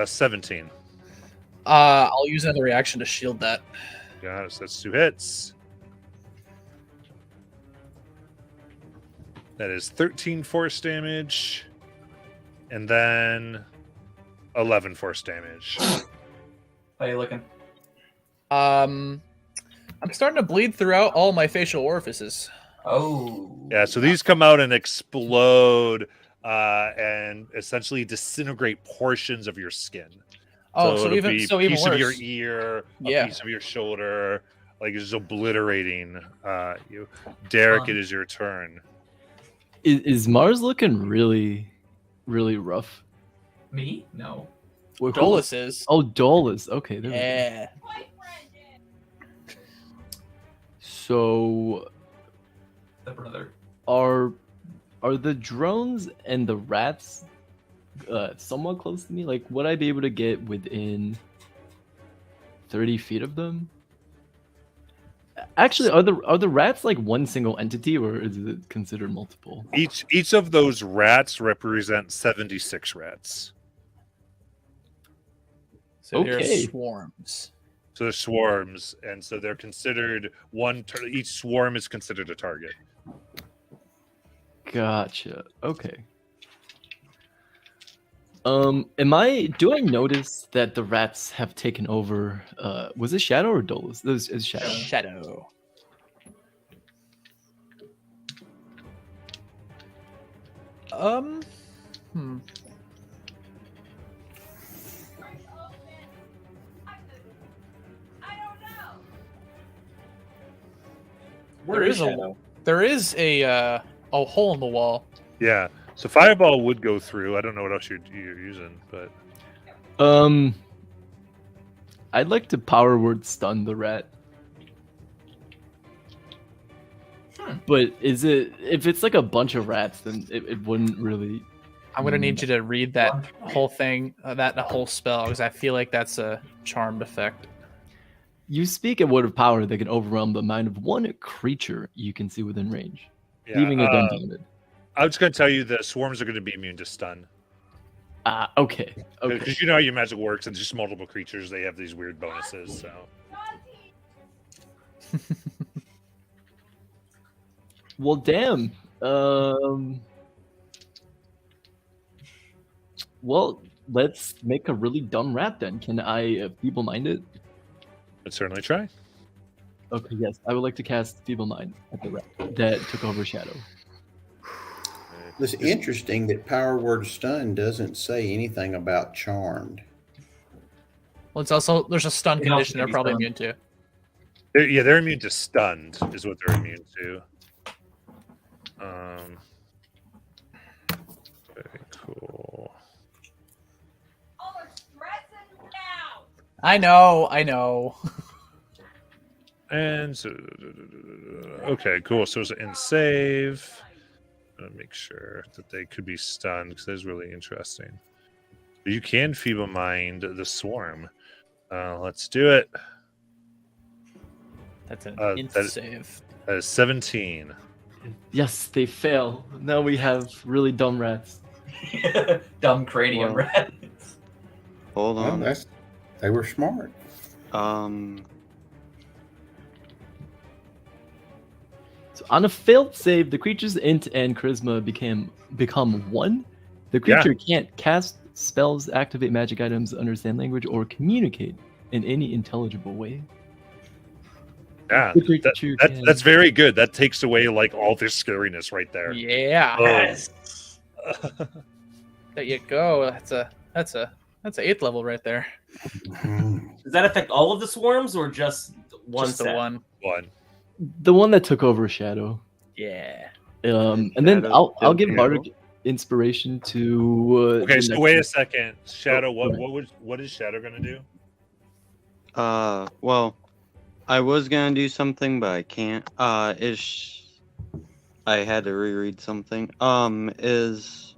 17. I'll use another reaction to shield that. Got it. So that's 2 hits. That is 13 force damage. And then 11 force damage. How you looking? I'm starting to bleed throughout all my facial orifices. Oh. Yeah, so these come out and explode and essentially disintegrate portions of your skin. Oh, so it'll even be so, a even piece worse. of your ear, Yeah. a piece of your shoulder, like it's just obliterating you. Derek, it is your turn. Is Mars looking really, really rough? Me? No. Wait, who- Dolus is. Oh, Dolus. Okay. There we go. Yeah. So The brother. are the drones and the rats somewhat close to me? Like, would I be able to get within 30 feet of them? Actually, are the rats like one single entity, or is it considered multiple? Each of those rats represent 76 rats. So they're Okay. swarms. So they're swarms, and so they're considered each swarm is considered a target. Gotcha. Okay. Do I notice that the rats have taken over was it Shadow or Dolus? This is Shadow. Shadow. Hmm. There is a hole in the wall. Yeah. So fireball would go through. I don't know what else you're using, but I'd like to power word stun the rat. But is it if it's like a bunch of rats, then it wouldn't really. I'm gonna need you to read that whole thing, that whole spell, because I feel like that's a charmed effect. You speak a word of power that can overwhelm the mind of one creature you can see within range, yeah, leaving it undaunted. I was going to tell you the swarms are going to be immune to stun. Okay. Because you know how your magic works, and just multiple creatures, they have these weird bonuses. So. Well, damn. Well, let's make a really dumb rat then. Can I feeble mind it? Let's certainly try. Okay, yes. I would like to cast feeble mind at the rat that took over Shadow. It's interesting that power word stun doesn't say anything about charmed. Well, it's also there's a stun It can also condition they're be probably stunned. immune to. They're immune to stunned, is what they're immune to. Very cool. Oh, it's stressing now. I know. And so, okay, cool. So it's an save. I'm gonna make sure that they could be stunned because that's really interesting. But you can feeble mind the swarm. Let's do it. That's an save. That is 17. Yes, they fail. Now we have really dumb rats. Dumb cranium Well, rats. Hold Well, on. they were smart. So on a failed save, the creature's int and charisma become 1. The creature can't cast spells, activate magic items, understand language, or communicate in any intelligible way. Yeah, The creature can- that's very good. That takes away like all this scariness right there. Yeah. Oh. There you go. That's a 8th level right there. Does that affect all of the swarms or just one Just the set? one. The one that took over Shadow. Yeah. And then Shadow's I'll still give here. Bardic inspiration to. Okay, the so next wait a one. second. Shadow, go what is Shadow gonna do? Well, I was gonna do something, but I can't. I had to reread something. Is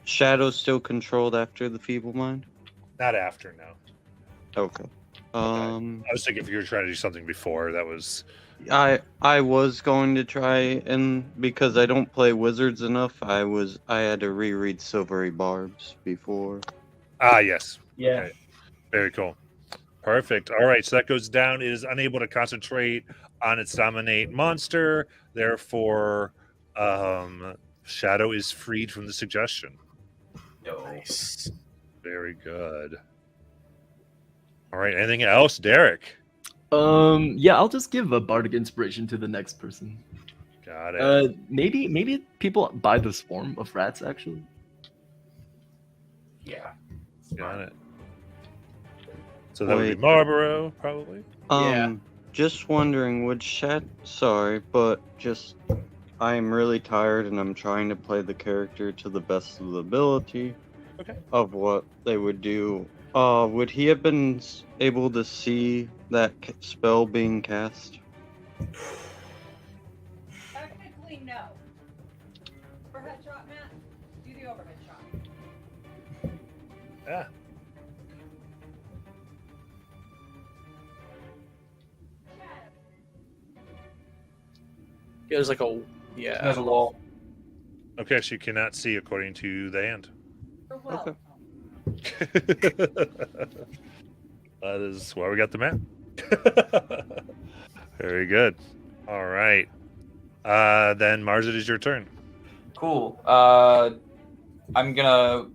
Shadow still controlled after the feeble mind? Not after, no. Okay. I was thinking if you were trying to do something before, that was. I was going to try, and because I don't play wizards enough, I had to reread Silvery Barbs before. Ah, yes. Yeah. Okay. Very cool. Perfect. All right, so that goes down. It is unable to concentrate on its dominate monster. Therefore, Shadow is freed from the suggestion. Nice. Very good. All right. Anything else, Derek? Yeah, I'll just give a bardic inspiration to the next person. Got it. Maybe people buy the swarm of rats actually. Yeah. Got it. So that would Wait. be Marlboro, probably. Yeah. Just wondering, sorry, but I'm really tired and I'm trying to play the character to the best of the ability of what they would do. Would he have been able to see that spell being cast? Technically, no. Overhead shot, Matt. Do the overhead shot. Yeah. There's like a There's a wall. Okay, so you cannot see according to the hand. You're welcome. That is why we got the map. Very good. All right. Then Mars, it is your turn. Cool. I'm gonna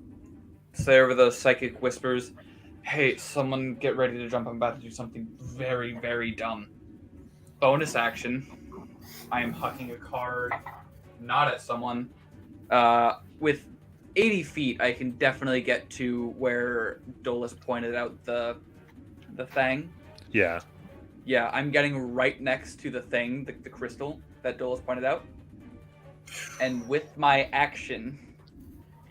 say over the psychic whispers, "Hey, someone get ready to jump. I'm about to do something very, very dumb." Bonus action. I am hucking a card, not at someone. With 80 feet, I can definitely get to where Dolus pointed out the thing. Yeah. Yeah, I'm getting right next to the thing, the crystal that Dolus pointed out. and with my action,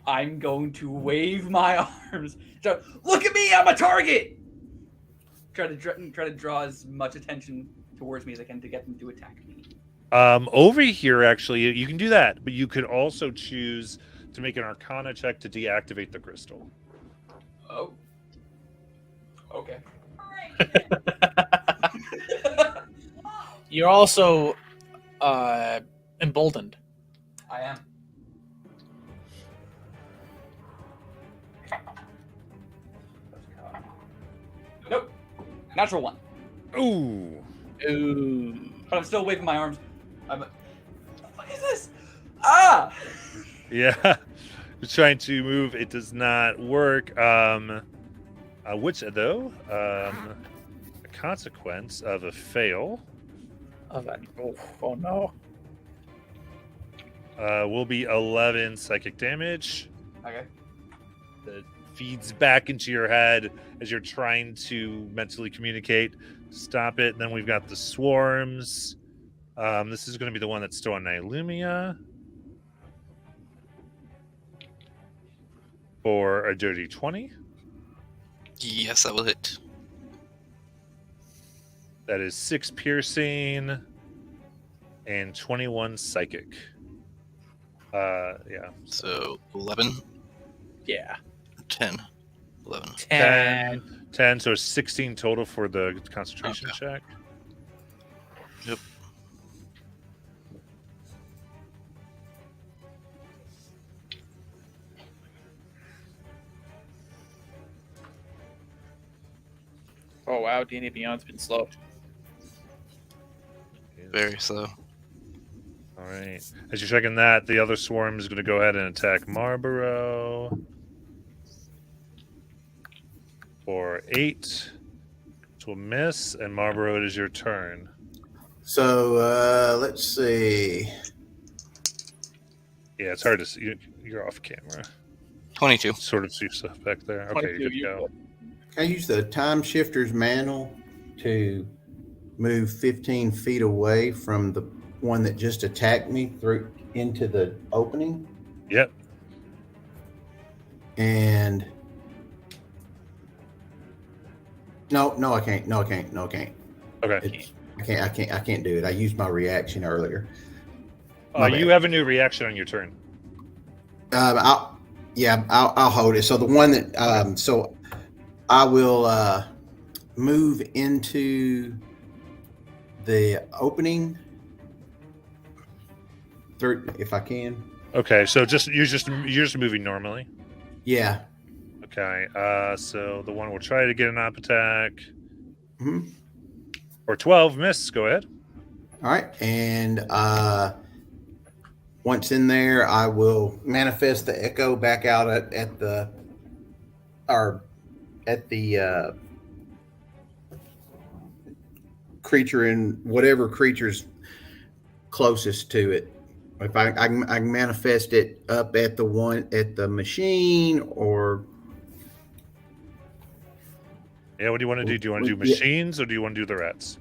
I'm going to wave my arms. So, look at me! I'm a target. Try to draw as much attention towards me as I can to get them to attack me. Over here, actually, you can do that, but you could also choose to make an Arcana check to deactivate the crystal. Oh. Okay. You're also emboldened. I am. Nope. Natural one. Ooh. Ooh. But I'm still waving my arms. What the fuck is this? Ah! Yeah. You're trying to move. It does not work. Which, though, a consequence of a fail Oh no. will be 11 psychic damage. Okay. That feeds back into your head as you're trying to mentally communicate. Stop it. Then we've got the swarms. This is going to be the one that's still on Nylumia. For a dirty 20. Yes, that will hit. That is 6 piercing and 21 psychic. Yeah. So 11, Yeah. 10, 11. 10, so 16 total for the concentration check. Yep. Oh wow, D&D Beyond's been slow. Very slow. All right. As you're checking that, the other swarm is going to go ahead and attack Marlborough for 8. Which will miss, and Marlborough, it is your turn. So let's see. Yeah, it's hard to see. You're off camera. 22. Sort of see stuff back there. Okay, you're good to go. Can I use the time shifter's mantle to move 15 feet away from the one that just attacked me through into the opening? Yep. And no, I can't. No, I can't. Okay. I can't do it. I used my reaction earlier. You have a new reaction on your turn. I'll hold it. So the one that so I will move into the opening through if I can. Okay, so you're just moving normally. Yeah. Okay. So the one will try to get an op attack. Mm-hmm. Or 12 miss. Go ahead. All right, and once in there, I will manifest the echo back out at the creature in whatever creature's closest to it. If I can manifest it up at the one at the machine or. Yeah, what do you want to do? Do you want to do machines or do you want to do the rats?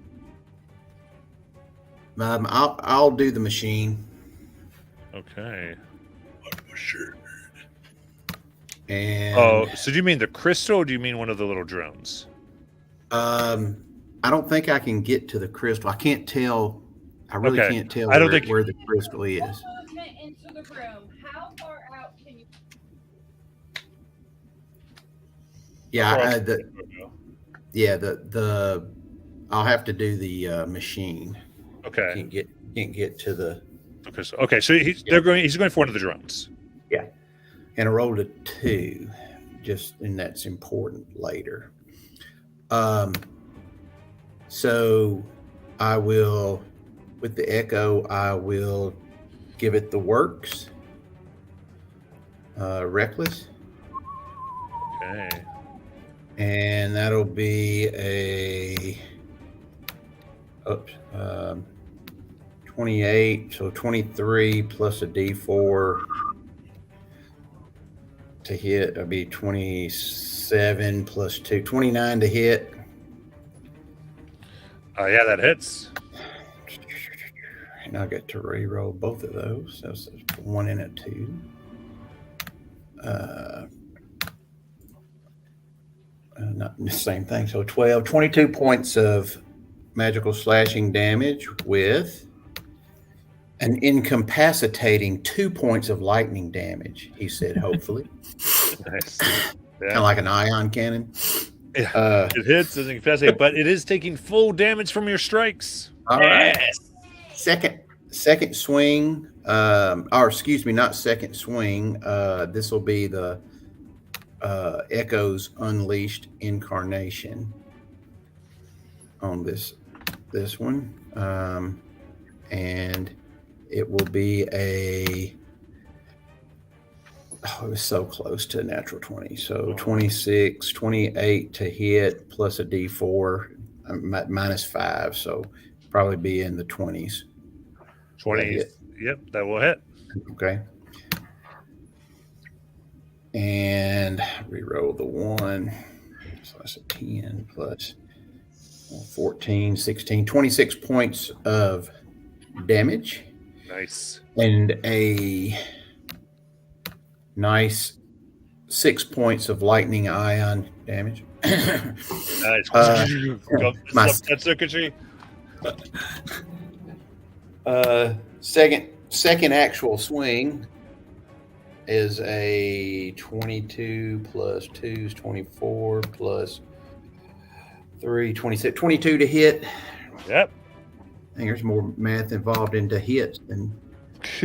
I'll do the machine. Okay. And so do you mean the crystal or do you mean one of the little drones? I don't think I can get to the crystal. I can't tell. I really can't tell where the crystal is. Movement into the room. How far out can you? Yeah, I'll have to do the machine. Okay. Can't get to the. Okay, so he's going for one of the drones. Yeah, and I rolled a 2, and that's important later. So I will, with the echo, I will give it the works. Reckless. Okay. And that'll be a 28, so 23 plus a D4 to hit. That'll be 27 plus 2, 29 to hit. Yeah, that hits. And I get to re-roll both of those. So it's a 1 and a 2. Not the same thing. So 12, 22 points of magical slashing damage with an incapacitating 2 points of lightning damage, he said, hopefully. Nice. Kind Yeah. of like an ion cannon. Yeah. It hits, doesn't incapacitate, but it is taking full damage from your strikes. All right. Second swing, or excuse me, not second swing. This will be the Echoes Unleashed Incarnation on this one, and it will be it was so close to a natural 20. So 26, 28 to hit plus a D4 minus 5. So probably be in the 20s. 20s. Yep, that will hit. Okay. And reroll the 1. So that's a 10 plus 14, 16, 26 points of damage. Nice. And a nice 6 points of lightning ion damage. Nice. My that circuitry. Second actual swing is a 22 plus 2 is 24 plus 3, 26, 22 to hit. Yep. I think there's more math involved into hits than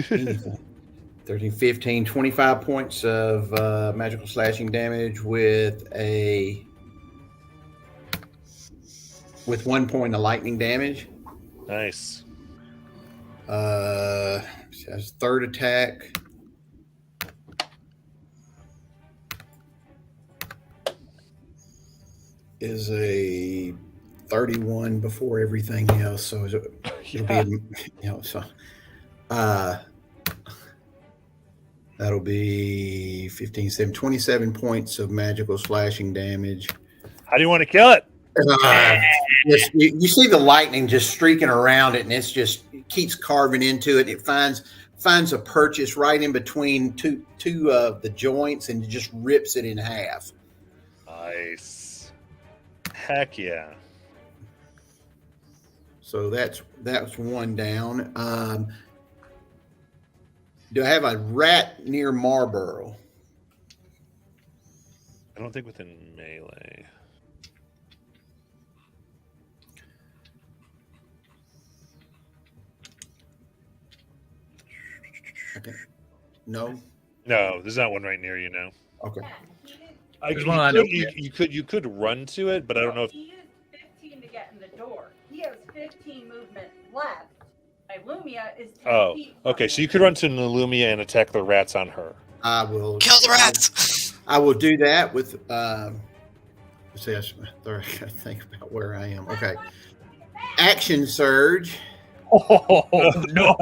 anything. 13, 15, 25 points of magical slashing damage with 1 point of lightning damage. Nice. Has third attack. Is a 31 before everything else, so it'll be, so that'll be 15, 7, 27 points of magical slashing damage. How do you want to kill it? You see the lightning just streaking around it, and it keeps carving into it. It finds a purchase right in between two of the joints, and just rips it in half. Nice. Heck yeah. So that's one down. Do I have a rat near Marlborough? I don't think within melee. Okay. No, there's not one right near you now. Okay. You could run to it, but I don't know if He used 15 to get in the door. He has 15 movement left. Lumia is 10 feet. Okay, so you could run to Nalumia and attack the rats on her. I will kill the rats. I will do that with. Let's see, I gotta think about where I am. Okay, action surge. Oh no!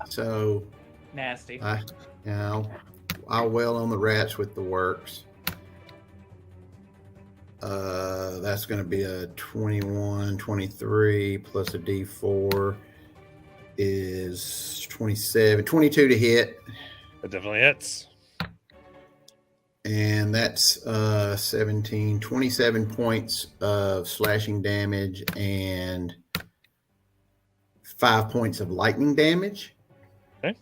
So Nasty. I'll wail on the rats with the works. That's going to be a 21, 23 plus a D4 is 27, 22 to hit. That definitely hits. And that's 17, 27 points of slashing damage and 5 points of lightning damage. Okay.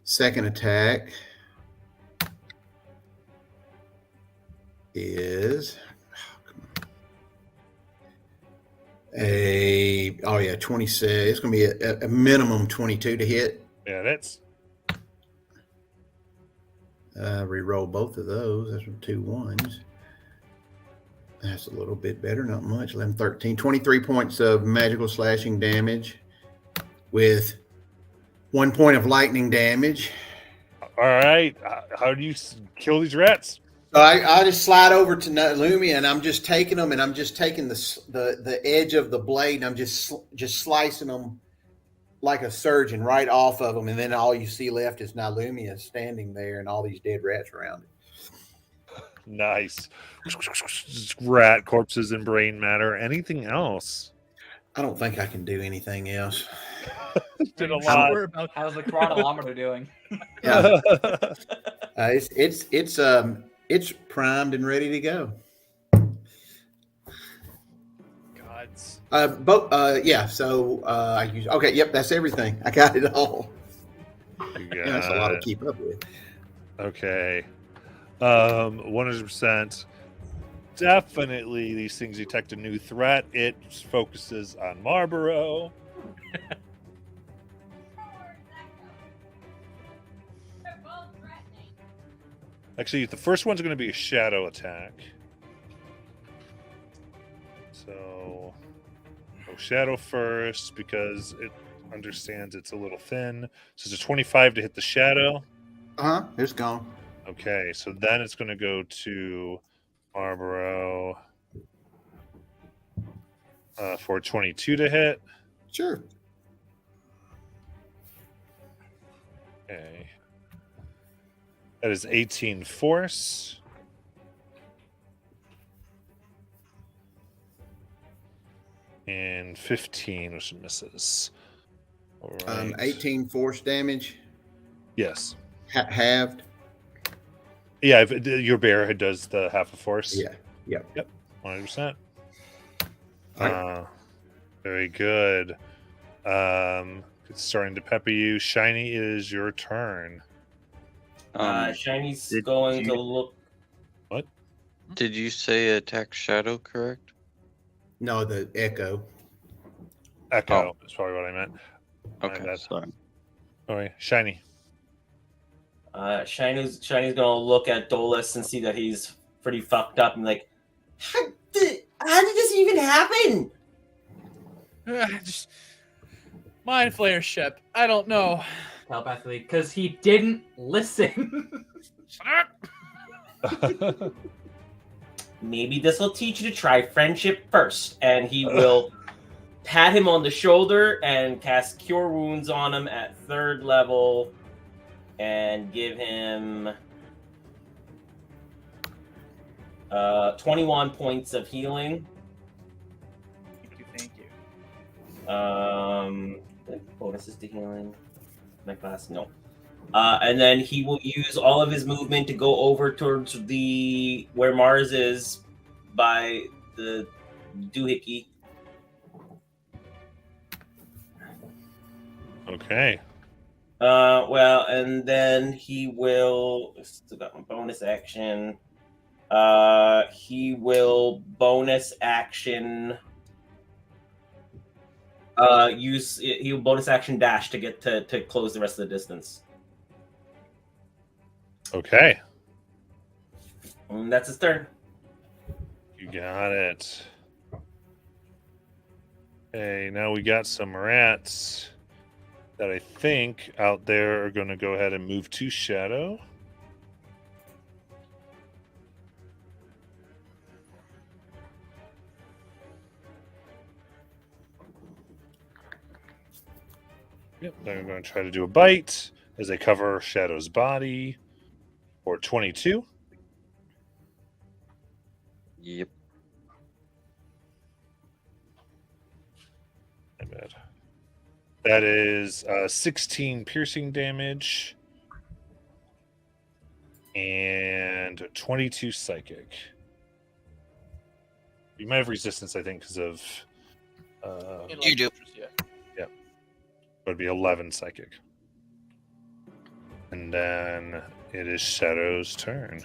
Second attack is 26. It's going to be a minimum 22 to hit. Yeah, that's. Re-roll both of those. That's 2 1s. That's a little bit better, not much. 11, 13, 23 points of magical slashing damage with 1 point of lightning damage. All right. How do you kill these rats? So I just slide over to Lumia, and I'm just taking them, and I'm just taking the edge of the blade, and I'm just slicing them like a surgeon right off of them, and then all you see left is Nalumia standing there and all these dead rats around it. Nice. Rat corpses and brain matter. Anything else? I don't think I can do anything else. Did a Are you lot. sure about how's the chronometer doing? Yeah. It's primed and ready to go. Gods. Yeah. So I use. Okay. Yep. That's everything. I got it all. You Yeah, that's a lot got to it. keep up with. Okay. 100%. Definitely, these things detect a new threat. It focuses on Marlboro. Actually, the first one's going to be a shadow attack. So, go shadow first because it understands it's a little thin. So it's a 25 to hit the shadow. It's gone. Okay, so then it's going to go to Marlboro for 22 to hit. Sure. Okay. That is 18 force. And 15, which misses. All right. 18 force damage. Yes. Halved. Yeah, your bear does the half a force. Yeah. Yep. Yep. 100%. Right. Very good. It's starting to pepper you. Shiny, it is your turn. Shiny's going to look. What? Did you say attack shadow, correct? No, the echo. Echo is probably what I meant. Okay, sorry. All right, Shiny. Shiny's gonna look at Dolus and see that he's pretty fucked up and like, how did this even happen? Just mind flayer ship. I don't know. Telepathically, because he didn't listen. Shut up. Maybe this will teach you to try friendship first, and he will pat him on the shoulder and cast Cure Wounds on him at 3rd level, and give him 21 points of healing. Thank you. Bonuses to healing. My class, no. And then he will use all of his movement to go over towards where Mars is by the doohickey. Okay. Well, and then he will. Still got my bonus action. He will bonus action. He'll bonus action dash to get to close the rest of the distance. Okay. And that's his turn. You got it. Okay, now we got some rats that I think out there are going to go ahead and move to shadow. Yep, they're going to try to do a bite as they cover Shadow's body for 22. Yep. Not bad. That is 16 piercing damage and 22 psychic. You might have resistance, I think, because of. You do. Yeah. Yep. It would be 11 psychic. And then it is Shadow's turn.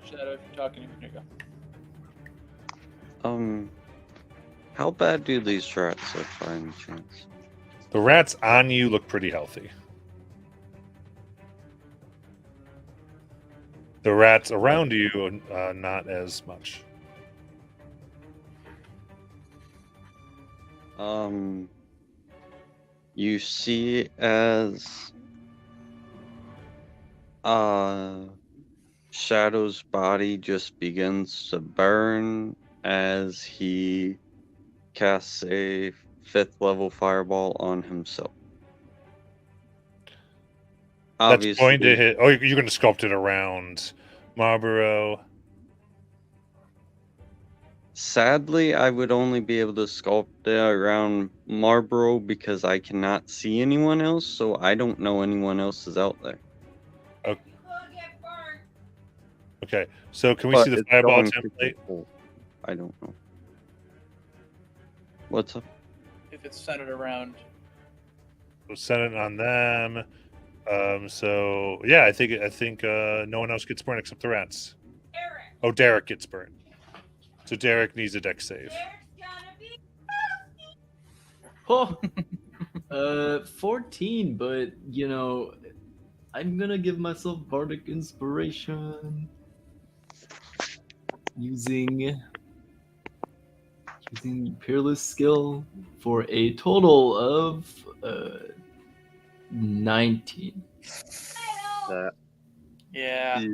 Shadow, if you're talking, here you go. How bad do these rats look by any chance? The rats on you look pretty healthy. The rats around you, not as much. You see as Shadow's body just begins to burn as he casts a 5th level fireball on himself. obviously, That's going to hit. Oh, you're going to sculpt it around Marlboro. sadly, I would only be able to sculpt it around Marlboro because I cannot see anyone else, so I don't know anyone else is out there. Okay, so can we But see the it's fireball going to template? hit both. I don't know. What's up? If it's centered around. We'll send it on them. So yeah, I think no one else gets burned except the rats. Oh, Derek gets burned. So Derek needs a deck save. Oh, 14, but you know, I'm gonna give myself bardic inspiration using peerless skill for a total of 19. That Yeah.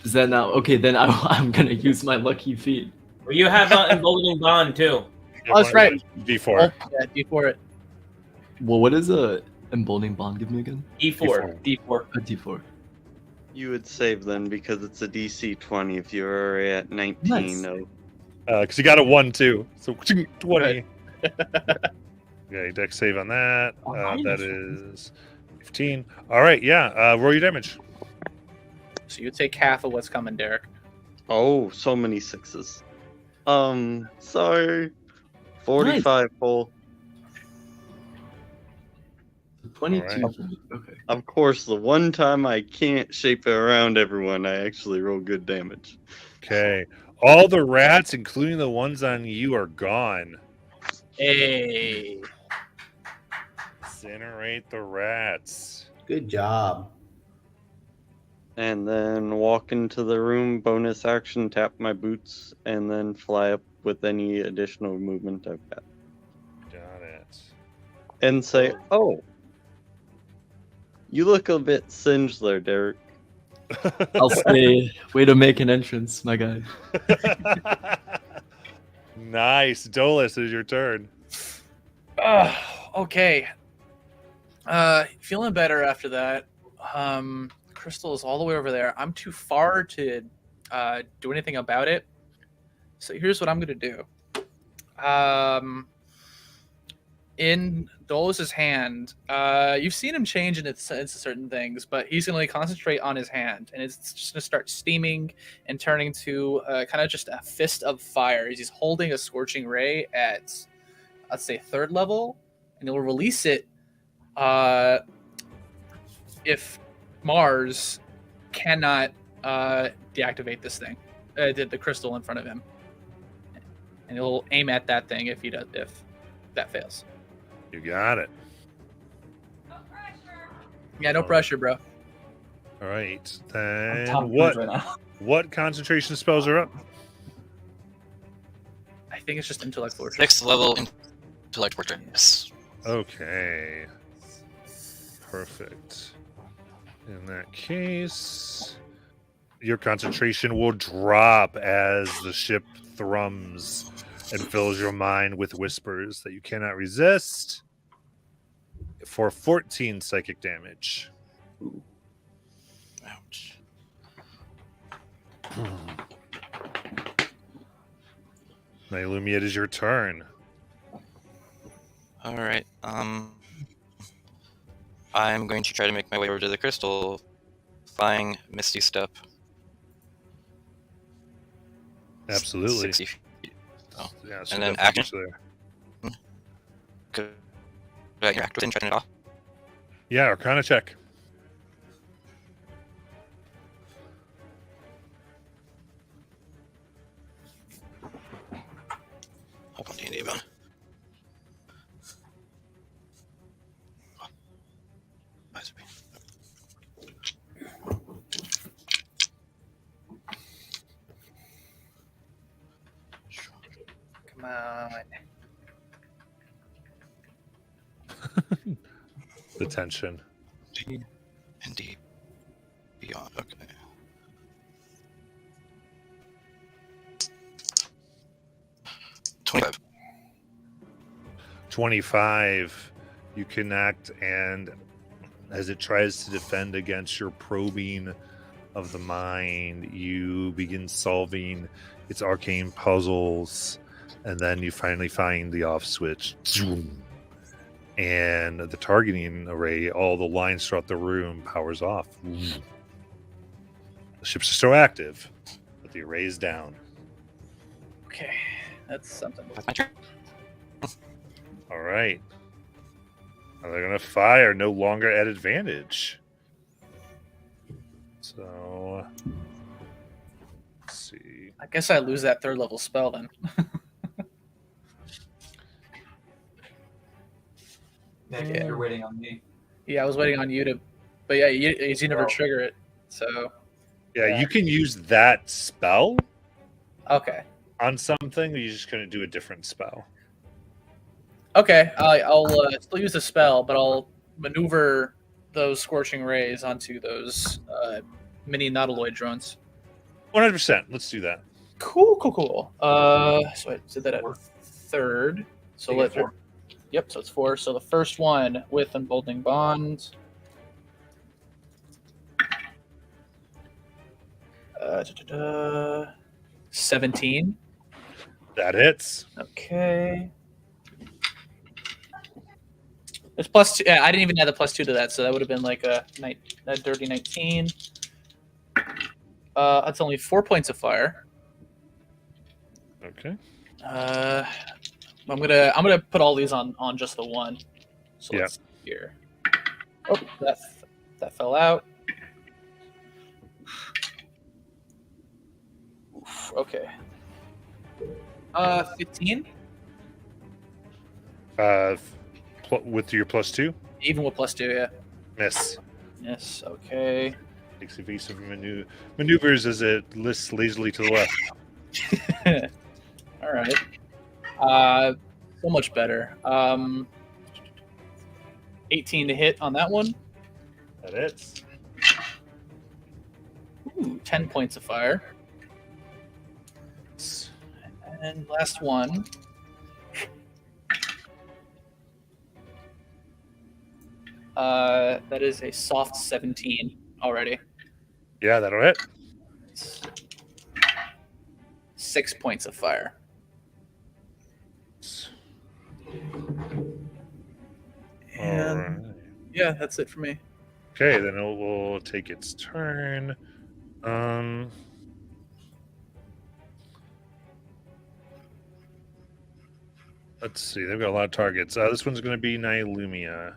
Is that now okay? Then I'm gonna use my lucky feat. Well, you have an emboldening bond too. Oh, that's right. D4. Oh, yeah, D4 it. Well, what is a emboldening bond? Give me again. D4. A D4. you would save then because it's a DC 20 if you're already at 19. Nice. No. Because you got a 1 too. So 20. Right. Okay, deck save on that. Oh, That nice. is 15. All right, yeah. Roll your damage. So you take half of what's coming, Derek. Oh, so many sixes. Sorry. 45 full. 22. Alright. Okay. Of course, the one time I can't shape it around everyone, I actually roll good damage. Okay. All the rats, including the ones on you, are gone. Hey. Incinerate the rats. Good job. And then walk into the room, bonus action, tap my boots, and then fly up with any additional movement I've got. Got it. And say, oh, you look a bit singed there, Derek. I'll say, way to make an entrance, my guy. Nice. Dolus, is your turn. Okay. Feeling better after that. Crystal is all the way over there. I'm too far to do anything about it. So here's what I'm gonna do. In Dolus's hand, you've seen him change into certain things, but he's gonna concentrate on his hand, and it's just gonna start steaming and turning to kind of just a fist of fire. He's holding a scorching ray at, let's say, 3rd level, and he'll release it if Mars cannot deactivate this thing, the crystal in front of him, and he'll aim at that thing if that fails. You got it. Yeah, no pressure, bro. All right. I'm Then top what? right now. What concentration spells are up? I think it's just intellect fortress. 6th level intellect fortress. Okay. Perfect. In that case, your concentration will drop as the ship thrums and fills your mind with whispers that you cannot resist for 14 psychic damage. Ouch. Nailumi, it is your turn. All right. I'm going to try to make my way over to the crystal, flying Misty Step. Absolutely. 60 feet. Oh. Yeah, so And then definitely action. there. Could I interact with it and turn it off? Yeah, Arcana check. Hold on, D&D about. Come on. The tension. Indeed. Beyond. Okay. $25. 25. You connect, and as it tries to defend against your probing of the mind. You begin solving its arcane puzzles, and then you finally find the off switch. And the targeting array, all the lines throughout the room, powers off. The ships are still active, but the array is down. Okay, that's something. That's my turn. All right. Now they're going to fire, no longer at advantage. So, let's see. I guess I lose that 3rd level spell then. Nick, you're waiting on me. Yeah, I was waiting on you to, but yeah, you never trigger it. So Yeah, you can use that spell okay, on something, or you're just going to do a different spell. okay, I'll still use the spell, but I'll maneuver those scorching rays onto those mini nautiloid drones. 100%. Let's do that. Cool. So I did that at 3rd. So Take it 4. Yep, so it's 4. So the first one with Emboldening Bond. 17. That hits. Okay. It's +2. Yeah, I didn't even add the +2 to that, so that would have been like a dirty 19. That's only 4 points of fire. Okay. I'm gonna put all these on just the one. So Yeah. let's see here. Oh, that fell out. Oof, okay. 15. With your +2? Even with +2, yeah. Miss. Yes. Okay. Takes evasive maneuvers as it lists lazily to the left. All right. So much better. 18 to hit on that one. That hits. Ooh, 10 points of fire. And last one. That is a soft 17 already. Yeah, that'll hit. 6 points of fire. And All right. yeah, that's it for me. Okay, then it will take its turn. Let's see. They've got a lot of targets. This one's going to be Nylumia.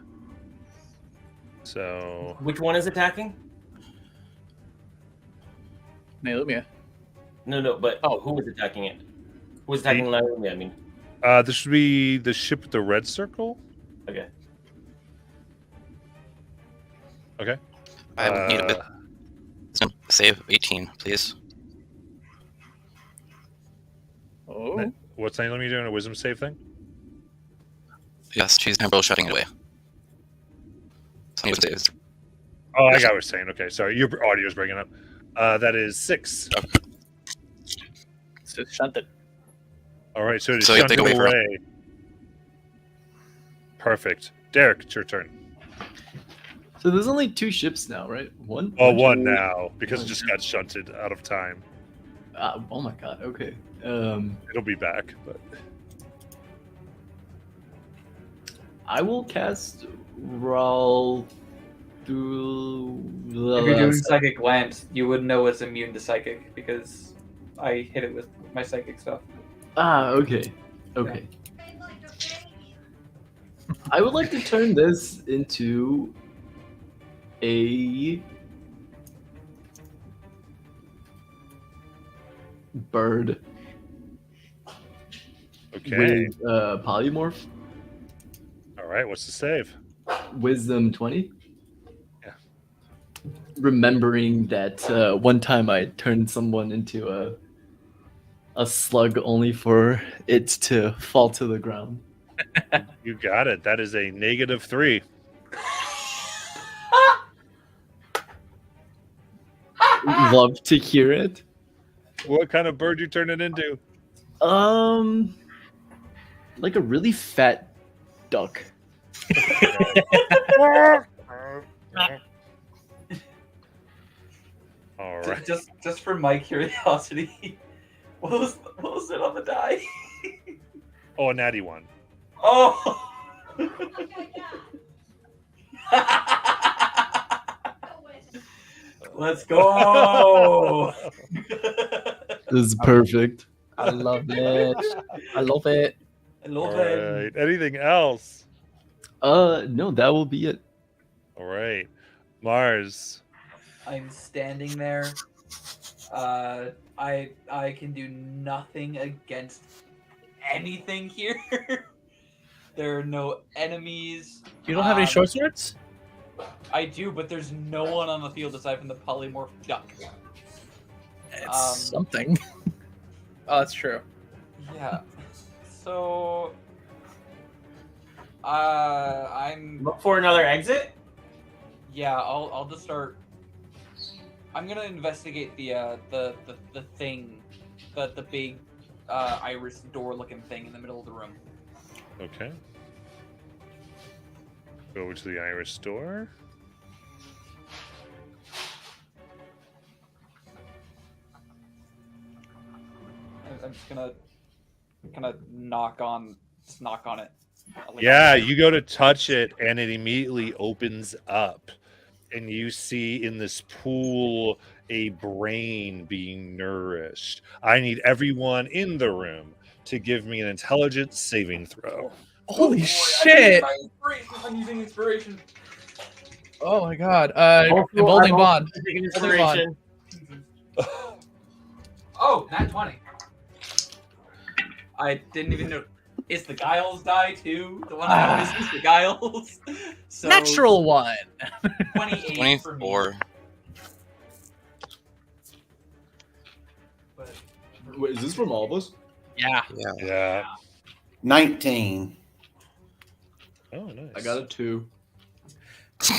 So Which one is attacking? Nailumia. No, but who is attacking it? Who is attacking Naomi? I mean, this would be the ship with the red circle. okay. Okay. I would need a bit. Save 18, please. Oh. What's Nylumia doing? A wisdom save thing? Yes, she's temporal shutting it away. So wisdom saves. Oh, I got what you're saying. Okay, sorry. Your audio is breaking up. That is 6. Okay. So shunted. All right, so it's So you have to shunted go away for- away. Perfect. Derek, it's your turn. So there's only 2 ships now, right? One. Oh, one now because it just got shunted out of time. Oh my god. Okay. It'll be back, but I will cast Rawl through the If you're doing Psychic Lance, you would know it's immune to Psychic because I hit it with my Psychic stuff. Okay. Okay. I would like to turn this into a bird okay. with polymorph. All right, what's the save? Wisdom 20. Yeah. Remembering that one time I turned someone into a slug only for it to fall to the ground. You got it. That is a -3. Love to hear it. What kind of bird you turn it into? Like a really fat duck. All right. Just for my curiosity, what was it on the die? Oh, a natty one. Oh. Let's go. This is perfect. I love it. I love it. I love All it. right. Anything else? No, that will be it. All right. Mars. I'm standing there. I can do nothing against anything here. There are no enemies. You don't have any short swords? I do, but there's no one on the field aside from the polymorph duck. It's something. Oh, that's true. Yeah. So I'm Look for another exit. yeah, I'll just start. I'm gonna investigate the thing, the big iris door looking thing in the middle of the room. Okay. Go over to the Irish door. I'm just gonna knock on it. Yeah, you go to touch it and it immediately opens up. And you see in this pool a brain being nourished. I need everyone in the room to give me an intelligence saving throw. Holy boy, shit! I'm using inspiration. Oh my god. Also, Emboldening I'm bond. also taking Emboldening bond. inspiration. Oh, nat 20. I didn't even know. Is the Giles die too? The one I always use the Giles. So Natural one. 28 for me. 24. But Wait, is this from all of us? Yeah. Yeah. 19. Oh, nice. I got a 2.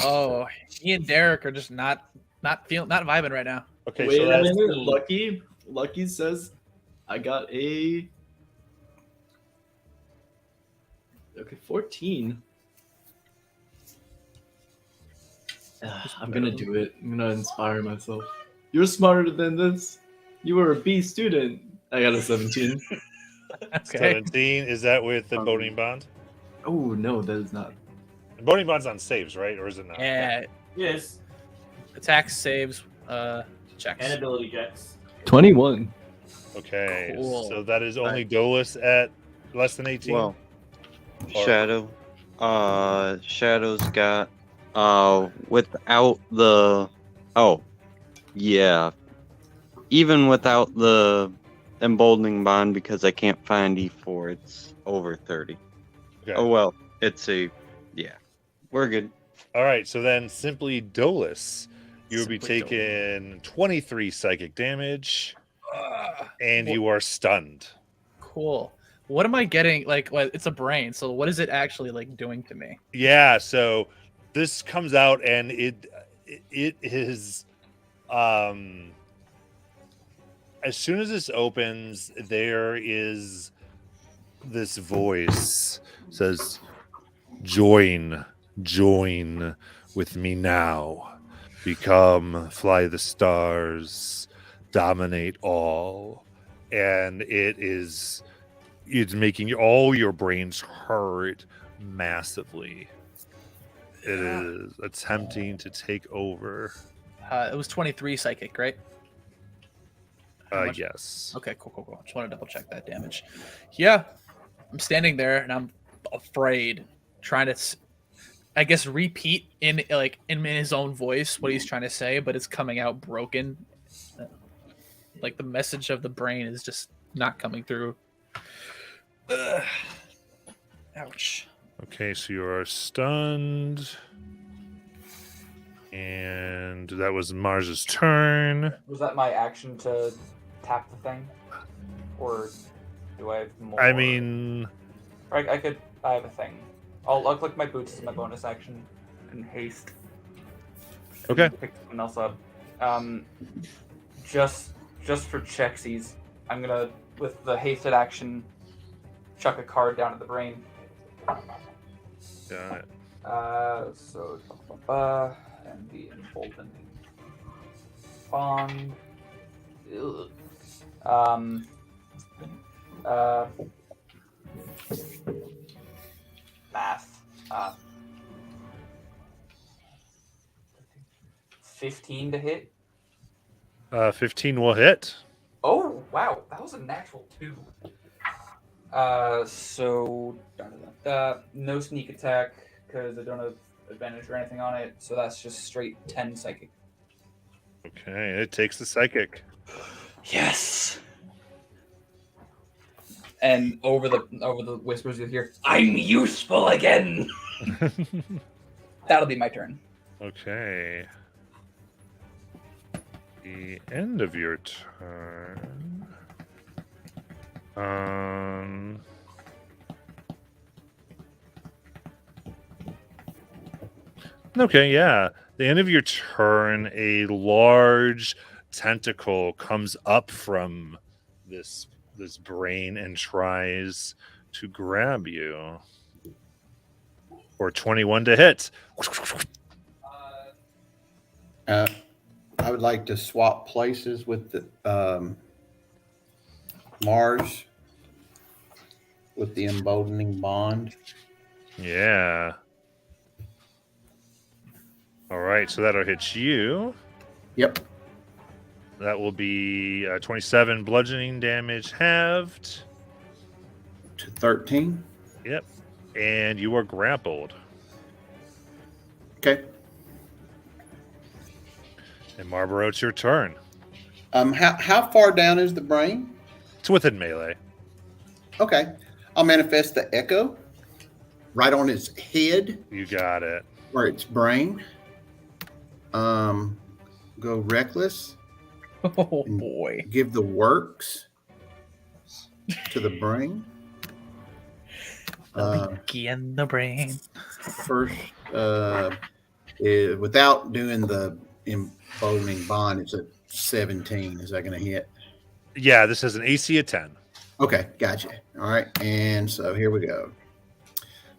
Oh, he and Derek are just not vibing right now. Okay, Wait so a that's minute. Lucky says I got a 14. I'm gonna do it. I'm gonna inspire myself. You're smarter than this. You were a B student. I got a 17. Okay. 17. Is that with the Emboldening Bond? Oh no, that is not. Emboldening Bond's on saves, right? Or is it not? Yeah. Yes. Attacks, saves, checks. And ability checks. 21. Okay. Cool. So that is only Dolus at less than 18? Well, Or- Shadow's got without the even without the emboldening bond, because I can't find E4, it's over 30. Okay. Oh well, it's we're good. All right, so then simply Dolus, you will be Simply taking 23 psychic damage, and you are stunned. Cool. What am I getting? Like, well, it's a brain. So what is it actually like doing to me? Yeah, so this comes out, and it is as soon as this opens, there is this voice says, join with me now, fly the stars, dominate all. And it's making all your brains hurt massively. It is attempting to take over. It was 23 psychic, right? How much? Yes. Okay, cool. Just want to double check that damage. Yeah, I'm standing there and I'm afraid, trying to, I guess, repeat in his own voice what he's trying to say, but it's coming out broken. Like the message of the brain is just not coming through. Ugh. Ouch. Okay, so you are stunned. And that was Mars's turn. Was that my action to tap the thing, or do I have more? I mean, I have a thing. I'll click my boots as my bonus action and haste. Okay. Pick someone else up. Just for checksies, I'm gonna, with the hasted action, chuck a card down at the brain. got it. So and the emboldening bond. Ugh. Math. 15 to hit. 15 will hit. Oh wow, that was a natural 2. So no sneak attack because I don't have advantage or anything on it. So that's just straight 10 psychic. Okay, it takes the psychic. Yes. And over the whispers you'll hear, "I'm useful again." That'll be my turn. Okay. The end of your turn. Okay, yeah. The end of your turn, a large tentacle comes up from this brain and tries to grab you. For 21 to hit. I would like to swap places with the Mars with the emboldening bond. Yeah. All right, so that'll hit you. Yep. That will be 27 bludgeoning damage halved to 13. Yep. And you are grappled. Okay. And Marlboro, it's your turn. How far down is the brain? It's within melee. Okay. I'll manifest the echo right on its head. You got it. Or its brain. Go reckless. Oh boy. Give the works to the brain. Begin the brain. First, without doing the emboldening bond, it's a 17. Is that going to hit? Yeah, this has an AC of 10. Okay, gotcha. All right, and so here we go.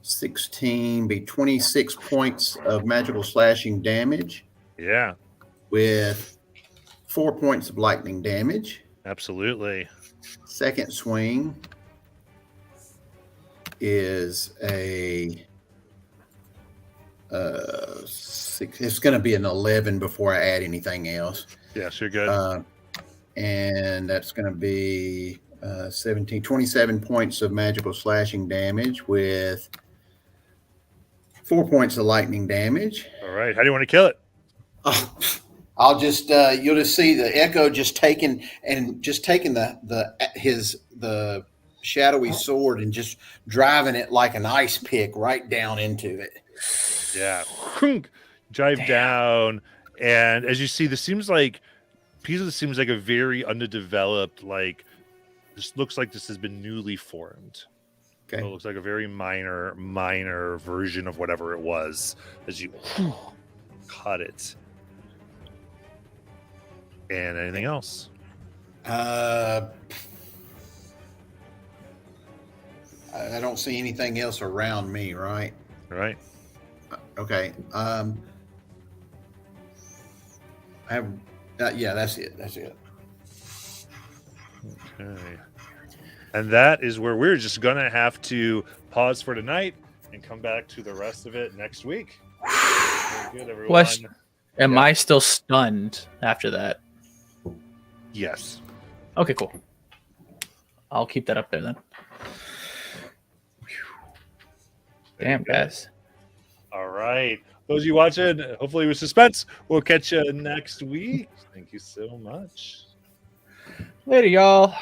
16 be 26 points of magical slashing damage. Yeah. With 4 points of lightning damage. Absolutely. Second swing is a 6. It's going to be an 11 before I add anything else. Yes, you're good. And that's going to be 27 points of magical slashing damage with 4 points of lightning damage. All right. How do you want to kill it? Oh, I'll just you'll just see the echo just taking the shadowy sword and just driving it like an ice pick right down into it. Yeah. Drive down. And as you see, this seems like a very underdeveloped, like this looks like this has been newly formed. Okay. So it looks like a very minor version of whatever it was as you cut it. And anything else? I don't see anything else around me, right? Right. Okay. I have. Yeah, that's it. Okay. And that is where we're just gonna have to pause for tonight and come back to the rest of it next week. Very good, everyone. Am I still stunned after that? Yes. Okay, cool. I'll keep that up there then. Damn, guys. All right. Those of you watching, hopefully with suspense, we'll catch you next week. Thank you so much. Later, y'all.